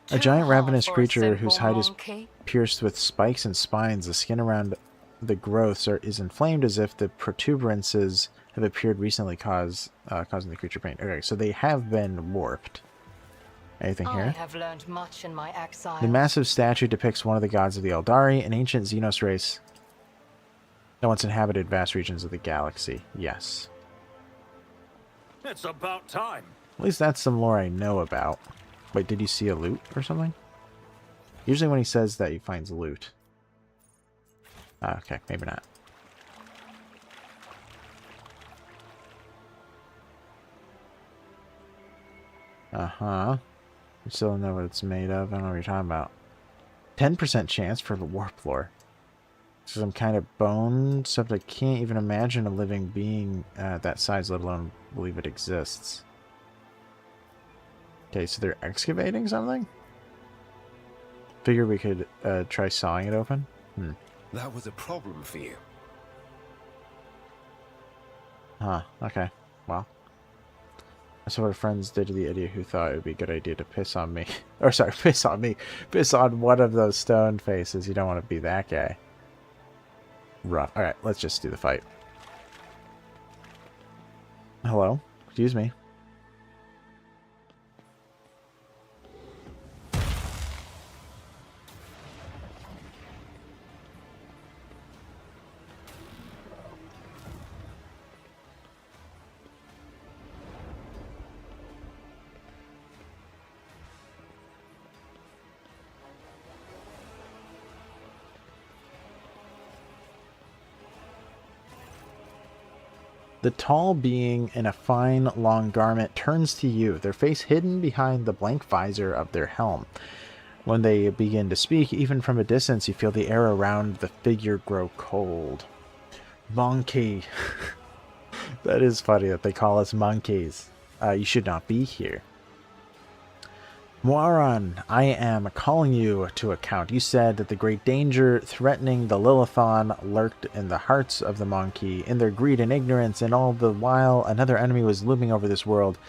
A: A
C: too
A: giant
C: hard
A: ravenous
C: for a
A: creature whose
C: simple
A: hide is
C: monkey.
A: pierced with spikes and spines. The skin around the growths is inflamed as if the protuberances have appeared recently, causing the creature pain. Okay, so they have been warped. Anything
C: I
A: here?
C: have learned much in my exile.
A: The massive statue depicts one of the gods of the Eldari, an ancient Xenos race that once inhabited vast regions of the galaxy. Yes.
D: It's about time.
A: At least that's some lore I know about. Wait, did you see a loot or something? Usually when he says that, he finds loot. Okay, maybe not. Uh-huh. We still don't know what it's made of. I don't know what you're talking about. 10% chance for the warp lore. Some kind of bone stuff. I can't even imagine a living being that size, let alone believe it exists. Okay, so they're excavating something? Figure we could try sawing it open?
H: That was a problem for you.
A: Huh, okay. Well. That's what our friends did to the idiot who thought it would be a good idea to piss on me. Or sorry, piss on me. Piss on one of those stone faces. You don't want to be that guy. Rough. Alright, let's just do the fight. Hello? Excuse me. The tall being in a fine, long garment turns to you, their face hidden behind the blank visor of their helm. When they begin to speak, even from a distance, you feel the air around the figure grow cold. Monkey. That is funny that they call us monkeys. You should not be here. Moiran, I am calling you to account. You said that the great danger threatening the Lilithon lurked in the hearts of the Monkey, in their greed and ignorance, and all the while another enemy was looming over this world.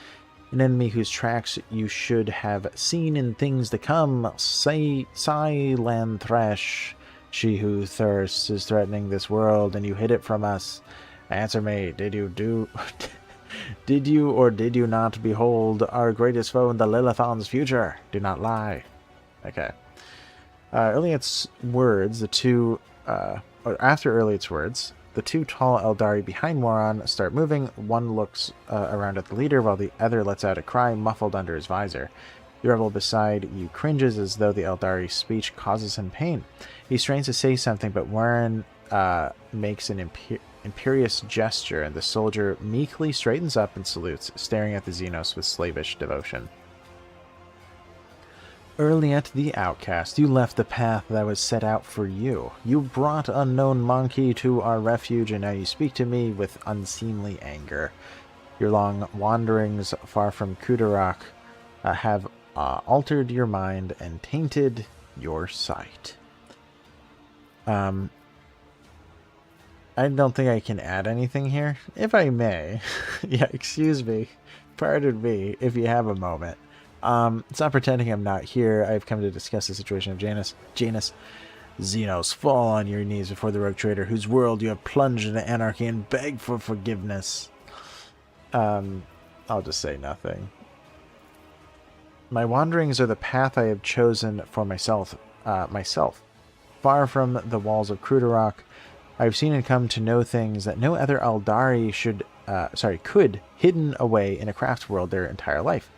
A: An enemy whose tracks you should have seen in things to come. Thresh, she who thirsts, is threatening this world, and you hid it from us. Answer me, did you or did you not behold our greatest foe in the Lilithon's future? Do not lie. Okay. Iliad's words, after Iliad's words, the two tall Eldari behind Moron start moving. One looks around at the leader, while the other lets out a cry muffled under his visor. The rebel beside you cringes as though the Eldari's speech causes him pain. He strains to say something, but Moron makes an imperious gesture, and the soldier meekly straightens up and salutes, staring at the Xenos with slavish devotion. Iliad the outcast, you left the path that was set out for you. You brought unknown monkey to our refuge, and now you speak to me with unseemly anger. Your long wanderings far from Kudarak have altered your mind and tainted your sight. I don't think I can add anything here, if I may. Yeah, excuse me. Pardon me, if you have a moment. It's not pretending I'm not here. I've come to discuss the situation of Janus. Xenos, fall on your knees before the rogue trader whose world you have plunged into anarchy and beg for forgiveness. I'll just say nothing. My wanderings are the path I have chosen for myself. Far from the walls of Krudarok, I've seen and come to know things that no other Eldari could, hidden away in a craft world their entire life.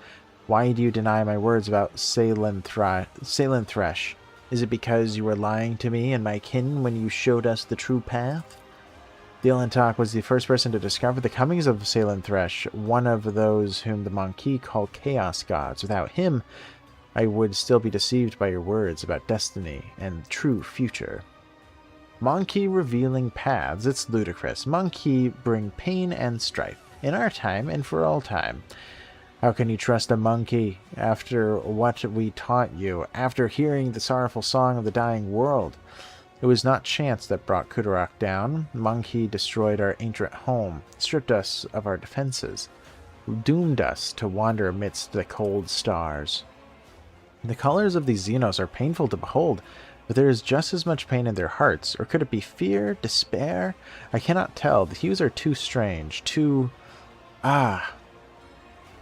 A: Why do you deny my words about Salen Thresh? Is it because you were lying to me and my kin when you showed us the true path? Thielentak was the first person to discover the comings of Salen Thresh, one of those whom the Monkey call Chaos Gods. Without him, I would still be deceived by your words about destiny and true future. Monkey revealing paths, it's ludicrous. Monkey bring pain and strife, in our time and for all time. How can you trust a monkey after what we taught you, after hearing the sorrowful song of the dying world? It was not chance that brought Kudarak down. Monkey destroyed our ancient home, stripped us of our defenses, doomed us to wander amidst the cold stars. The colors of these Xenos are painful to behold, but there is just as much pain in their hearts. Or could it be fear, despair? I cannot tell. The hues are too strange, too...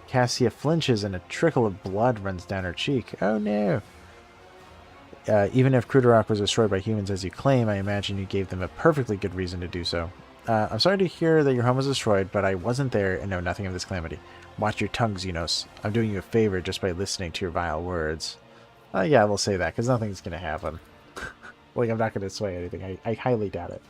A: Cassia flinches and a trickle of blood runs down her cheek. Oh no! Even if Krudarok was destroyed by humans as you claim, I imagine you gave them a perfectly good reason to do so. I'm sorry to hear that your home was destroyed, but I wasn't there and know nothing of this calamity. Watch your tongue, Xenos. I'm doing you a favor just by listening to your vile words. Yeah, we'll say that, because nothing's going to happen. Like, I'm not going to sway anything. I highly doubt it.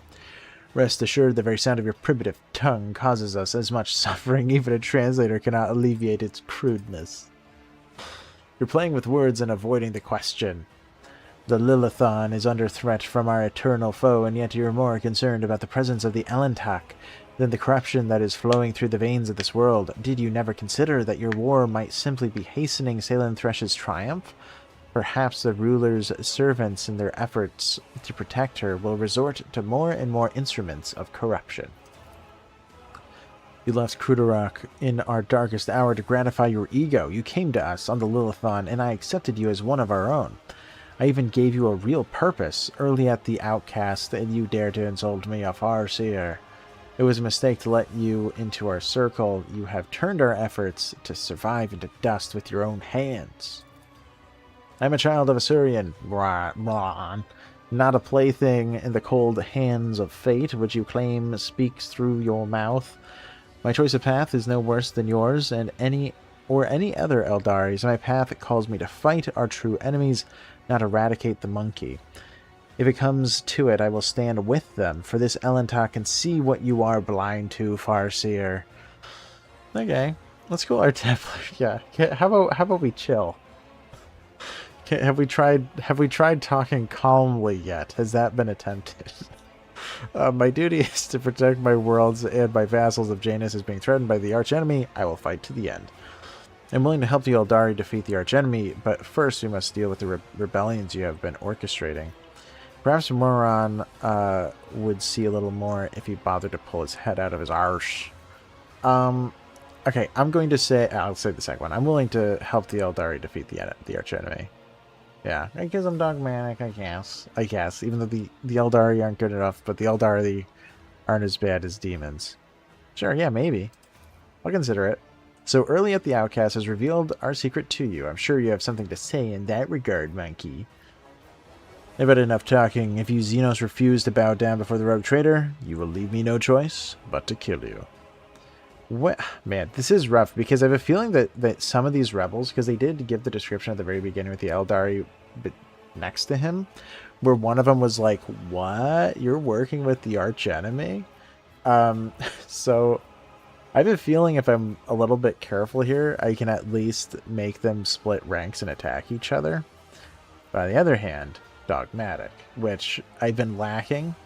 A: Rest assured, the very sound of your primitive tongue causes us as much suffering, even a translator cannot alleviate its crudeness. You're playing with words and avoiding the question. The Lilithon is under threat from our eternal foe, and yet you're more concerned about the presence of the Elentak than the corruption that is flowing through the veins of this world. Did you never consider that your war might simply be hastening Salen Thresh's triumph? Perhaps the ruler's servants, in their efforts to protect her, will resort to more and more instruments of corruption. You left Krudarok in our darkest hour to gratify your ego. You came to us on the Lilithon, and I accepted you as one of our own. I even gave you a real purpose, early at the outcast, and you dared to insult me, a Farseer. It was a mistake to let you into our circle. You have turned our efforts to survive into dust with your own hands. I'm a child of Assyrian, not a plaything in the cold hands of fate, which you claim speaks through your mouth. My choice of path is no worse than yours and any other Eldari's. My path calls me to fight our true enemies, not eradicate the monkey. If it comes to it, I will stand with them, for this Elentok can see what you are blind to, Farseer. Okay, let's go our Templar. Yeah, how about we chill? Have we tried talking calmly yet? Has that been attempted? My duty is to protect my worlds and my vassals. If Janus is being threatened by the archenemy, I will fight to the end. I'm willing to help the Eldari defeat the archenemy, but first we must deal with the rebellions you have been orchestrating. Perhaps Moran would see a little more if he bothered to pull his head out of his arse. Okay, I'm going to say... I'll say the second one. I'm willing to help the Eldari defeat the archenemy. Yeah, because I'm dogmatic, I guess. Even though the Eldari aren't good enough, but the Eldari aren't as bad as demons. Sure, yeah, maybe. I'll consider it. So Early at the Outcast has revealed our secret to you. I'm sure you have something to say in that regard, monkey. I've had enough talking. If you Xenos refuse to bow down before the rogue trader, you will leave me no choice but to kill you. What? Man, this is rough, because I have a feeling that some of these rebels, because they did give the description at the very beginning with the Eldari next to him, where one of them was like, what? You're working with the archenemy? So I have a feeling if I'm a little bit careful here, I can at least make them split ranks and attack each other. But on the other hand, dogmatic, which I've been lacking.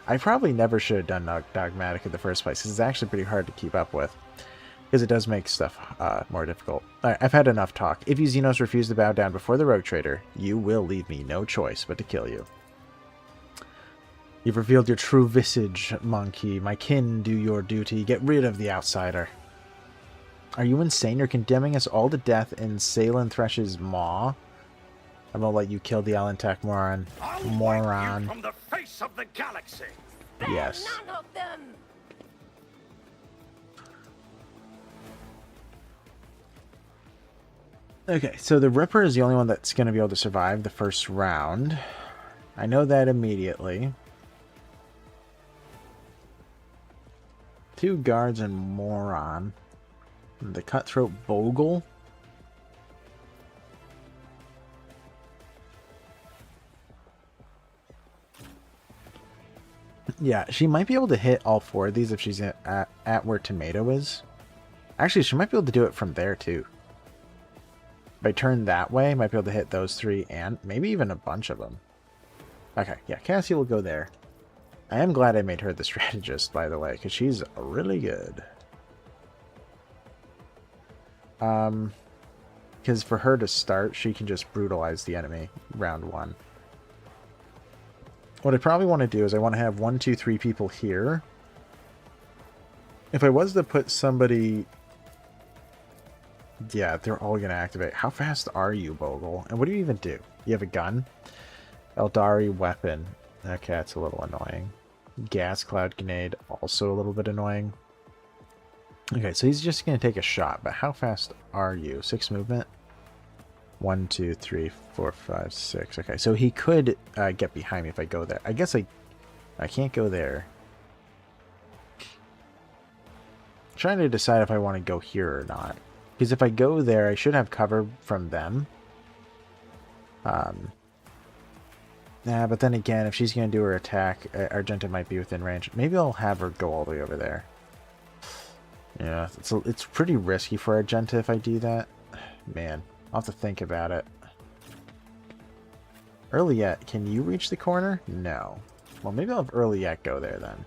A: I probably never should have done dogmatic in the first place, because it's actually pretty hard to keep up with, because it does make stuff more difficult. Alright, I've had enough talk. If you Xenos refuse to bow down before the rogue trader, you will leave me no choice but to kill you. You've revealed your true visage, monkey. My kin, do your duty. Get rid of the outsider. Are you insane? You're condemning us all to death in Salen Thresh's maw? I'm gonna let you kill the Elentok moron.
D: I'll wipe you from the face of the galaxy.
A: Yes.
E: None of them.
A: Okay, so the Ripper is the only one that's going to be able to survive the first round. I know that immediately. 2 guards and moron. The cutthroat Bogle. Yeah, she might be able to hit all 4 of these if she's at where Tomato is. Actually, she might be able to do it from there too. If I turn that way, I might be able to hit those 3 and maybe even a bunch of them. Okay, yeah, Cassie will go there. I am glad I made her the strategist, by the way, because she's really good. Because for her to start, she can just brutalize the enemy round 1. What I probably want to do is I want to have 1, 2, 3 people here. If I was to put somebody... Yeah, they're all going to activate. How fast are you, Bogle? And what do you even do? You have a gun? Eldari weapon. Okay, that's a little annoying. Gas cloud grenade, also a little bit annoying. Okay, so he's just going to take a shot, but how fast are you? 6 movement? 1, 2, 3, 4, 5, 6. Okay, so he could get behind me if I go there. I guess I can't go there. I'm trying to decide if I want to go here or not. Because if I go there, I should have cover from them. Yeah, but then again, if she's going to do her attack, Argenta might be within range. Maybe I'll have her go all the way over there. Yeah, it's pretty risky for Argenta if I do that. Man, I'll have to think about it. Early yet, can you reach the corner? No. Well, maybe I'll have early yet go there then.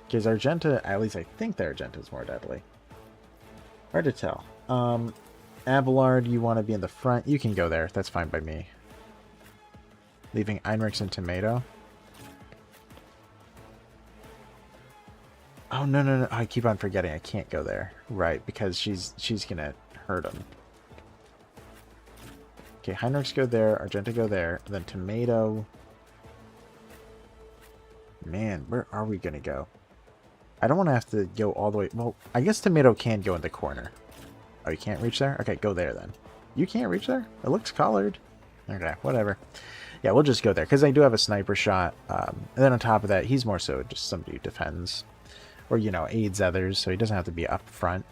A: Because Argenta, at least I think the Argenta is more deadly. Hard to tell. Abelard, you want to be in the front? You can go there. That's fine by me. Leaving Einrix and Tomato. Oh, no, no, no. I keep on forgetting. I can't go there. Right, because she's going to hurt him. Okay, Heinrichs go there. Argenta go there. Then Tomato. Man, where are we going to go? I don't want to have to go all the way. Well, I guess Tomato can go in the corner. Oh, you can't reach there? Okay, go there then. You can't reach there? It looks colored. Okay, whatever. Yeah, we'll just go there, because I do have a sniper shot. And then on top of that, he's more so just somebody who defends. Or, you know, aids others, so he doesn't have to be up front.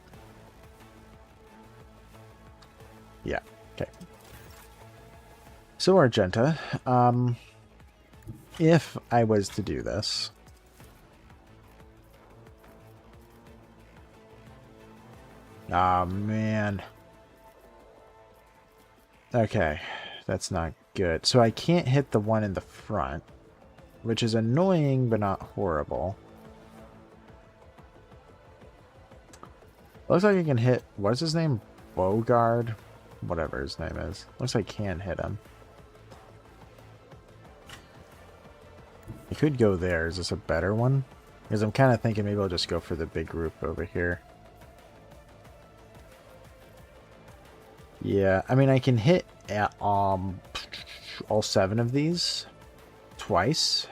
A: Yeah, okay. So Argenta, if I was to do this, ah, man. Okay, that's not good. So I can't hit the one in the front, which is annoying but not horrible. Looks like I can hit, what is his name? Bogard? Whatever his name is. Looks like I can hit him. I could go there. Is this a better one? Because I'm kind of thinking maybe I'll just go for the big group over here. Yeah, I mean, I can hit all 7 of these twice,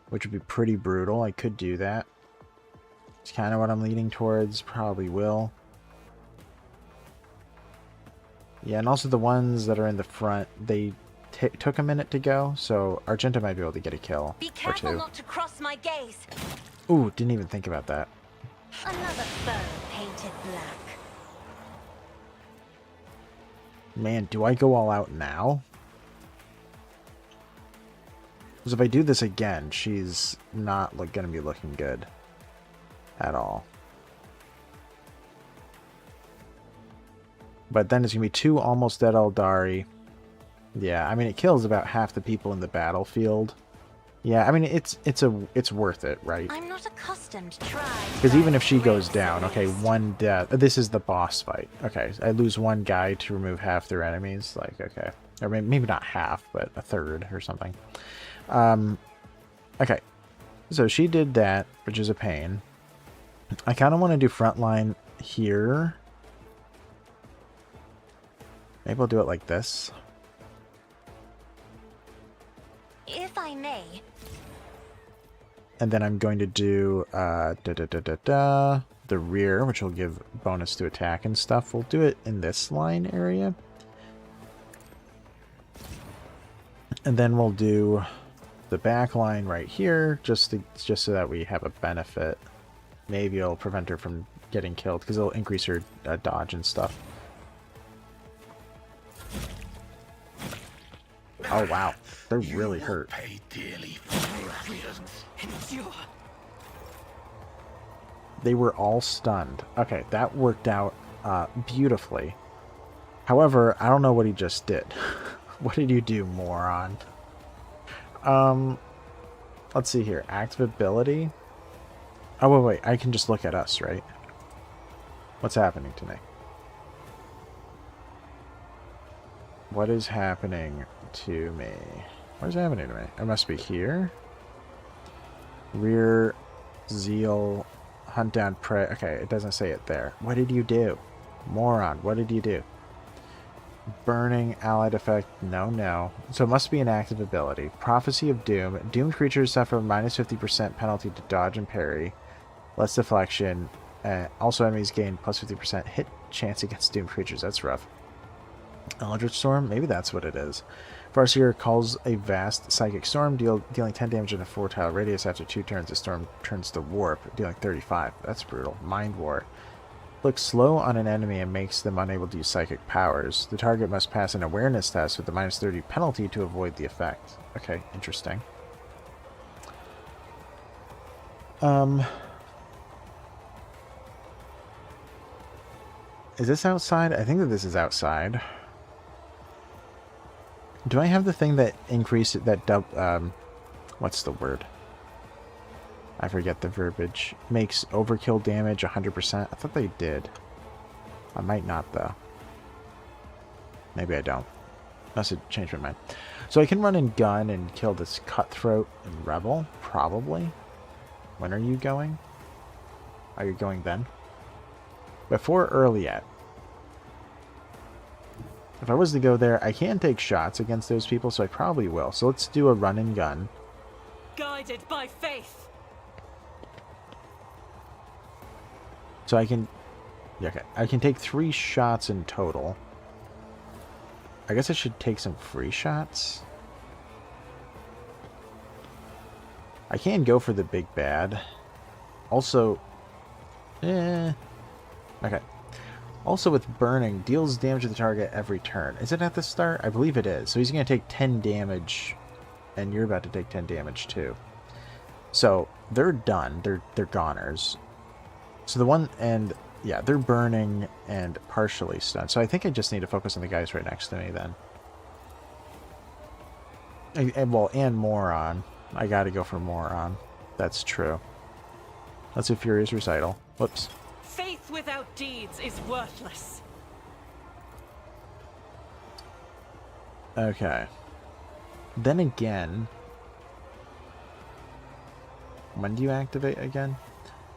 A: which would be pretty brutal. I could do that. It's kind of what I'm leaning towards. Probably will. Yeah, and also the ones that are in the front, they took a minute to go, so Argenta might be able to get a kill
E: Be
A: or
E: careful
A: 2.
E: not to cross my gaze.
A: Ooh, didn't even think about that.
E: Another foe painted black.
A: Man, do I go all out now? Because if I do this again, she's not going to be looking good at all. But then it's going to be 2 almost dead Eldari. Yeah, I mean, it kills about half the people in the battlefield. Yeah, I mean, it's worth it, right?
E: I'm not accustomed to try.
A: Because even if she goes down, okay, 1 death. This is the boss fight. Okay, I lose 1 guy to remove half their enemies. Like, okay. Or maybe not half, but a third or something. Okay. So she did that, which is a pain. I kind of want to do frontline here. Maybe I'll do it like this.
E: If I may.
A: And then I'm going to do the rear, which will give bonus to attack and stuff. We'll do it in this line area. And then we'll do the back line right here, just so that we have a benefit. Maybe it'll prevent her from getting killed, because it'll increase her dodge and stuff. Oh wow, they're really hurt.
B: Pay dearly for your actions.
G: Endure.
A: They were all stunned. Okay, that worked out beautifully. However, I don't know what he just did. What did you do, moron? Let's see here. Active ability. Oh, wait. I can just look at us, right? What's happening to me? What is happening to me? What is happening to me? I must be here. Rear, zeal, hunt down prey. Okay, it doesn't say it there. What did you do? Moron, what did you do? Burning, allied effect. No. So it must be an active ability. Prophecy of Doom. Doomed creatures suffer minus 50% penalty to dodge and parry. Less deflection. Also enemies gain plus 50% hit chance against doomed creatures. That's rough. Eldritch Storm? Maybe that's what it is. Farseer calls a vast psychic storm, dealing 10 damage in a 4-tile radius. After 2 turns, the storm turns to warp, dealing 35. That's brutal. Mind War. Looks slow on an enemy and makes them unable to use psychic powers. The target must pass an awareness test with a minus 30 penalty to avoid the effect. Okay, interesting. Is this outside? I think that this is outside. Do I have the thing that increases that what's the word? I forget the verbiage. Makes overkill damage 100%. I thought they did. I might not though. Maybe I don't. Must have changed my mind. So I can run and gun and kill this cutthroat and rebel, probably. When are you going? Are you going then? Before or early yet? If I was to go there, I can take shots against those people, so I probably will. So let's do a run and gun.
G: Guided by faith.
A: So I can... Yeah, okay. I can take 3 shots in total. I guess I should take some free shots. I can go for the big bad. Also... Okay. Also with burning, deals damage to the target every turn. Is it at the start? I believe it is. So he's going to take 10 damage and you're about to take 10 damage too. So they're done. They're goners. So the one, and yeah, they're burning and partially stunned. So I think I just need to focus on the guys right next to me then. And Moron. I gotta go for Moron. That's true. Let's do Furious Recital. Whoops.
G: Faith without deeds is worthless.
A: Okay. Then again, when do you activate again?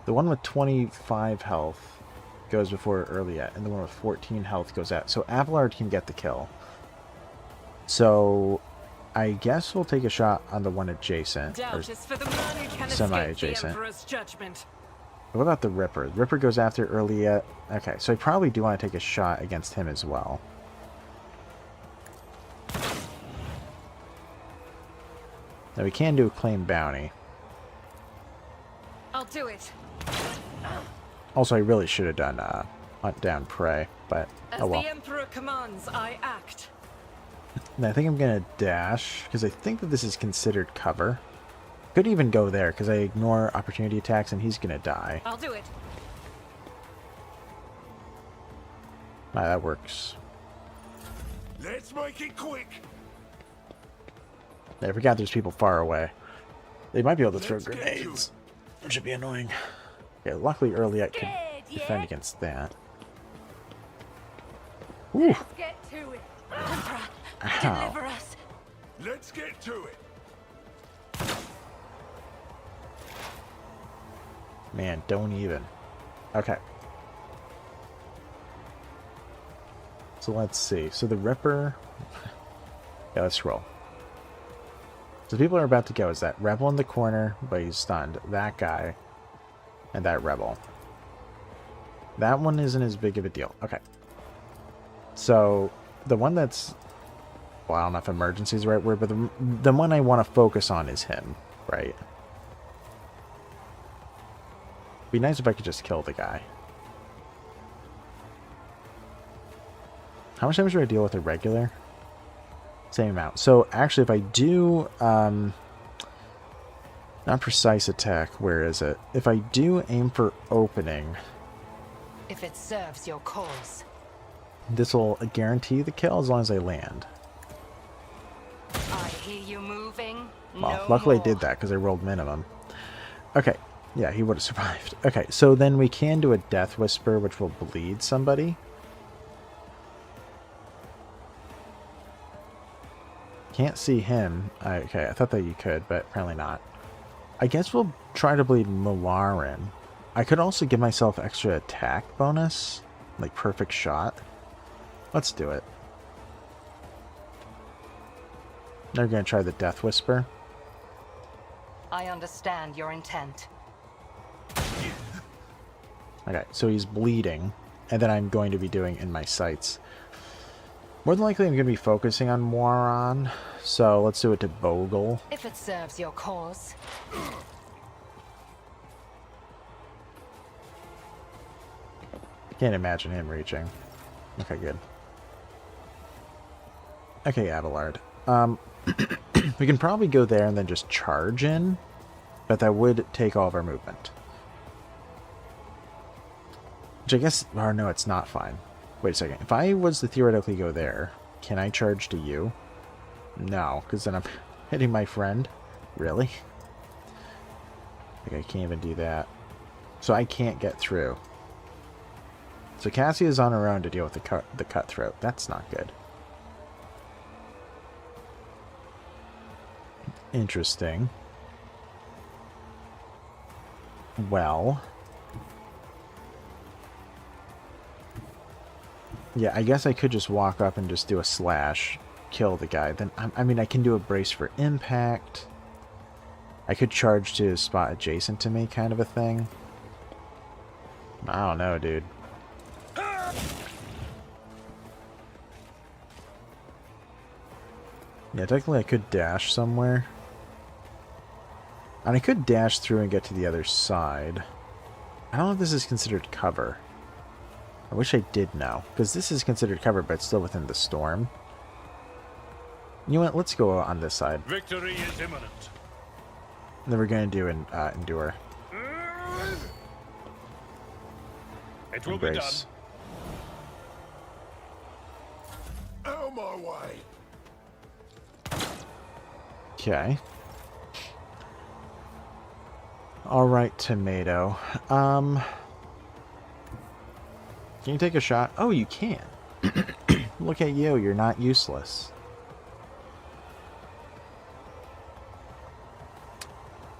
A: The one with 25 health goes before early at, and the one with 14 health goes at. So Abelard can get the kill. So I guess we'll take a shot on the one adjacent, or
G: Doubt is for the man who can escape the
A: semi-adjacent.
G: Emperor's judgment.
A: What about the Ripper? The Ripper goes after early at. Okay, so I probably do want to take a shot against him as well. Now we can do a claim bounty.
G: I'll do it.
A: Also, I really should have done hunt down prey, but
G: As
A: oh well.
G: the Emperor commands, I act.
A: And I think I'm gonna dash because I think that this is considered cover. Could even go there because I ignore opportunity attacks and he's gonna die.
G: I'll do it.
A: Ah, that works.
B: Let's make it quick.
A: I forgot there's people far away. They might be able to throw
B: Let's get to
A: grenades, which should be annoying. Yeah, luckily early I could defend against that. Whew.
E: Let's get to it. Emperor,
A: Ow.
E: deliver us.
B: Let's get to it.
A: Man, don't even. Okay. So let's see. So the Ripper... Yeah, let's roll. So people are about to go. Is that Rebel in the corner, but he's stunned. That guy. And that Rebel. That one isn't as big of a deal. Okay. So the one that's... Well, I don't know if emergency is the right word, but the one I want to focus on is him, right? Be nice if I could just kill the guy. How much damage do I deal with a regular? Same amount. So actually, if I do not precise attack, where is it? If I do aim for opening,
C: If it serves your cause.
A: this will guarantee the kill as long as I land.
C: I hear you moving.
A: Well,
C: No
A: luckily I
C: more.
A: did that because I rolled minimum. Okay, yeah, he would have survived. Okay, so then we can do a Death Whisper, which will bleed somebody. Can't see him. Okay, I thought that you could, but apparently not. I guess we'll try to bleed Malarin. I could also give myself extra attack bonus, like perfect shot. Let's do it. Now we're going to try the Death Whisper.
C: I understand your intent.
A: Okay, so he's bleeding, and then I'm going to be doing in my sights. More than likely I'm going to be focusing on Moron, so let's do it to Bogle.
C: If it serves your cause.
A: Can't imagine him reaching. Okay, good. Okay, Abelard. We can probably go there and then just charge in, but that would take all of our movement. Which I guess, or no, it's not fine. Wait a second. If I was to theoretically go there, can I charge to you? No, because then I'm hitting my friend. Really? Like I can't even do that. So I can't get through. So Cassie is on her own to deal with the cutthroat. That's not good. Interesting. Well. Yeah, I guess I could just walk up and just do a slash, kill the guy. Then I mean, I can do a brace for impact. I could charge to a spot adjacent to me, kind of a thing. I don't know, dude. Yeah, technically I could dash somewhere. And I could dash through and get to the other side. I don't know if this is considered cover. I wish I did know, because this is considered cover, but it's still within the storm. You know what? Let's go on this side.
F: Victory is imminent.
A: Then we're going to do an endure.
F: It will be done.
A: Embrace.
B: Out of my way.
A: Okay. Alright, tomato. Can you take a shot? Oh, you can. Look at you, you're not useless.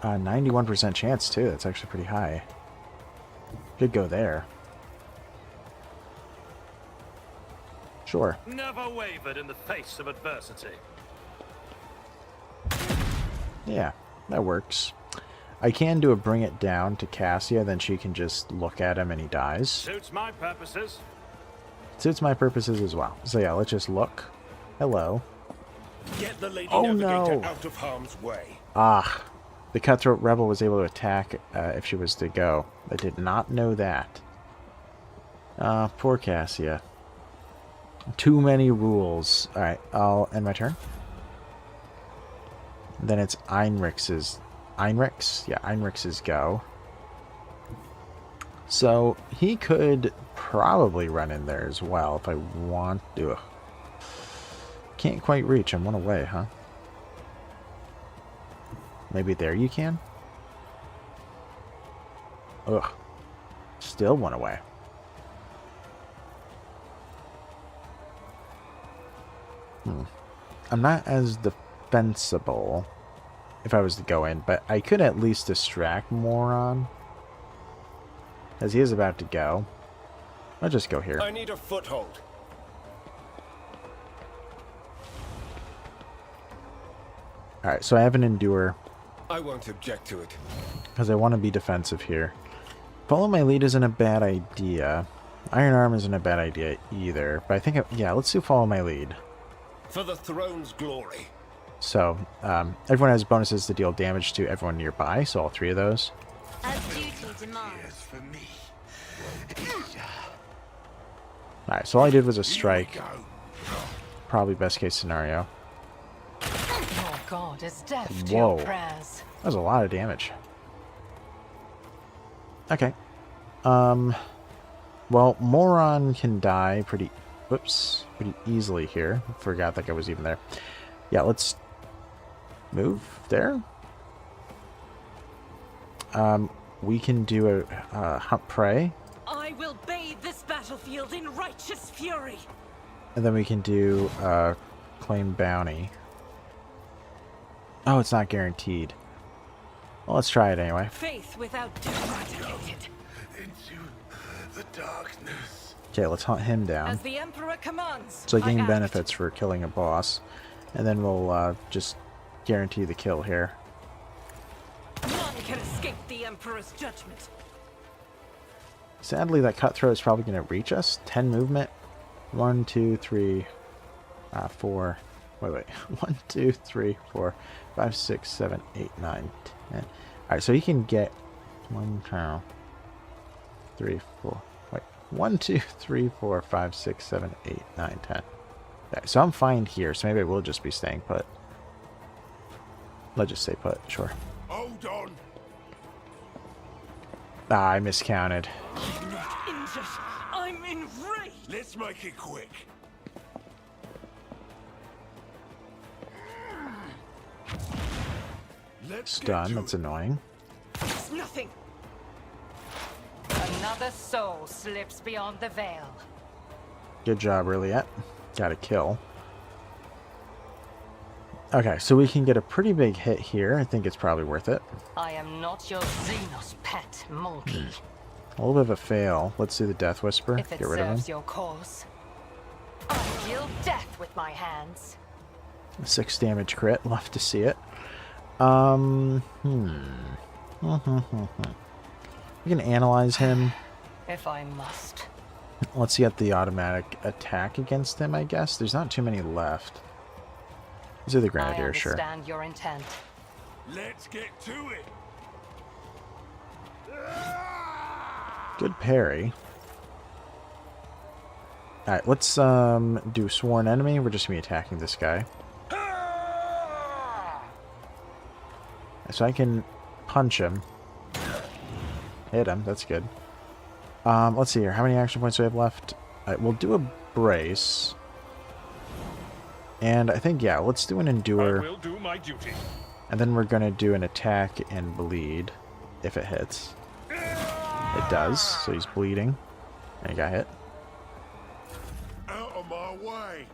A: 91% chance too, that's actually pretty high. Could go there. Sure.
D: Never wavered in the face of adversity.
A: Yeah, that works. I can do a bring it down to Cassia, then she can just look at him and he dies.
D: Suits my purposes.
A: Suits my purposes as well. So yeah, let's just look. Hello.
B: Get the Lady
A: Oh,
B: Navigator
A: no.
B: out of harm's way.
A: Ah, the Cutthroat Rebel was able to attack if she was to go. I did not know that. Poor Cassia. Too many rules. Alright, I'll end my turn. Then it's Einrich's. Einrich's? Yeah, Einrich's go. So he could probably run in there as well if I want to. Can't quite reach. I'm one away, huh? Maybe there you can? Ugh. Still one away. I'm not as defensible if I was to go in, but I could at least distract Moron. As he is about to go. I'll just go here.
H: I need a foothold.
A: Alright, so I have an Endure,
H: I won't object to it.
A: because I want to be defensive here. Follow my lead isn't a bad idea. Iron Arm isn't a bad idea either, but I think, yeah, let's do follow my lead.
H: For the throne's glory.
A: So, everyone has bonuses to deal damage to everyone nearby, so all three of those.
E: As duty demands.
B: For me.
A: Alright, so all I did was a
B: Here we
A: strike.
B: go.
A: Probably best case scenario.
C: Your god is deaf to
A: Whoa.
C: your prayers.
A: That was a lot of damage. Okay. Well, Moron can die pretty easily here. Forgot that guy was even there. Yeah, let's move there. We can do a hunt prey,
G: I will bathe this battlefield in righteous fury.
A: and then we can do claim bounty. Oh, it's not guaranteed. Well, let's try it anyway.
G: Faith without eradicated.
B: Into the darkness.
A: Okay, let's hunt him down.
G: As the Emperor commands.
A: So I gain
G: act.
A: benefits for killing a boss. And then we'll just guarantee the kill here.
G: None can escape the Emperor's judgment.
A: Sadly, that Cutthroat is probably going to reach us. 10 movement. 1, 2, 3, 4. Wait. 1, 2, 3, 4, 5, 6, 7, 8, 9, 10. Alright, so he can get 1, 2, 3, 4. Wait. 1, 2, 3, 4, 5, 6, 7, 8, 9, 10. Okay, so I'm fine here, so maybe I will just be staying put. Let's just stay put, sure.
B: Hold on.
A: Ah, I miscounted.
G: I'm not injured. I'm enraged.
B: Let's make it quick. Let's get
A: Stun,
B: to
A: that's
B: it.
A: annoying.
G: It's nothing.
C: Another soul slips beyond the veil.
A: Good job, Rilliette. Got a kill. Okay, so we can get a pretty big hit here. I think it's probably worth it.
C: I am not your Xenos pet monkey.
A: A little bit of a fail. Let's do the Death Whisper.
C: If it
A: Get rid of him.
C: serves your cause, I deal death with my hands.
A: 6 damage crit. Love to see it. We can analyze him.
C: If I must.
A: Let's get the automatic attack against him, I guess. There's not too many left. These are the
C: I
A: Grenadier, sure.
C: understand your intent.
B: Let's get to it.
A: Good parry. Alright, let's do Sworn Enemy. We're just going to be attacking this guy. so I can punch him. Hit him, that's good. Let's see here. How many action points do I have left? We'll do a brace. And I think, yeah, let's do an endure.
F: I will do my duty.
A: And then we're going to do an attack and bleed if it hits. It does, so he's bleeding. And he got hit.
B: Out of my way.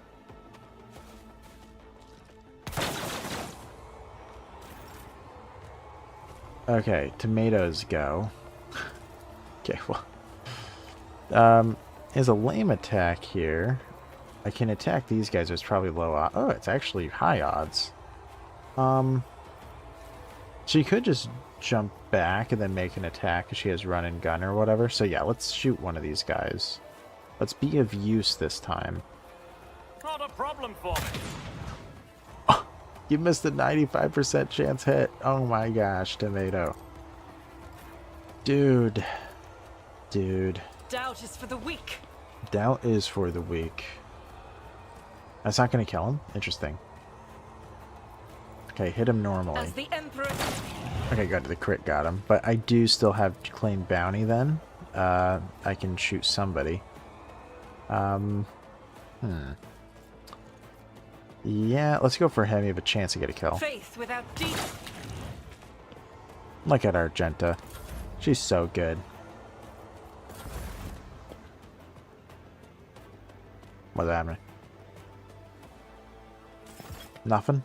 A: Okay, tomatoes go. Okay, well. He has a lame attack here. I can attack these guys. It's probably low odds. Oh, it's actually high odds. So you could just jump back and then make an attack if she has run and gun or whatever. So yeah, let's shoot one of these guys. Let's be of use this time.
D: Not a problem for me.
A: You missed a 95% chance hit. Oh my gosh, tomato. Dude. Dude.
G: Doubt is for the weak.
A: Doubt is for the weak. That's not going to kill him? Interesting. Okay, hit him normally.
G: As the Emperor.
A: Okay, good. The crit got him. But I do still have claim bounty then. I can shoot somebody. Yeah, let's go for him. You have a chance to get a kill.
G: Faith without deed.
A: Look at Argenta. She's so good. What's happening? Nothing?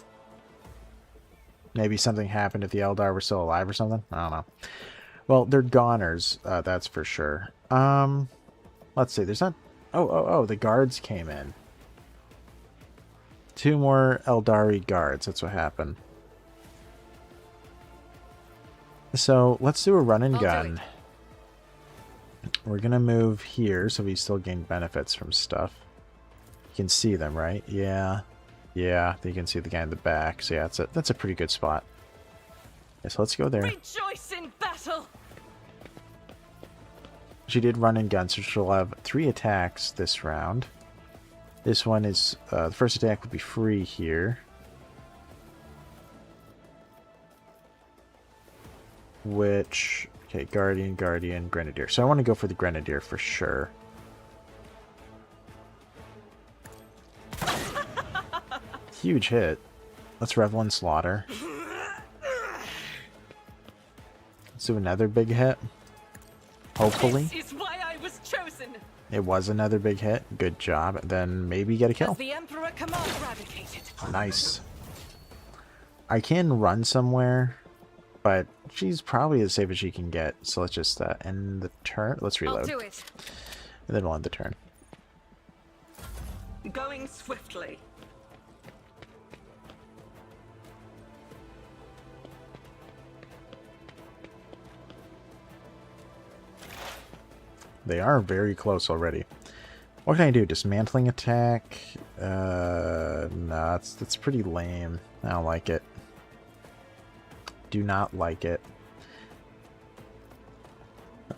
A: Maybe something happened if the Eldar were still alive or something? I don't know. Well, they're goners, that's for sure. Let's see, there's not... Oh, the guards came in. 2 more Eldari guards, that's what happened. So, let's do a run and gun. We're gonna move here, so we still gain benefits from stuff. You can see them, right? Yeah. Yeah, you can see the guy in the back. So yeah, that's a pretty good spot. Yeah, so let's go there.
G: Rejoice in battle.
A: She did run and gun, so she'll have 3 attacks this round. This one is, the first attack would be free here. Which, okay, Guardian, Grenadier. So I want to go for the Grenadier for sure. Huge hit. Let's Revel and Slaughter. Let's do another big hit. Hopefully.
G: This is why I was chosen.
A: It was another big hit. Good job. Then maybe get a kill.
G: As the Emperor command eradicated.
A: Nice. I can run somewhere, but she's probably as safe as she can get. So let's just end the turn. Let's reload.
G: I'll do it.
A: And then we'll end the turn.
G: Going swiftly.
A: They are very close already. What can I do? Dismantling attack? No, that's pretty lame. I don't like it. Do not like it.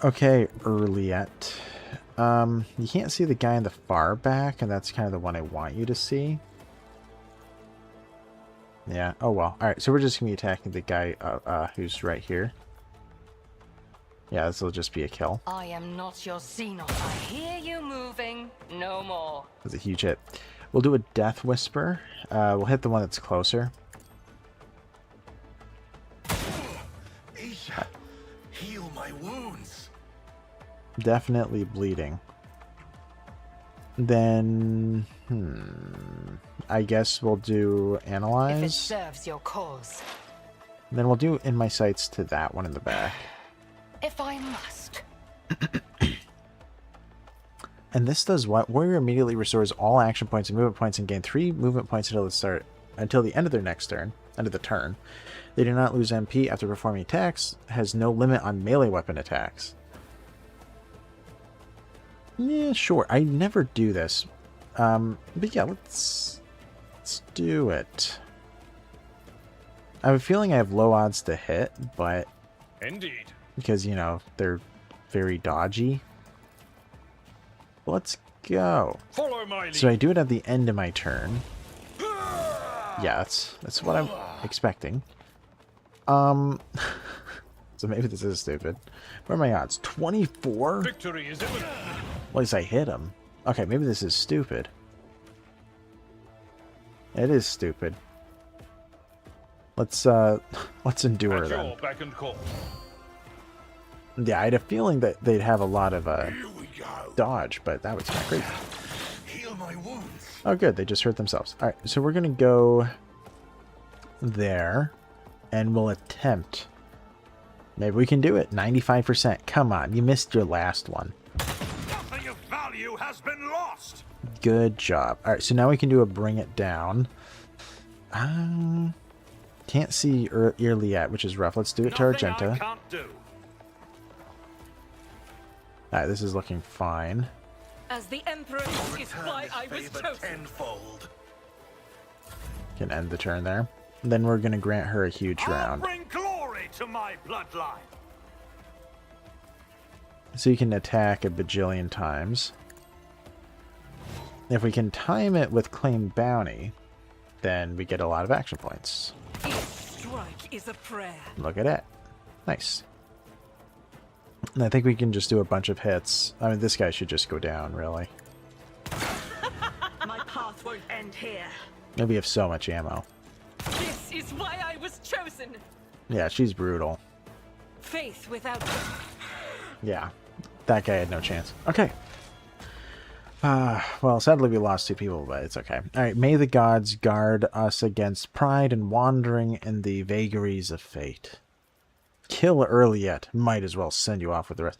A: Okay, Earliet. You can't see the guy in the far back, and that's kind of the one I want you to see. Yeah, oh well. Alright, so we're just going to be attacking the guy who's right here. Yeah, this will just be a kill.
C: I am not your Xenos. I hear you moving. No more.
A: That's a huge hit. We'll do a Death Whisper. We'll hit the one that's closer.
B: Isha, heal my wounds.
A: Definitely bleeding. Then, I guess we'll do Analyze.
C: If it serves your cause.
A: And then we'll do In My Sights to that one in the back.
C: If I must.
A: And this does what? Warrior immediately restores all action points and movement points and gain 3 movement points until the end of their next turn. End of the turn. They do not lose MP after performing attacks. Has no limit on melee weapon attacks. Yeah, sure. I never do this. But yeah, let's do it. I have a feeling I have low odds to hit, but
F: Indeed.
A: because, you know, they're very dodgy. Let's go.
F: Follow my lead.
A: So I do it at the end of my turn. Yeah, that's what I'm expecting. So maybe this is stupid. What are my odds? 24?
F: Victory is imminent.
A: At least I hit him. Okay, maybe this is stupid. It is stupid. Let's endure
F: At
A: then.
F: your beck and call.
A: Yeah, I had a feeling that they'd have a lot of
B: Here we go.
A: dodge, but that was great.
B: Heal my wounds.
A: Oh, good. They just hurt themselves. All right, so we're gonna go there, and we'll attempt. Maybe we can do it. 95%. Come on, you missed your last one.
D: Nothing of value has been lost.
A: Good job. All right, so now we can do a bring it down. Can't see early yet, which is rough. Let's do it to
D: Nothing I
A: Argenta.
D: can't do.
A: All right, this is looking fine.
G: As the Emperor is why I was
B: Favor
G: chosen.
B: tenfold.
A: Can end the turn there. Then we're gonna grant her a huge
D: I'll
A: round.
D: bring glory to my bloodline.
A: So you can attack a bajillion times. If we can time it with claim bounty, then we get a lot of action points.
G: Each strike is a prayer.
A: Look at it. Nice. And I think we can just do a bunch of hits. I mean, this guy should just go down, really.
G: My path won't end here.
A: Maybe have so much ammo.
G: This is why I was chosen.
A: Yeah, she's brutal.
G: Faith without
A: Yeah, that guy had no chance. Okay. Well, sadly we lost 2 people, but it's okay. Alright, may the gods guard us against pride and wandering in the vagaries of fate. Kill early yet. Might as well send you off with the rest.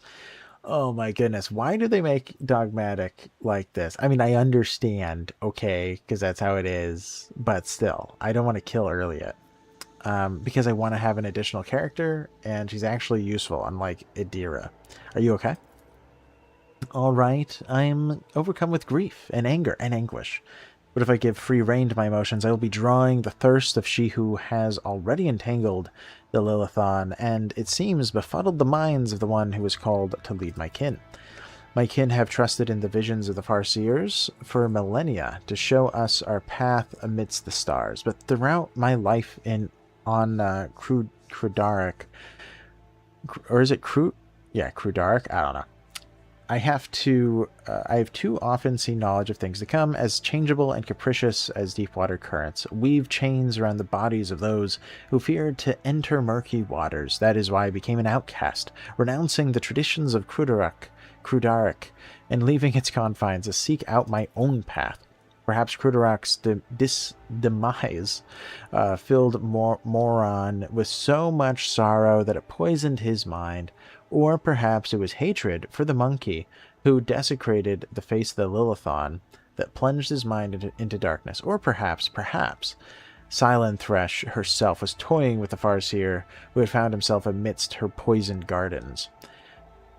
A: Oh my goodness, why do they make Dogmatic like this? I mean, I understand, okay, because that's how it is, but still, I don't want to kill early yet. Because I want to have an additional character, and she's actually useful, unlike Idira. Are you okay? All right, I'm overcome with grief and anger and anguish. But if I give free rein to my emotions, I will be drawing the thirst of she who has already entangled the Lilithon, and it seems befuddled the minds of the one who is called to lead my kin. My kin have trusted in the visions of the Farseers for millennia to show us our path amidst the stars. But throughout my life on Krudaric, or is it Krut? Yeah, Krudaric. I don't know. I have too often seen knowledge of things to come, as changeable and capricious as deep water currents, weave chains around the bodies of those who feared to enter murky waters. That is why I became an outcast, renouncing the traditions of Krudaric, and leaving its confines to seek out my own path. Perhaps Krudarac's demise filled Moron with so much sorrow that it poisoned his mind. Or perhaps it was hatred for the monkey who desecrated the face of the Lilithon that plunged his mind into darkness. Or perhaps, Silent Thresh herself was toying with the Farseer who had found himself amidst her poisoned gardens.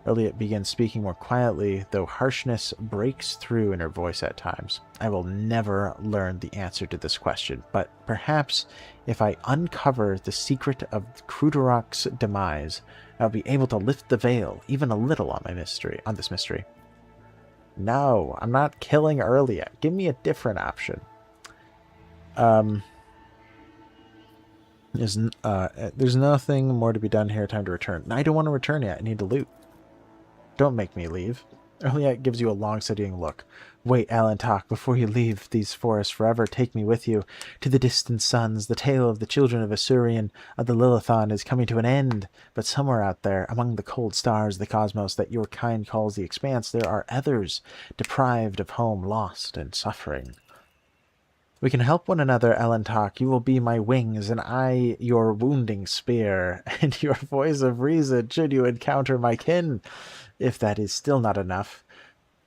A: Elliot begins speaking more quietly, though harshness breaks through in her voice at times. I will never learn the answer to this question, but perhaps if I uncover the secret of Krudarac's demise, I'll be able to lift the veil even a little on this mystery. No, I'm not killing early yet. Give me a different option. There's nothing more to be done here. Time to return. I don't want to return yet. I need to loot. Don't make me leave. Earliet gives you a long, studying look. Wait, Alantok, before you leave these forests forever, take me with you to the distant suns. The tale of the children of Asurian of the Lilithon is coming to an end. But somewhere out there, among the cold stars of the cosmos that your kind calls the expanse, there are others, deprived of home, lost, and suffering. We can help one another, Alantok. You will be my wings, and I your wounding spear, and your voice of reason should you encounter my kin. If that is still not enough,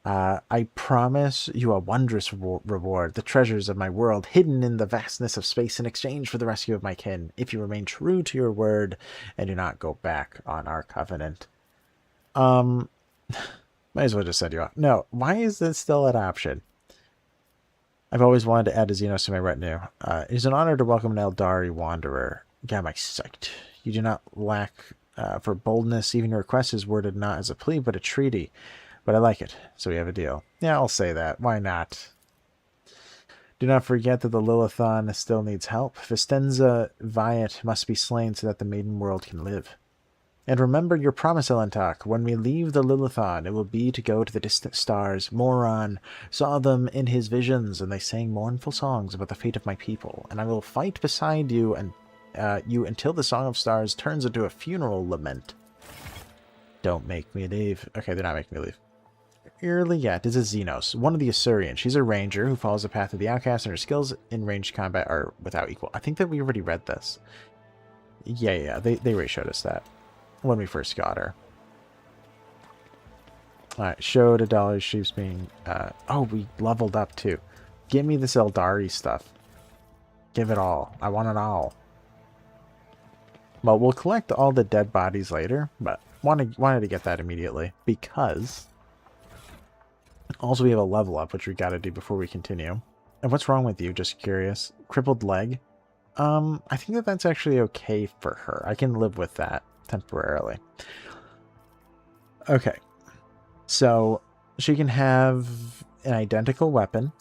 A: I promise you a wondrous reward, the treasures of my world hidden in the vastness of space in exchange for the rescue of my kin, if you remain true to your word and do not go back on our covenant. Might as well just send you off. No, why is this still an option? I've always wanted to add a Xenos to my retinue. It is an honor to welcome an Eldari wanderer. God, am I psyched. You do not lack for boldness. Even your request is worded not as a plea, but a treaty. But I like it, so we have a deal. Yeah, I'll say that. Why not? Do not forget that the Lilithon still needs help. Vistenza Viat must be slain so that the maiden world can live. And remember your promise, Elentak. When we leave the Lilithon, it will be to go to the distant stars. Moron saw them in his visions, and they sang mournful songs about the fate of my people. And I will fight beside you and you until the Song of Stars turns into a funeral lament. Don't make me leave. Okay, they're not making me leave. Irliet is a Xenos, one of the Assyrians. She's a ranger who follows the path of the outcast, and her skills in ranged combat are without equal. I think that we already read this. Yeah, they already showed us that when we first got her. Alright, showed $1. She's being... oh, we leveled up too. Give me this Eldari stuff. Give it all. I want it all. Well, we'll collect all the dead bodies later, but wanted to get that immediately because also we have a level up, which we got to do before we continue. And what's wrong with you? Just curious. Crippled leg. I think that that's actually okay for her. I can live with that temporarily. Okay. So she can have an identical weapon.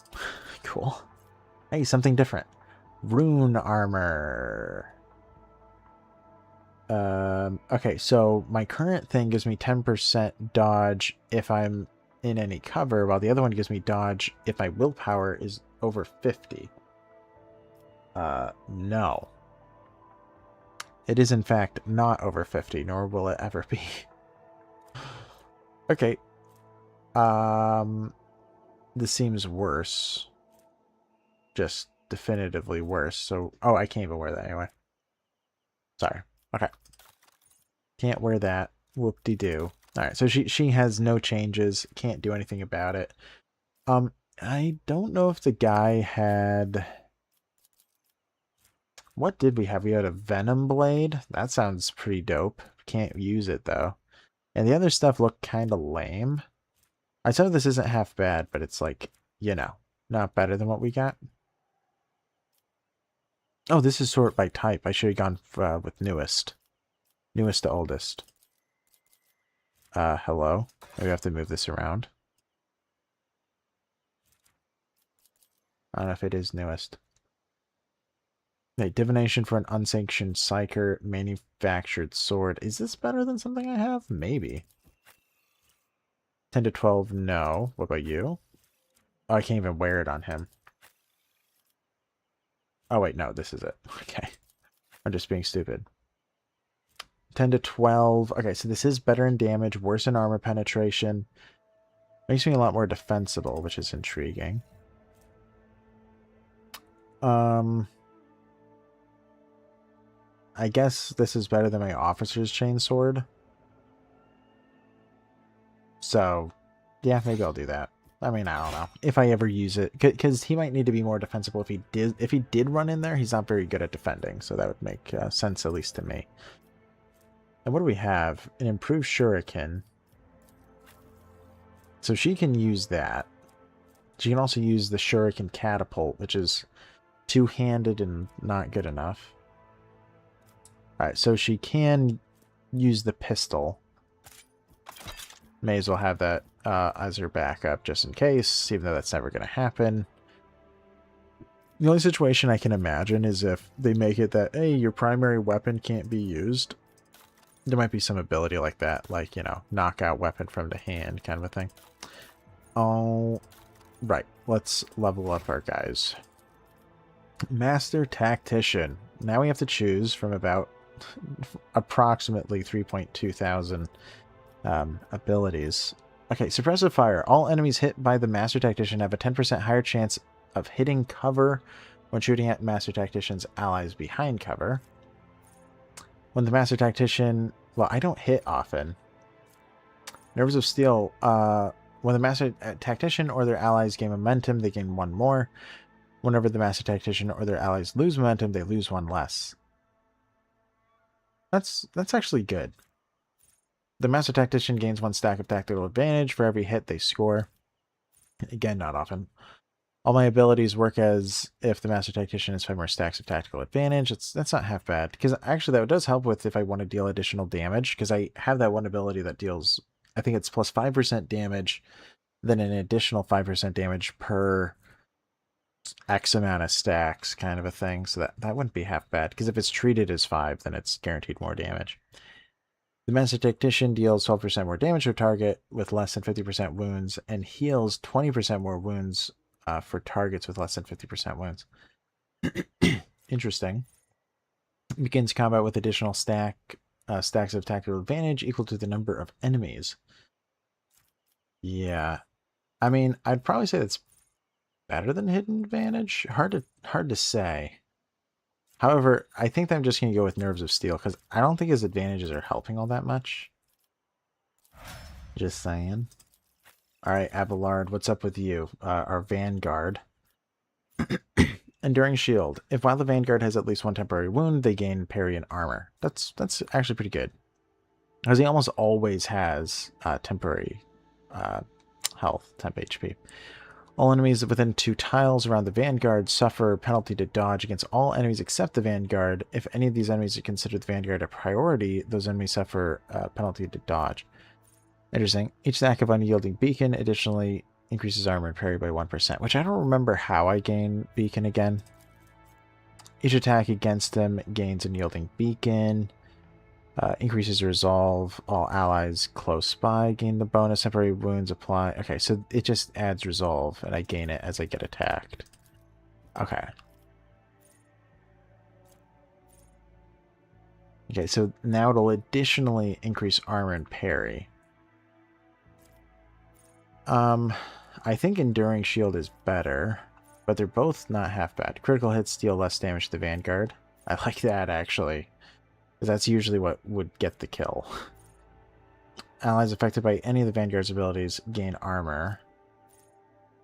A: Cool. Hey, something different. Rune armor. Okay, so my current thing gives me 10% dodge if I'm in any cover, while the other one gives me dodge if my willpower is over 50. No. It is in fact not over 50, nor will it ever be. Okay. This seems worse. Just definitively worse. So, oh, I can't even wear that anyway. Sorry. Okay. Can't wear that. Whoop-de-doo. Alright, so she has no changes. Can't do anything about it. I don't know if the guy had... What did we have? We had a Venom Blade. That sounds pretty dope. Can't use it, though. And the other stuff looked kind of lame. I know this isn't half bad, but it's like, you know, not better than what we got. Oh, this is sort by type. I should have gone with newest. Newest to oldest. Hello? Maybe I have to move this around. I don't know if it is newest. Hey, divination for an unsanctioned psyker manufactured sword. Is this better than something I have? Maybe. 10 to 12, no. What about you? Oh, I can't even wear it on him. Oh, wait, no, this is it. Okay. I'm just being stupid. 10 to 12. Okay, so this is better in damage, worse in armor penetration. Makes me a lot more defensible, which is intriguing. I guess this is better than my officer's chainsword. So, yeah, maybe I'll do that. I mean, I don't know if I ever use it, because he might need to be more defensible if he did. If he did run in there, he's not very good at defending, so that would make sense at least to me. And what do we have? An improved shuriken. So she can use that. She can also use the shuriken catapult, which is two-handed and not good enough. Alright, so she can use the pistol. May as well have that as her backup just in case, even though that's never going to happen. The only situation I can imagine is if they make it that, hey, your primary weapon can't be used. There might be some ability like that, like, you know, knockout weapon from the hand kind of a thing. Oh, right. Let's level up our guys. Master Tactician. Now we have to choose from about approximately 3.2 thousand abilities. Okay, suppressive fire. All enemies hit by the Master Tactician have a 10% higher chance of hitting cover when shooting at Master Tactician's allies behind cover. When the Master Tactician... Well, I don't hit often. Nerves of Steel. When the Master Tactician or their allies gain momentum, they gain one more. Whenever the Master Tactician or their allies lose momentum, they lose one less. That's actually good. The Master Tactician gains one stack of tactical advantage for every hit they score. Again, not often. All my abilities work as if the Master Tactician has 5 more stacks of tactical advantage. That's not half bad. Because actually that does help with if I want to deal additional damage. Because I have that one ability that deals, I think it's plus 5% damage, then an additional 5% damage per X amount of stacks kind of a thing. So that wouldn't be half bad. Because if it's treated as 5, then it's guaranteed more damage. The Master Tactician deals 12% more damage to a target with less than 50% wounds and heals 20% more wounds for targets with less than 50% wounds. Interesting. Begins combat with additional stacks of tactical advantage equal to the number of enemies. Yeah. I mean, I'd probably say that's better than hidden advantage. Hard to say. However, I think I'm just going to go with Nerves of Steel because I don't think his advantages are helping all that much. Just saying. Alright, Abelard, what's up with you? Our Vanguard. Enduring Shield. If while the Vanguard has at least one temporary wound, they gain parry and armor. That's actually pretty good. Because he almost always has temporary health, temp HP. All enemies within 2 tiles around the Vanguard suffer penalty to dodge against all enemies except the Vanguard. If any of these enemies are considered the Vanguard a priority, those enemies suffer penalty to dodge. Interesting. Each stack of unyielding beacon additionally increases armor and parry by 1%, which I don't remember how I gain beacon again. Each attack against them gains unyielding beacon. Increases resolve. All allies close by gain the bonus. Temporary wounds apply. Okay, so it just adds resolve, and I gain it as I get attacked. Okay. Okay, so now it'll additionally increase armor and parry. I think Enduring Shield is better, but they're both not half bad. Critical hits deal less damage to the Vanguard. I like that, actually. Because that's usually what would get the kill. Allies affected by any of the Vanguard's abilities gain armor.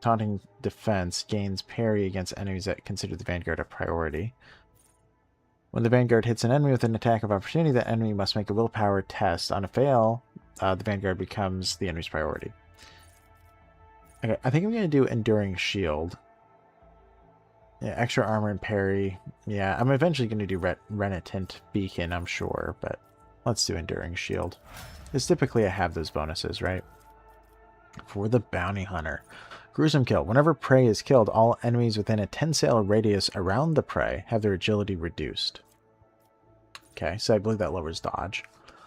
A: Taunting Defense gains parry against enemies that consider the Vanguard a priority. When the Vanguard hits an enemy with an attack of opportunity, that enemy must make a willpower test. On a fail, the Vanguard becomes the enemy's priority. Okay, I think I'm going to do Enduring Shield. Yeah, extra armor and parry. Yeah, I'm eventually going to do Renitent Beacon, I'm sure, but let's do Enduring Shield. Because typically I have those bonuses, right? For the Bounty Hunter. Gruesome Kill. Whenever prey is killed, all enemies within a 10-sail radius around the prey have their agility reduced. Okay, so I believe that lowers dodge.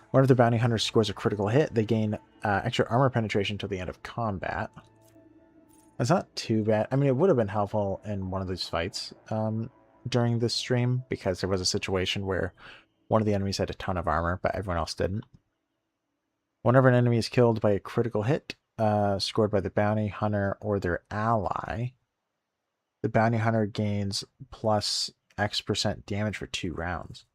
A: Whenever the Bounty Hunter scores a critical hit, they gain extra armor penetration until the end of combat. That's not too bad. I mean, it would have been helpful in one of these fights during this stream, because there was a situation where one of the enemies had a ton of armor, but everyone else didn't. Whenever an enemy is killed by a critical hit scored by the Bounty Hunter or their ally, the Bounty Hunter gains plus X% damage for 2 rounds.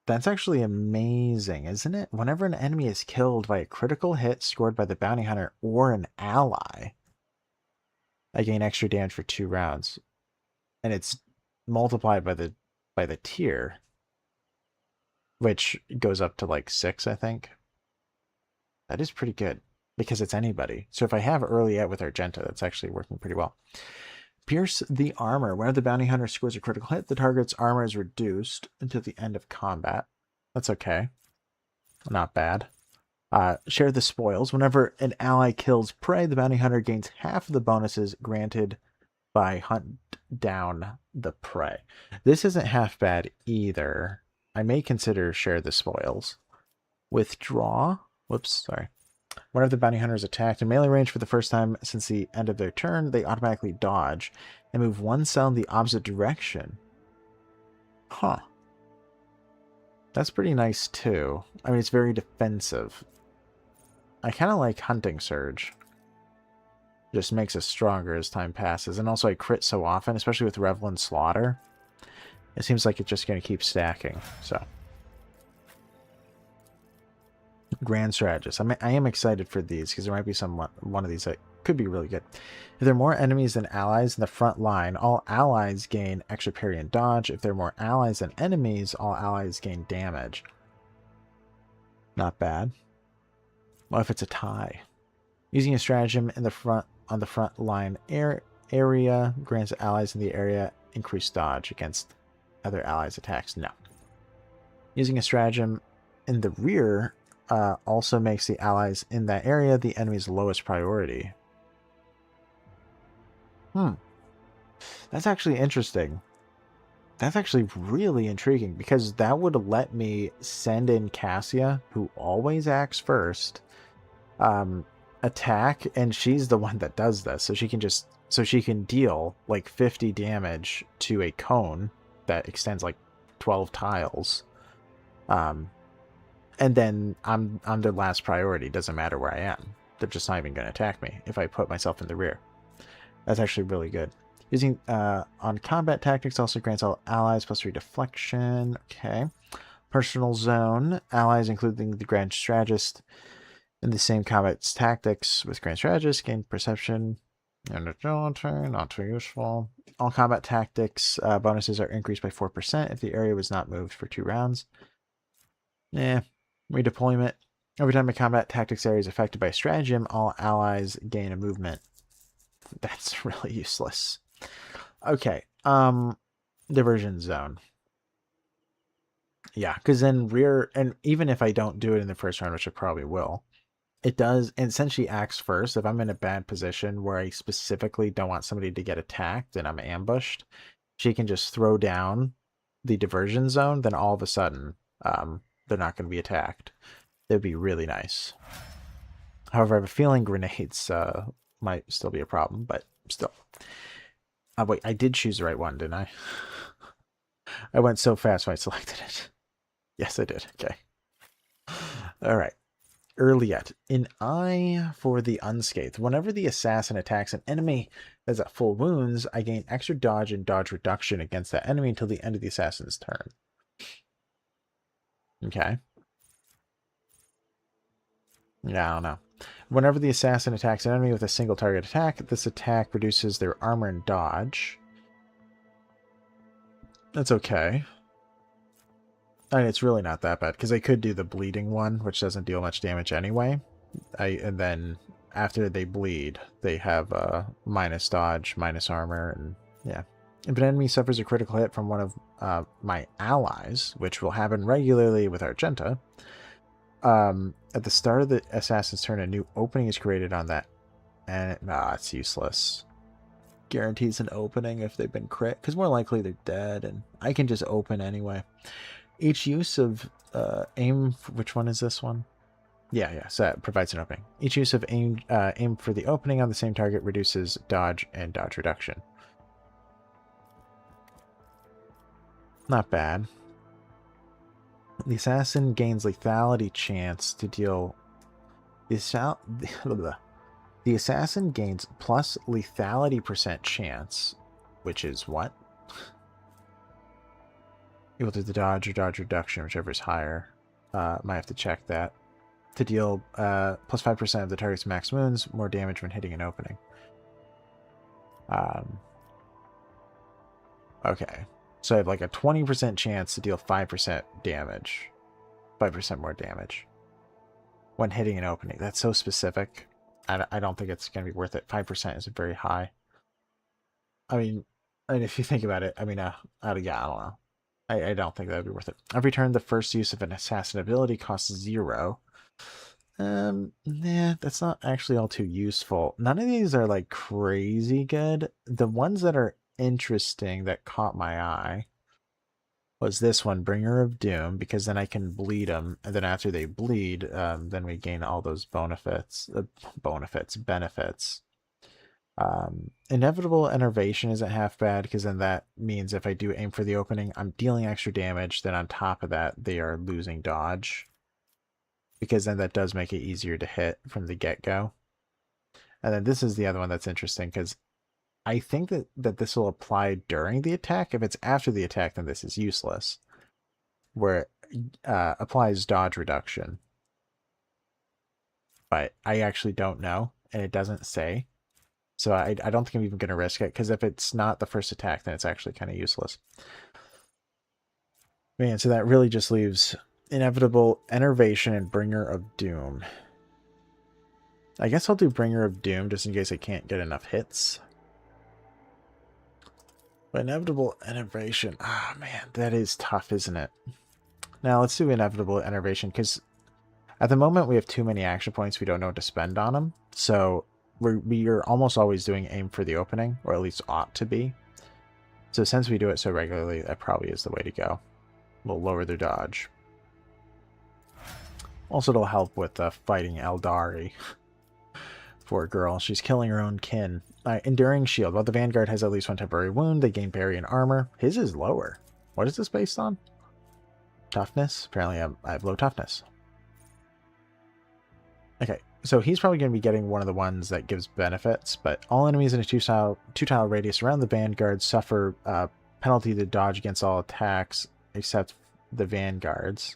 A: That's actually amazing, isn't it? Whenever an enemy is killed by a critical hit scored by the Bounty Hunter or an ally, I gain extra damage for 2 rounds. And it's multiplied by the tier, which goes up to like 6, I think. That is pretty good, because it's anybody. So if I have early out with Argenta, that's actually working pretty well. Pierce the armor. Whenever the Bounty Hunter scores a critical hit, the target's armor is reduced until the end of combat. That's okay. Not bad. Share the spoils. Whenever an ally kills prey, the Bounty Hunter gains half of the bonuses granted by hunt down the prey. This isn't half bad either. I may consider share the spoils. Withdraw. Whoops, sorry. Whenever the Bounty Hunter is attacked in melee range for the first time since the end of their turn, they automatically dodge and move 1 cell in the opposite direction. Huh. That's pretty nice too. I mean, it's very defensive. I kind of like Hunting Surge. Just makes us stronger as time passes. And also I crit so often, especially with Revel and Slaughter. It seems like it's just going to keep stacking, so... Grand Strategist. I am excited for these, because there might be one of these that could be really good. If there are more enemies than allies in the front line, all allies gain extra parry and dodge. If there are more allies than enemies, all allies gain damage. Not bad. Well, if it's a tie. Using a stratagem in the front on the front line area grants allies in the area increased dodge against other allies' attacks. No. Using a stratagem in the rear also makes the allies in that area the enemy's lowest priority. That's actually interesting. That's actually really intriguing because that would let me send in Cassia, who always acts first, attack, and she's the one that does this, so she can deal like 50 damage to a cone that extends like 12 tiles. And then I'm their last priority. Doesn't matter where I am. They're just not even going to attack me if I put myself in the rear. That's actually really good. Using on combat tactics also grants all allies +3 deflection. Okay. Personal zone. Allies, including the Grand Strategist, in the same combat tactics with Grand Strategist, gain perception and agility. Not too useful. All combat tactics bonuses are increased by 4% if the area was not moved for 2 rounds. Redeployment. Every time a combat tactics area is affected by a stratagem, all allies gain a movement. That's really useless. Okay. Diversion zone. Yeah, because then rear, and even if I don't do it in the first round, which I probably will, it does, and since she acts first, if I'm in a bad position where I specifically don't want somebody to get attacked and I'm ambushed, she can just throw down the diversion zone, then all of a sudden, they're not going to be attacked. It would be really nice. However, I have a feeling grenades might still be a problem, but still. Wait, I did choose the right one, didn't I? I went so fast when I selected it. Yes, I did. Okay. All right. Earliet. An eye for the unscathed. Whenever the assassin attacks an enemy that's at full wounds, I gain extra dodge and dodge reduction against that enemy until the end of the assassin's turn. Okay. Yeah, I don't know. Whenever the assassin attacks an enemy with a single target attack, this attack reduces their armor and dodge. That's okay. I mean, it's really not that bad, because I could do the bleeding one, which doesn't deal much damage anyway. And then after they bleed, they have minus dodge, minus armor, and yeah. If an enemy suffers a critical hit from one of my allies, which will happen regularly with Argenta, at the start of the assassin's turn, a new opening is created on that. And it's useless. Guarantees an opening if they've been crit, because more likely they're dead, and I can just open anyway. Each use of aim, which one is this one? Yeah, so that provides an opening. Each use of aim for the opening on the same target reduces dodge and dodge reduction. Not bad. The assassin gains lethality chance to deal... The assassin gains plus lethality % chance, which is what? Equal to the dodge or dodge reduction, whichever is higher. Might have to check that. To deal plus 5% of the target's max wounds, more damage when hitting an opening. Okay. So I have like a 20% chance to deal 5% damage. 5% more damage. When hitting an opening. That's so specific. I don't think it's going to be worth it. 5% is very high. I mean, if you think about it, I mean, yeah, I don't know. I don't think that would be worth it. Every turn, the first use of an assassin ability costs 0. That's not actually all too useful. None of these are like crazy good. The ones that are interesting that caught my eye was this one, Bringer of Doom, because then I can bleed them, and then after they bleed, then we gain all those benefits. Inevitable Enervation isn't half bad, because then that means if I do aim for the opening, I'm dealing extra damage, then on top of that, they are losing dodge. Because then that does make it easier to hit from the get-go. And then this is the other one that's interesting, because I think that this will apply during the attack. If it's after the attack, then this is useless. Where it applies dodge reduction. But I actually don't know, and it doesn't say. So I don't think I'm even going to risk it, because if it's not the first attack, then it's actually kind of useless. Man, so that really just leaves Inevitable Enervation and Bringer of Doom. I guess I'll do Bringer of Doom just in case I can't get enough hits. But Inevitable Enervation, man, that is tough, isn't it? Now let's do Inevitable Enervation, because at the moment we have too many action points, we don't know what to spend on them. So we're almost always doing aim for the opening, or at least ought to be. So since we do it so regularly, that probably is the way to go. We'll lower their dodge. Also, it'll help with fighting Eldari. Poor girl, she's killing her own kin. Enduring Shield. While the Vanguard has at least one temporary wound, they gain parry and armor. His is lower. What is this based on? Toughness? Apparently I have low toughness. Okay, so he's probably going to be getting one of the ones that gives benefits, but all enemies in a two-tile radius around the Vanguard suffer penalty to dodge against all attacks except the Vanguards.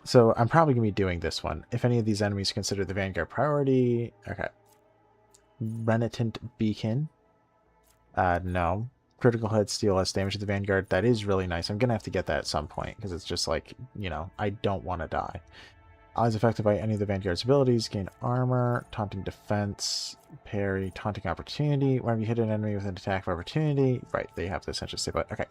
A: So I'm probably going to be doing this one. If any of these enemies consider the Vanguard priority... Okay. Renitent Beacon. No. Critical hits deal less damage to the Vanguard. That is really nice. I'm going to have to get that at some point, because it's just like, you know, I don't want to die. Allies affected by any of the Vanguard's abilities gain armor, taunting defense, parry, taunting opportunity. Whenever you hit an enemy with an attack of opportunity... Right, they have this essentially stay, but okay.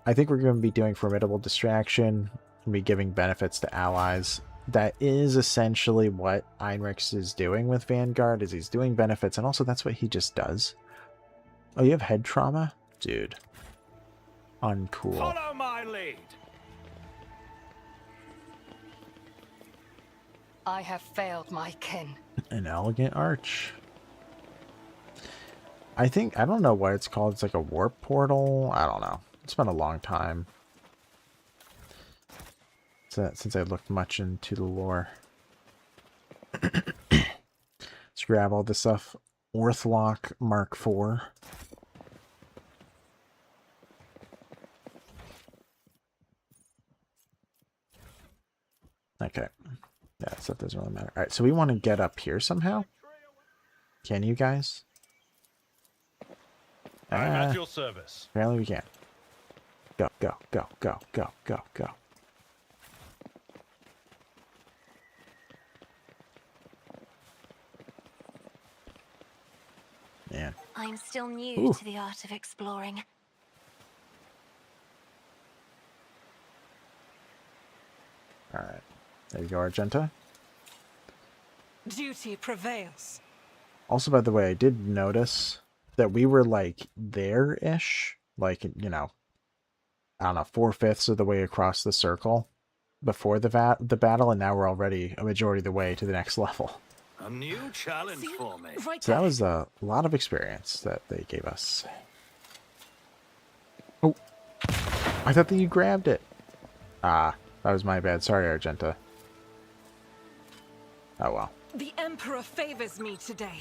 A: I think we're going to be doing Formidable Distraction. Be giving benefits to allies. That is essentially what Heinrichs is doing with Vanguard, is he's doing benefits, and also that's what he just does. Oh, you have head trauma? Dude. Uncool.
D: Follow my lead.
C: I have failed my kin.
A: An elegant arch. I don't know what it's called. It's like a warp portal. I don't know. It's been a long time since I looked much into the lore. Let's grab all this stuff. Orthlock Mark IV. Okay. Yeah, stuff doesn't really matter. Alright, so we want to get up here somehow. Can you guys?
F: I'm at your service.
A: Apparently we can. Go, go, go, go, go, go, go. Man.
E: I'm still new
A: Ooh.
E: to the art of exploring.
A: Alright. There you go, Argenta.
G: Duty prevails.
A: Also, by the way, I did notice that we were, like, there-ish. Like, you know, I don't know, 4/5 of the way across the circle before the battle, and now we're already a majority of the way to the next level.
D: A new challenge
G: See?
D: for me.
G: Right
A: So that
G: there.
A: was a lot of experience that they gave us. Oh, I thought that you grabbed it. Ah, that was my bad. Sorry, Argenta. Oh well.
G: The Emperor favors me today.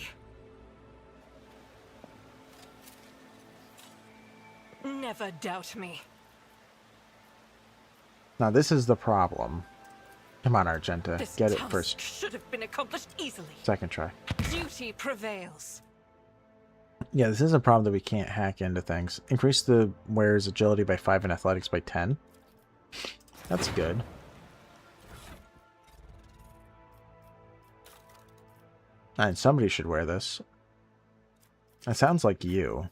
G: Never doubt me.
A: Now this is the problem. Come on, Argenta.
G: This
A: Get it
G: task
A: first.
G: should have been accomplished easily.
A: Second try.
G: Duty prevails.
A: Yeah, this is a problem that we can't hack into things. Increase the wearer's agility by 5 and athletics by 10. That's good. And somebody should wear this. That sounds like you.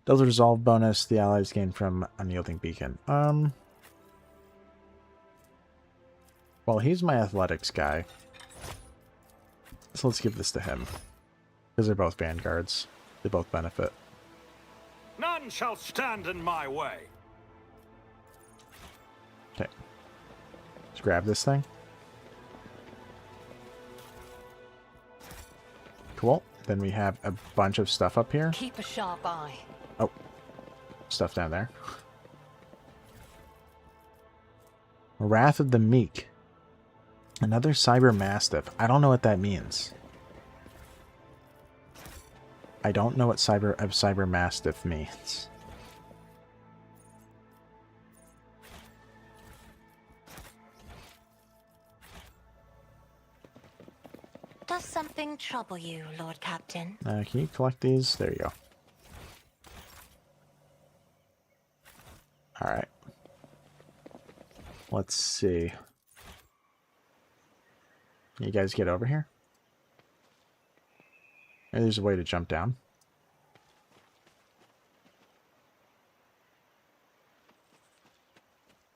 A: Does the resolve bonus the allies gain from Unyielding Beacon. Well, he's my athletics guy. So let's give this to him. Because they're both vanguards. They both benefit.
D: None shall stand in my way.
A: Okay. Let's grab this thing. Cool. Then we have a bunch of stuff up here.
C: Keep a sharp eye.
A: Oh. Stuff down there. Wrath of the Meek. Another Cyber Mastiff. I don't know what that means. I don't know what Cyber Mastiff means.
E: Does something trouble you, Lord Captain?
A: Can you collect these? There you go. Alright. Let's see. You guys get over here? Maybe there's a way to jump down.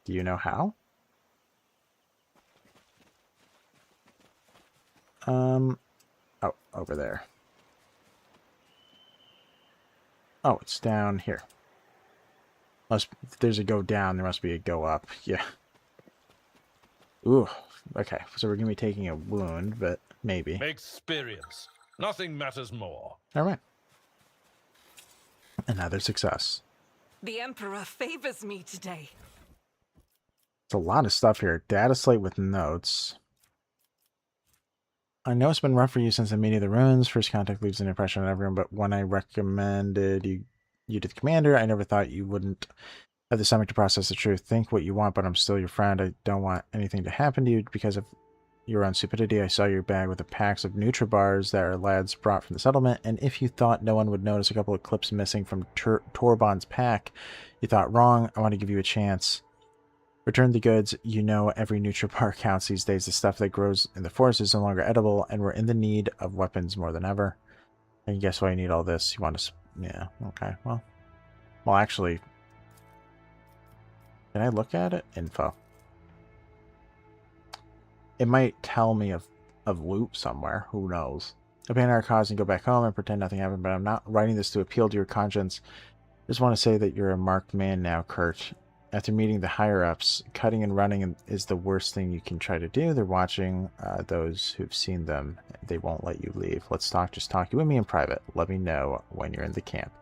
A: Do you know how? Oh, over there. Oh, it's down here. If there's a go down, there must be a go up. Yeah. Ooh. Okay, so we're going to be taking a wound, but maybe.
F: Experience. Nothing matters more.
A: Alright. Another success.
G: The Emperor favors me today.
A: It's a lot of stuff here. Data slate with notes. I know it's been rough for you since the meeting of the runes. First contact leaves an impression on everyone, but when I recommended you to the commander, I never thought you wouldn't have the stomach to process the truth. Think what you want, but I'm still your friend. I don't want anything to happen to you because of your own stupidity. I saw your bag with the packs of Nutribars that our lads brought from the settlement, and if you thought no one would notice a couple of clips missing from Torbon's pack, you thought wrong. I want to give you a chance. Return the goods. You know every Nutribar counts these days. The stuff that grows in the forest is no longer edible, and we're in the need of weapons more than ever. And guess why you need all this? You want to... Yeah, okay, well... Well, actually... Can I look at it? Info. It might tell me of loot somewhere. Who knows? Abandon our cause and go back home and pretend nothing happened, but I'm not writing this to appeal to your conscience. Just want to say that you're a marked man now, Kurt. After meeting the higher-ups, cutting and running is the worst thing you can try to do. They're watching those who've seen them. They won't let you leave. Let's talk. Just talk. You and me in private. Let me know when you're in the camp.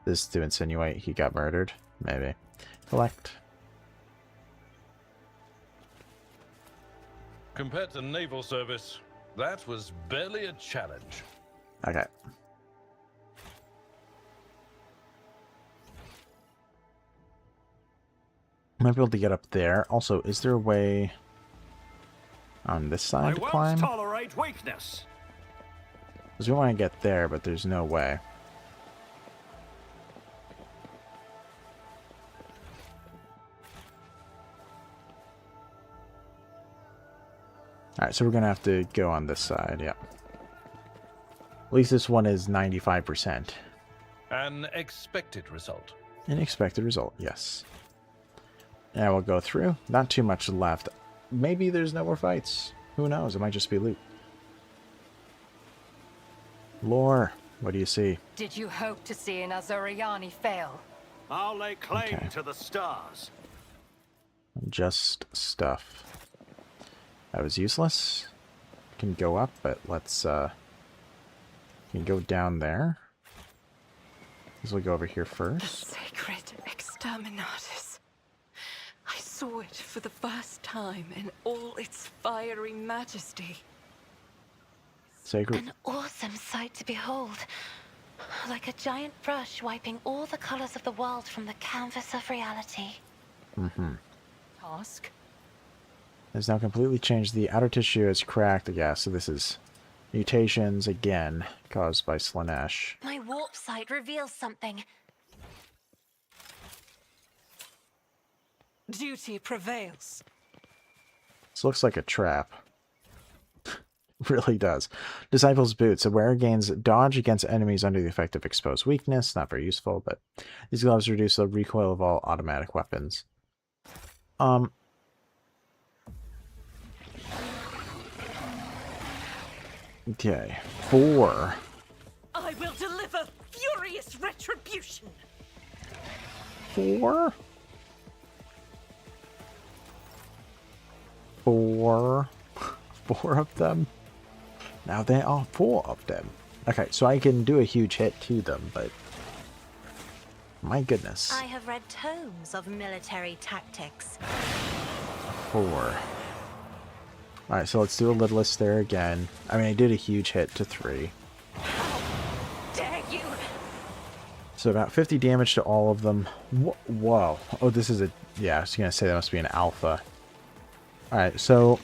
A: This is to insinuate he got murdered? Maybe. Collect.
F: Compared to naval service, that was barely a challenge.
A: Okay. Might be able to get up there. Also, is there a way on this side
D: I
A: to
D: won't
A: climb?
D: tolerate weakness.
A: Because we want to get there, but there's no way. Alright, so we're going to have to go on this side, yeah. At least this one is 95%.
F: An expected result.
A: An expected result, yes. And we'll go through. Not too much left. Maybe there's no more fights. Who knows? It might just be loot. Lore, what do you see?
C: Did you hope to see an Azuriani fail?
D: I'll lay claim
A: Okay.
D: to the stars.
A: Just stuff. That was useless. Can go up, but let's can go down there. This will go over here
G: The
A: first.
G: sacred exterminatus. I saw it for the first time in all its fiery majesty.
A: Sacred.
E: An awesome sight to behold. Like a giant brush wiping all the colors of the world from the canvas of reality.
C: Task?
A: Has now completely changed. The outer tissue is cracked. Yeah, so this is mutations again caused by Slanesh.
E: My warp sight reveals something.
G: Duty prevails.
A: This looks like a trap. Really does. Disciple's Boots. A wearer gains dodge against enemies under the effect of exposed weakness. Not very useful, but these gloves reduce the recoil of all automatic weapons. Okay. 4.
G: I will deliver furious retribution.
A: 4? 4. 4 of them? Now there are 4 of them. Okay, so I can do a huge hit to them, but... My goodness.
E: I have read tomes of military tactics.
A: 4. Alright, so let's do a littlest there again. I mean, I did a huge hit to 3.
G: Dare you?
A: So about 50 damage to all of them. Whoa. Oh, this is a... Yeah, I was going to say that must be an alpha. Alright, so...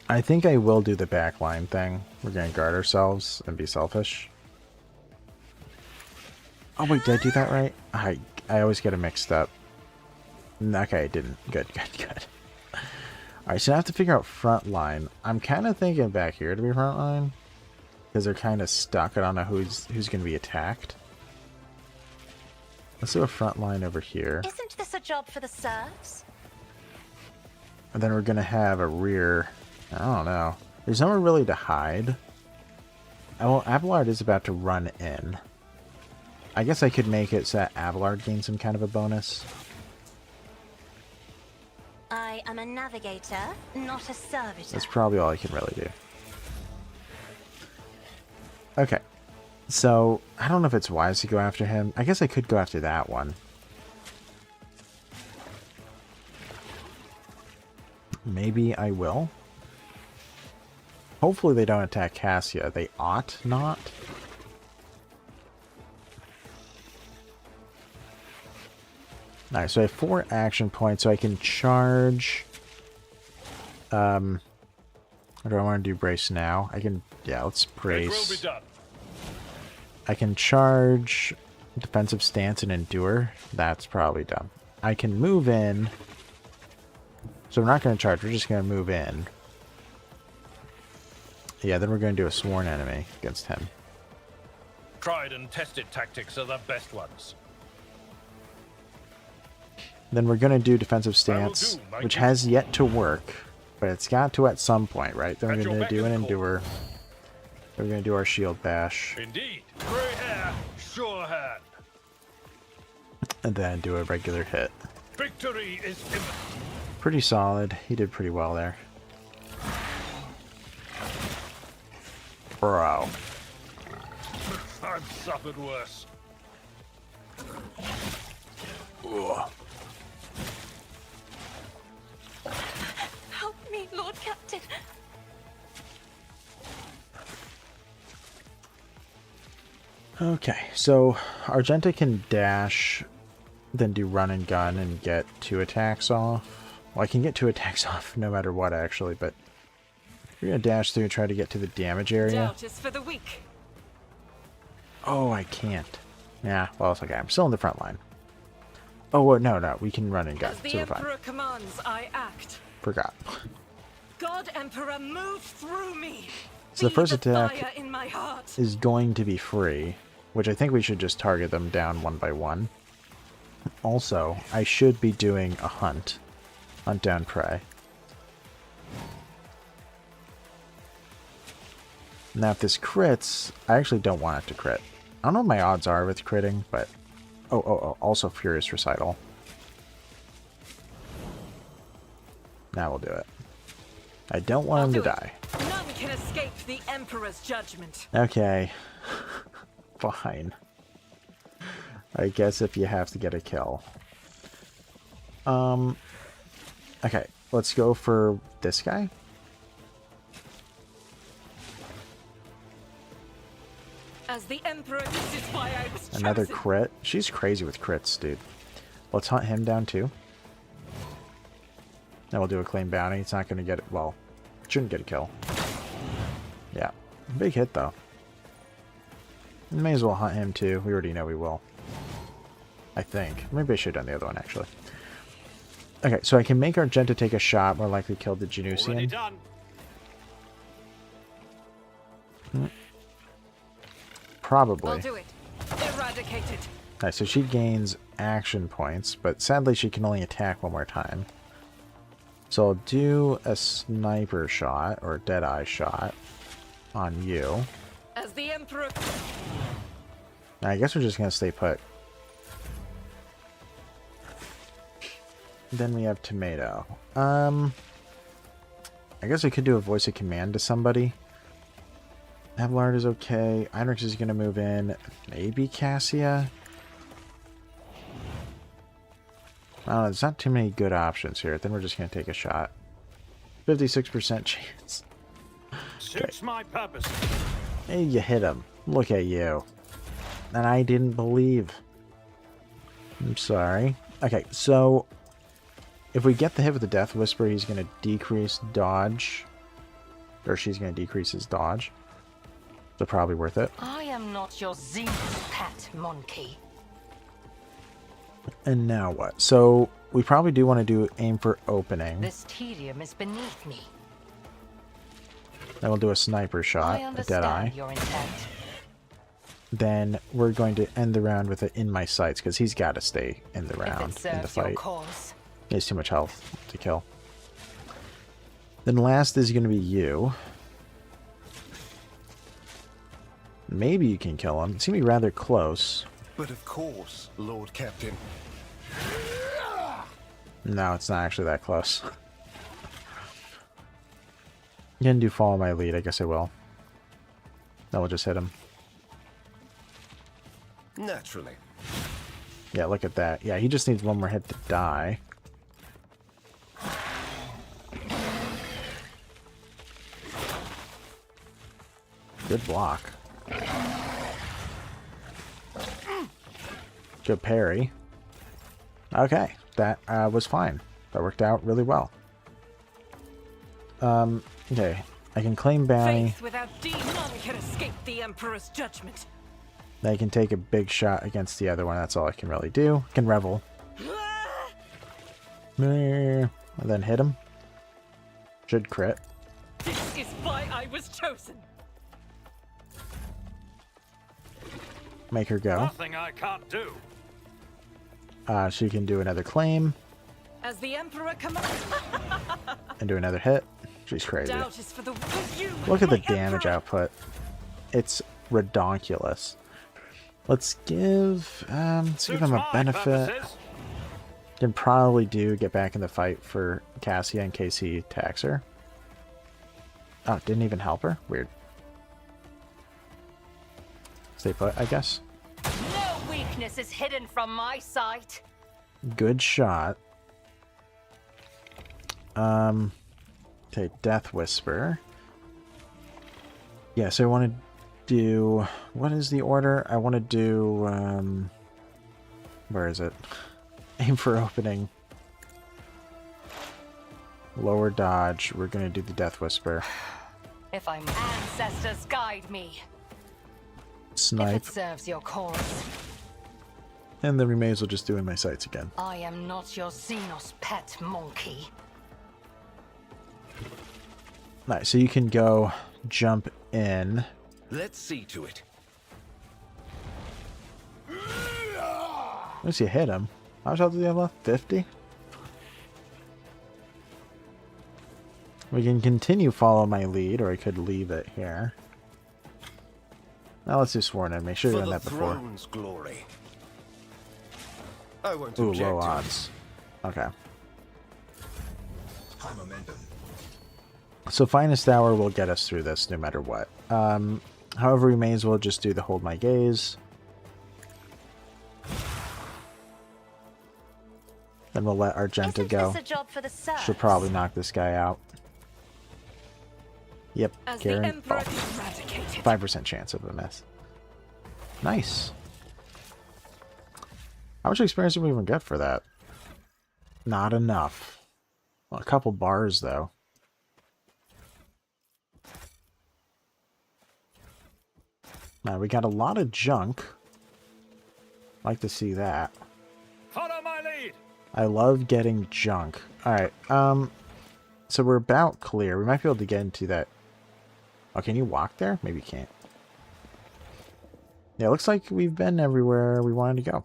A: I think I will do the backline thing. We're going to guard ourselves and be selfish. Oh, wait, did I do that right? I always get it mixed up. Okay, I didn't. Good, good, good. Alright, so I have to figure out front line. I'm kind of thinking back here to be front line. Because they're kind of stuck. I don't know who's going to be attacked. Let's do a front line over here.
E: Isn't this a job for the serfs?
A: And then we're going to have a rear I don't know. There's nowhere really to hide. Oh, well, Abelard is about to run in. I guess I could make it so that Abelard gains some kind of a bonus.
E: I am a navigator, not a servitor.
A: That's probably all I can really do. Okay. So, I don't know if it's wise to go after him. I guess I could go after that one. Maybe I will. Hopefully they don't attack Cassia. They ought not. Alright, so I have 4 action points, so I can charge... Or do I want to do brace now? I can... Yeah, let's
F: It will
A: brace.
F: be done.
A: I can charge defensive stance and endure. That's probably dumb. I can move in. So we're not going to charge. We're just going to move in. Yeah, then we're going to do a sworn enemy against him.
F: Tried and tested tactics are the best ones.
A: Then we're going to do defensive stance,
F: do, my
A: which
F: duty.
A: has yet to work. But it's got to at some point, right? Then
F: At
A: we're
F: your
A: going to do an
F: beck and call.
A: endure. Then we're going to do our shield bash.
F: Indeed. Grey hair, sure hand.
A: And then do a regular hit.
F: Victory is imminent.
A: Pretty solid. He did pretty well there. Bro.
F: I've suffered worse.
A: Ugh.
E: Help me, Lord Captain.
A: Okay, so Argenta can dash, then do run and gun and get 2 attacks off. Well, I can get 2 attacks off no matter what, actually, but we're going to dash through and try to get to the damage area.
G: Doubt is for the weak.
A: Oh, I can't. Yeah, well, it's okay. I'm still in the front line. Oh, well, no, we can run and gun,
G: As the
A: so we're fine.
G: Emperor commands, I act.
A: Forgot.
G: God Emperor, move through me.
A: So the
G: Be
A: first attack
G: fire in my heart.
A: is going to be free, which I think we should just target them down one by one. Also, I should be doing a hunt. Hunt down prey. Now if this crits, I actually don't want it to crit. I don't know what my odds are with critting, but... Oh, also Furious Recital. Now we'll do it. I don't want him to die.
G: None can escape the Emperor's judgment.
A: Okay. Fine. I guess if you have to get a kill. Okay, let's go for this guy.
G: As the Emperor, this is why I was
A: Another
G: chosen.
A: crit. She's crazy with crits, dude. Let's hunt him down too. Then we'll do a claim bounty. It's not going to get it. Well, shouldn't get a kill. Yeah. Big hit, though. May as well hunt him too. We already know we will. I think. Maybe I should have done the other one, actually. Okay, so I can make Argenta take a shot. More likely kill the
D: Already
A: Genusian.
D: done.
A: Probably.
G: I'll do it. Eradicate it.
A: Alright, so she gains action points, but sadly she can only attack one more time. So I'll do a sniper shot, or a deadeye shot, on you.
G: As the Emperor...
A: Now, I guess we're just going to stay put. Then we have Tomato. I guess I could do a voice of command to somebody. Abelard is okay. Heinrich is going to move in. Maybe Cassia? I don't know. There's not too many good options here. Then we're just going to take a shot. 56% chance.
D: Suits my purpose.
A: Hey, you hit him. Look at you. And I didn't believe. I'm sorry. Okay, so if we get the hit with the Death Whisper, he's going to decrease dodge. Or she's going to decrease his dodge. So probably worth it.
C: I am not your zenith pet monkey.
A: And now what? So we probably do want to do aim for opening.
C: This tedium is beneath me.
A: Then we'll do a sniper shot,
C: I
A: a
C: understand
A: deadeye.
C: your intent.
A: Then we're going to end the round with it in my sights because he's got to stay in the
C: If
A: round,
C: it
A: in the
C: serves your
A: fight.
C: cause.
A: He has too much health to kill. Then last is going to be you. Maybe you can kill him. It's going to be rather close.
H: But of course, Lord Captain.
A: No, it's not actually that close. You can do follow my lead. I guess I will. Then we'll just hit him.
H: Naturally.
A: Yeah, look at that. Yeah, he just needs one more hit to die. Good block. Good parry. Okay, that was fine. That worked out really well. Okay, I can claim bounty.
G: Faith without deed, none can escape the Emperor's judgment.
A: I can take a big shot against the other one. That's all I can really do. I can revel. And then hit him. Should crit.
G: This is why I was chosen.
A: Make her go.
D: Nothing I can't do.
A: She can do another claim
G: As the Emperor commands.
A: and do another hit. She's crazy.
G: Doubt is for the you,
A: Look at the
G: my
A: damage
G: Emperor.
A: output. It's redonkulous. Let's give him a
D: Suits my
A: benefit.
D: purposes.
A: Can probably get back in the fight for Cassia in case he attacks her. Oh, didn't even help her? Weird. Stay put, I guess.
C: No weakness is hidden from my sight.
A: Good shot. Okay, Death Whisper. Yeah, so I want to do... What is the order? I want to do... where is it? Aim for opening. Lower dodge. We're going to do the Death Whisper.
C: If I'm ancestors guide me. If
A: Snipe.
C: it serves your cause.
A: And then we may as well just do in my sights again.
C: I am not your Xenos pet monkey.
A: Nice, so you can go jump in.
H: Let's see to it.
A: Once you hit him. How much health do you have left? 50? We can continue follow my lead, or I could leave it here. Now let's do Sworn In. Make sure you've
H: For
A: done
H: the
A: that before.
H: throne's glory. I won't
A: Ooh,
H: object
A: low
H: to
A: odds. Okay.
B: High momentum.
A: So Finest Hour will get us through this no matter what. However, we may as well just do the Hold My Gaze. Then we'll let Argenta
E: Isn't
A: go.
E: this a job for the serfs?
A: She'll probably knock this guy out. Yep,
G: As the
A: Karen.
G: Emperor
A: Oh,
G: is eradicated.
A: 5% chance of a miss. Nice. How much experience did we even get for that? Not enough. Well, a couple bars, though. Now, we got a lot of junk. Like to see that.
D: Follow my lead.
A: I love getting junk. Alright, so we're about clear. We might be able to get into that. Oh, can you walk there? Maybe you can't. Yeah, it looks like we've been everywhere we wanted to go.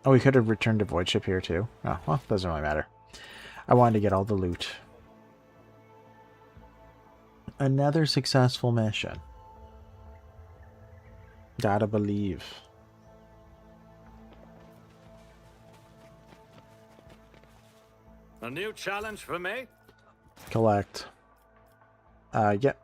A: Oh, we could have returned to Void Ship here too. Oh, well, doesn't really matter. I wanted to get all the loot. Another successful mission. Gotta believe.
D: A new challenge for me?
A: Collect. Yep.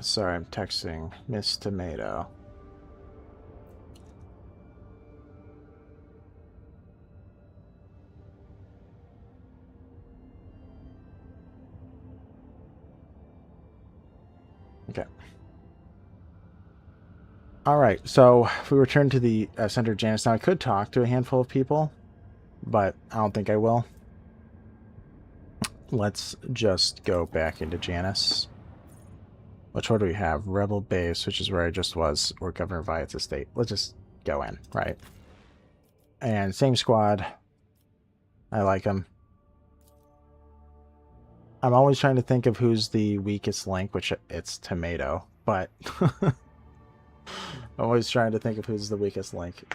A: Sorry, I'm texting Miss Tomato. Okay. Alright, so if we return to the center of Janus, now I could talk to a handful of people, but I don't think I will. Let's just go back into Janus. Which one do we have? Rebel Base, which is where I just was, or Governor Viat's estate. Let's just go in, right? And same squad. I like him. I'm always trying to think of who's the weakest link, which it's Tomato, but I'm always trying to think of who's the weakest link.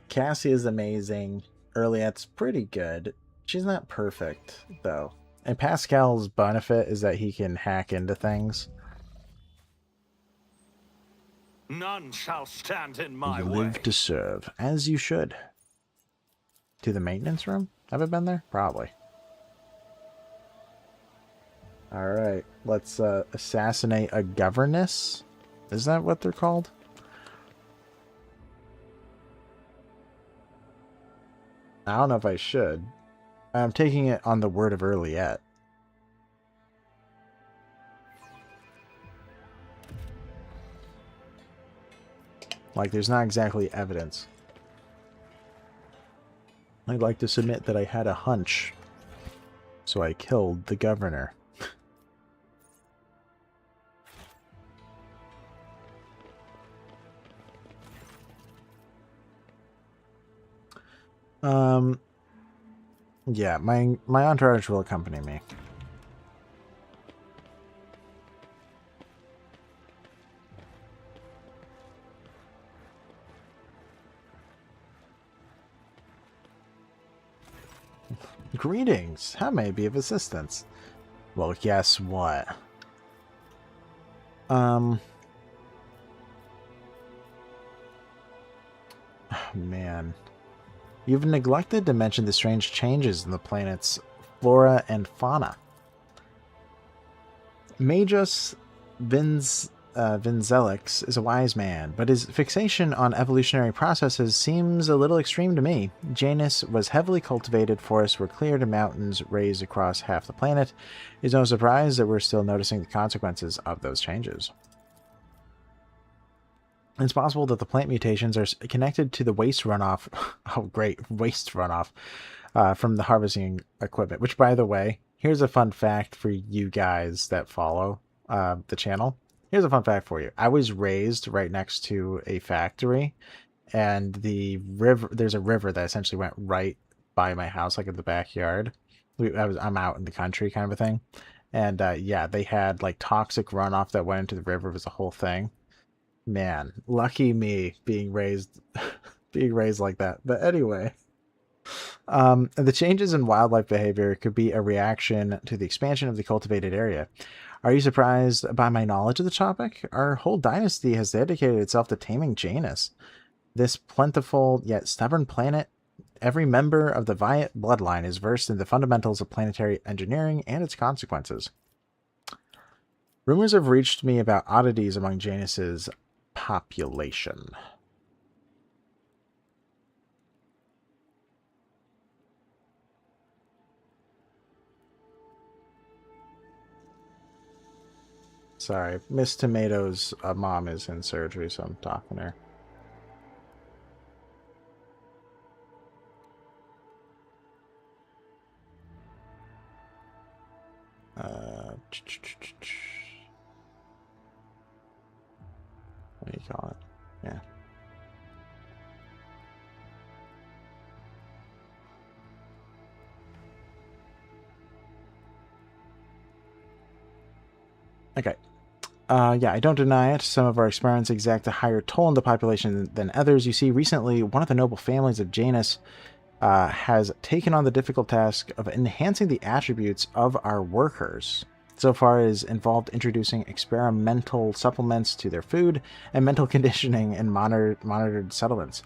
A: Cassie is amazing. Earliette's pretty good. She's not perfect, though. And Pascal's benefit is that he can hack into things.
D: None shall stand in my
A: You
D: way.
A: live to serve, as you should. To the maintenance room? Have I been there? Probably. Alright, let's assassinate a governess. Is that what they're called? I don't know if I should. I'm taking it on the word of Earliette. Like, there's not exactly evidence. I'd like to submit that I had a hunch. So I killed the governor. Yeah, my entourage will accompany me. Greetings. How may I be of assistance? Well, guess what? Oh, man. You've neglected to mention the strange changes in the planet's flora and fauna. Magus Vinzelix is a wise man, but his fixation on evolutionary processes seems a little extreme to me. Janus was heavily cultivated, forests were cleared, and mountains raised across half the planet. It's no surprise that we're still noticing the consequences of those changes. It's possible that the plant mutations are connected to the waste runoff. Oh, great. Waste runoff from the harvesting equipment. Which, by the way, here's a fun fact for you guys that follow the channel. Here's a fun fact for you. I was raised right next to a factory, and there's a river that essentially went right by my house, like in the backyard. I'm out in the country kind of a thing. And yeah, they had like toxic runoff that went into the river. It was a whole thing. Man, lucky me being raised like that. But anyway, the changes in wildlife behavior could be a reaction to the expansion of the cultivated area. Are you surprised by my knowledge of the topic? Our whole dynasty has dedicated itself to taming Janus. This plentiful yet stubborn planet, every member of the Viet bloodline is versed in the fundamentals of planetary engineering and its consequences. Rumors have reached me about oddities among Janus's population. Sorry, Miss Tomato's mom is in surgery, so I'm talking to her. What do you call it? Yeah. Okay. Yeah, I don't deny it. Some of our experiments exact a higher toll on the population than others. You see, recently, one of the noble families of Janus has taken on the difficult task of enhancing the attributes of our workers. So far, it has involved introducing experimental supplements to their food and mental conditioning in monitored settlements.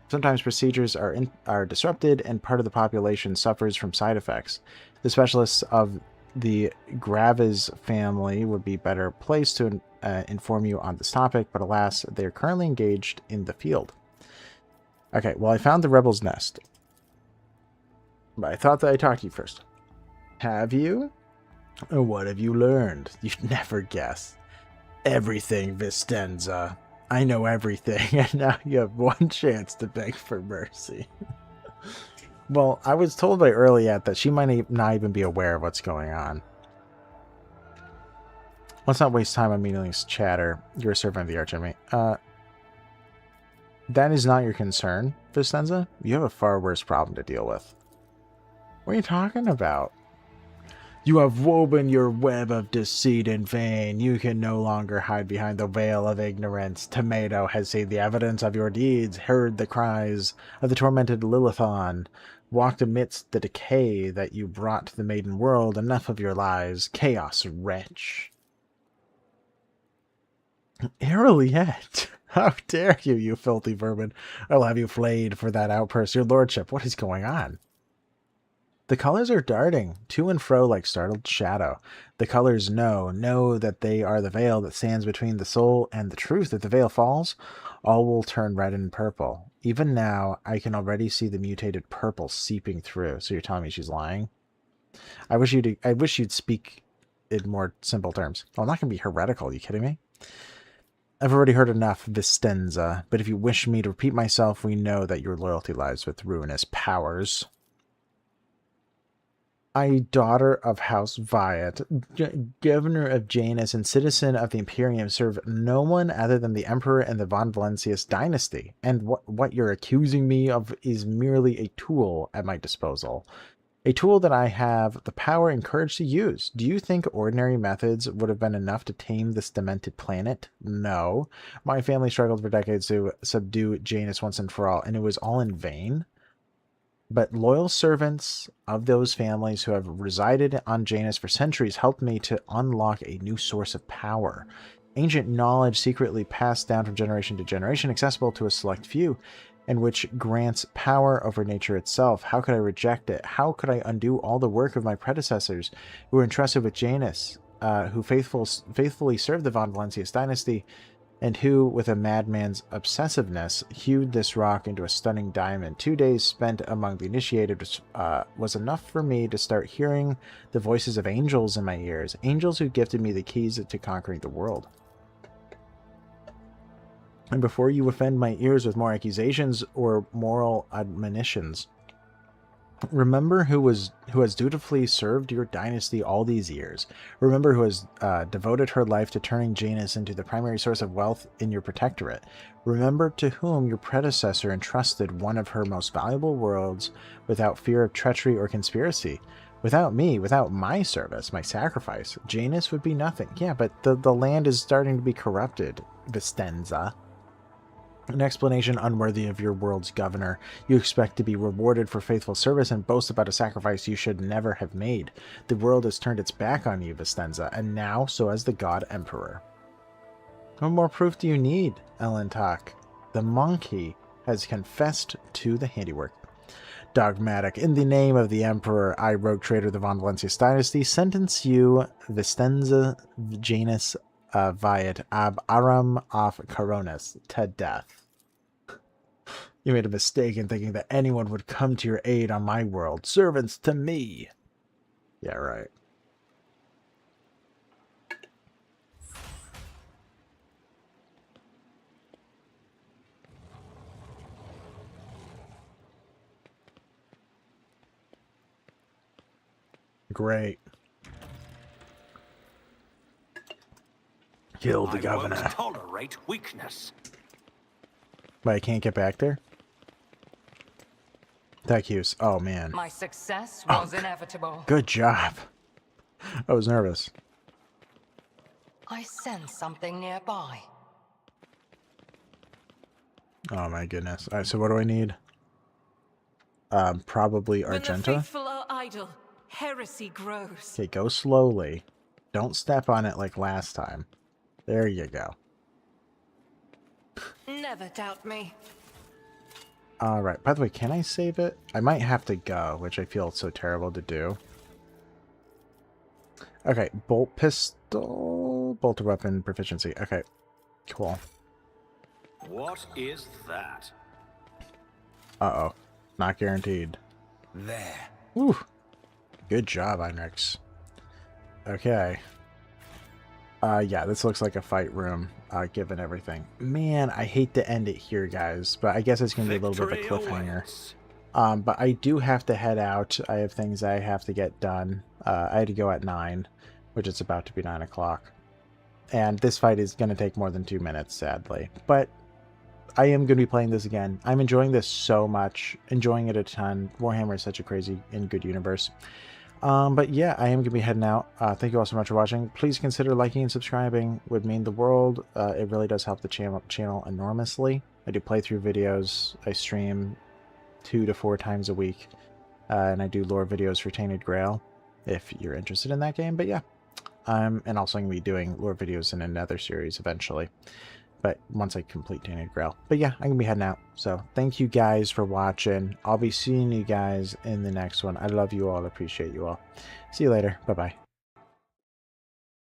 A: Sometimes procedures are disrupted and part of the population suffers from side effects. The specialists of the Graves family would be better placed to inform you on this topic, but alas, they are currently engaged in the field. Okay, well, I found the rebel's nest. But I thought that I'd talk to you first. Have you? What have you learned? You'd never guess. Everything, Vistenza. I know everything, and now you have one chance to beg for mercy. Well, I was told by Earliette that she might not even be aware of what's going on. Let's not waste time on meaningless chatter. You're a servant of the Archenemy. That is not your concern, Vistenza. You have a far worse problem to deal with. What are you talking about? You have woven your web of deceit in vain. You can no longer hide behind the veil of ignorance. Tomato has seen the evidence of your deeds, heard the cries of the tormented Lilithon, walked amidst the decay that you brought to the maiden world. Enough of your lies, chaos wretch. Araliette, how dare you, you filthy vermin. I'll have you flayed for that outburst. Your lordship, what is going on? The colors are darting to and fro like startled shadow. The colors know that they are the veil that stands between the soul and the truth. If the veil falls, all will turn red and purple. Even now, I can already see the mutated purple seeping through. So you're telling me she's lying? I wish you'd speak in more simple terms. Oh, I'm not going to be heretical. Are you kidding me? I've already heard enough, Vistenza, but if you wish me to repeat myself, we know that your loyalty lies with ruinous powers. I, daughter of House Viat, governor of Janus and citizen of the Imperium, serve no one other than the Emperor and the Von Valentius dynasty, and what you're accusing me of is merely a tool at my disposal. A tool that I have the power and courage to use. Do you think ordinary methods would have been enough to tame this demented planet? No. My family struggled for decades to subdue Janus once and for all, and it was all in vain. But loyal servants of those families who have resided on Janus for centuries helped me to unlock a new source of power. Ancient knowledge secretly passed down from generation to generation, accessible to a select few, and which grants power over nature itself. How could I reject it? How could I undo all the work of my predecessors who were entrusted with Janus, who faithfully served the Von Valentius dynasty, and who, with a madman's obsessiveness, hewed this rock into a stunning diamond? 2 days spent among the initiated was enough for me to start hearing the voices of angels in my ears, angels who gifted me the keys to conquering the world. And before you offend my ears with more accusations or moral admonitions, remember who has dutifully served your dynasty all these years. Remember who has devoted her life to turning Janus into the primary source of wealth in your protectorate. Remember to whom your predecessor entrusted one of her most valuable worlds without fear of treachery or conspiracy. Without me, without my service, my sacrifice, Janus would be nothing. Yeah, but the land is starting to be corrupted, Vistenza. An explanation unworthy of your world's governor. You expect to be rewarded for faithful service and boast about a sacrifice you should never have made. The world has turned its back on you, Vistenza, and now so has the God Emperor. What more proof do you need, Elentak? The monkey has confessed to the handiwork. Dogmatic. In the name of the Emperor, I, rogue traitor of the Von Valentius dynasty, sentence you, Vistenza Janus Viat ab Aram of Coronis, to death. You made a mistake in thinking that anyone would come to your aid on my world. Servants to me. Yeah, right. Great. Kill the governor.
D: I won't tolerate weakness.
A: But I can't get back there? Tech use. Oh, man.
C: My success was inevitable.
A: Good job. I was nervous.
C: I sense something nearby.
A: Oh, my goodness. All right, so what do I need? Probably
G: When the
A: Argenta.
G: faithful are idle, heresy grows.
A: Okay, go slowly. Don't step on it like last time. There you go.
G: Never doubt me.
A: Alright, by the way, can I save it? I might have to go, which I feel so terrible to do. Okay, bolt pistol, bolter weapon proficiency. Okay, cool.
D: What is that?
A: Uh-oh, not guaranteed.
H: There.
A: Whew. Good job, Einrix. Okay. Yeah, this looks like a fight room, given everything. Man, I hate to end it here, guys, but I guess it's going to be a little bit of a cliffhanger. But I do have to head out. I have things I have to get done. I had to go at 9, which it's about to be 9 o'clock. And this fight is going to take more than 2 minutes, sadly. But I am going to be playing this again. I'm enjoying this so much, enjoying it a ton. Warhammer is such a crazy and good universe. But yeah, I am going to be heading out. Thank you all so much for watching. Please consider liking and subscribing. Would mean the world. It really does help the channel enormously. I do playthrough videos. I stream 2 to 4 times a week. And I do lore videos for Tainted Grail, if you're interested in that game. But yeah, and also I'm going to be doing lore videos in another series eventually. But once I complete Tainted Grail. But yeah, I'm going to be heading out. So thank you guys for watching. I'll be seeing you guys in the next one. I love you all. Appreciate you all. See you later. Bye-bye.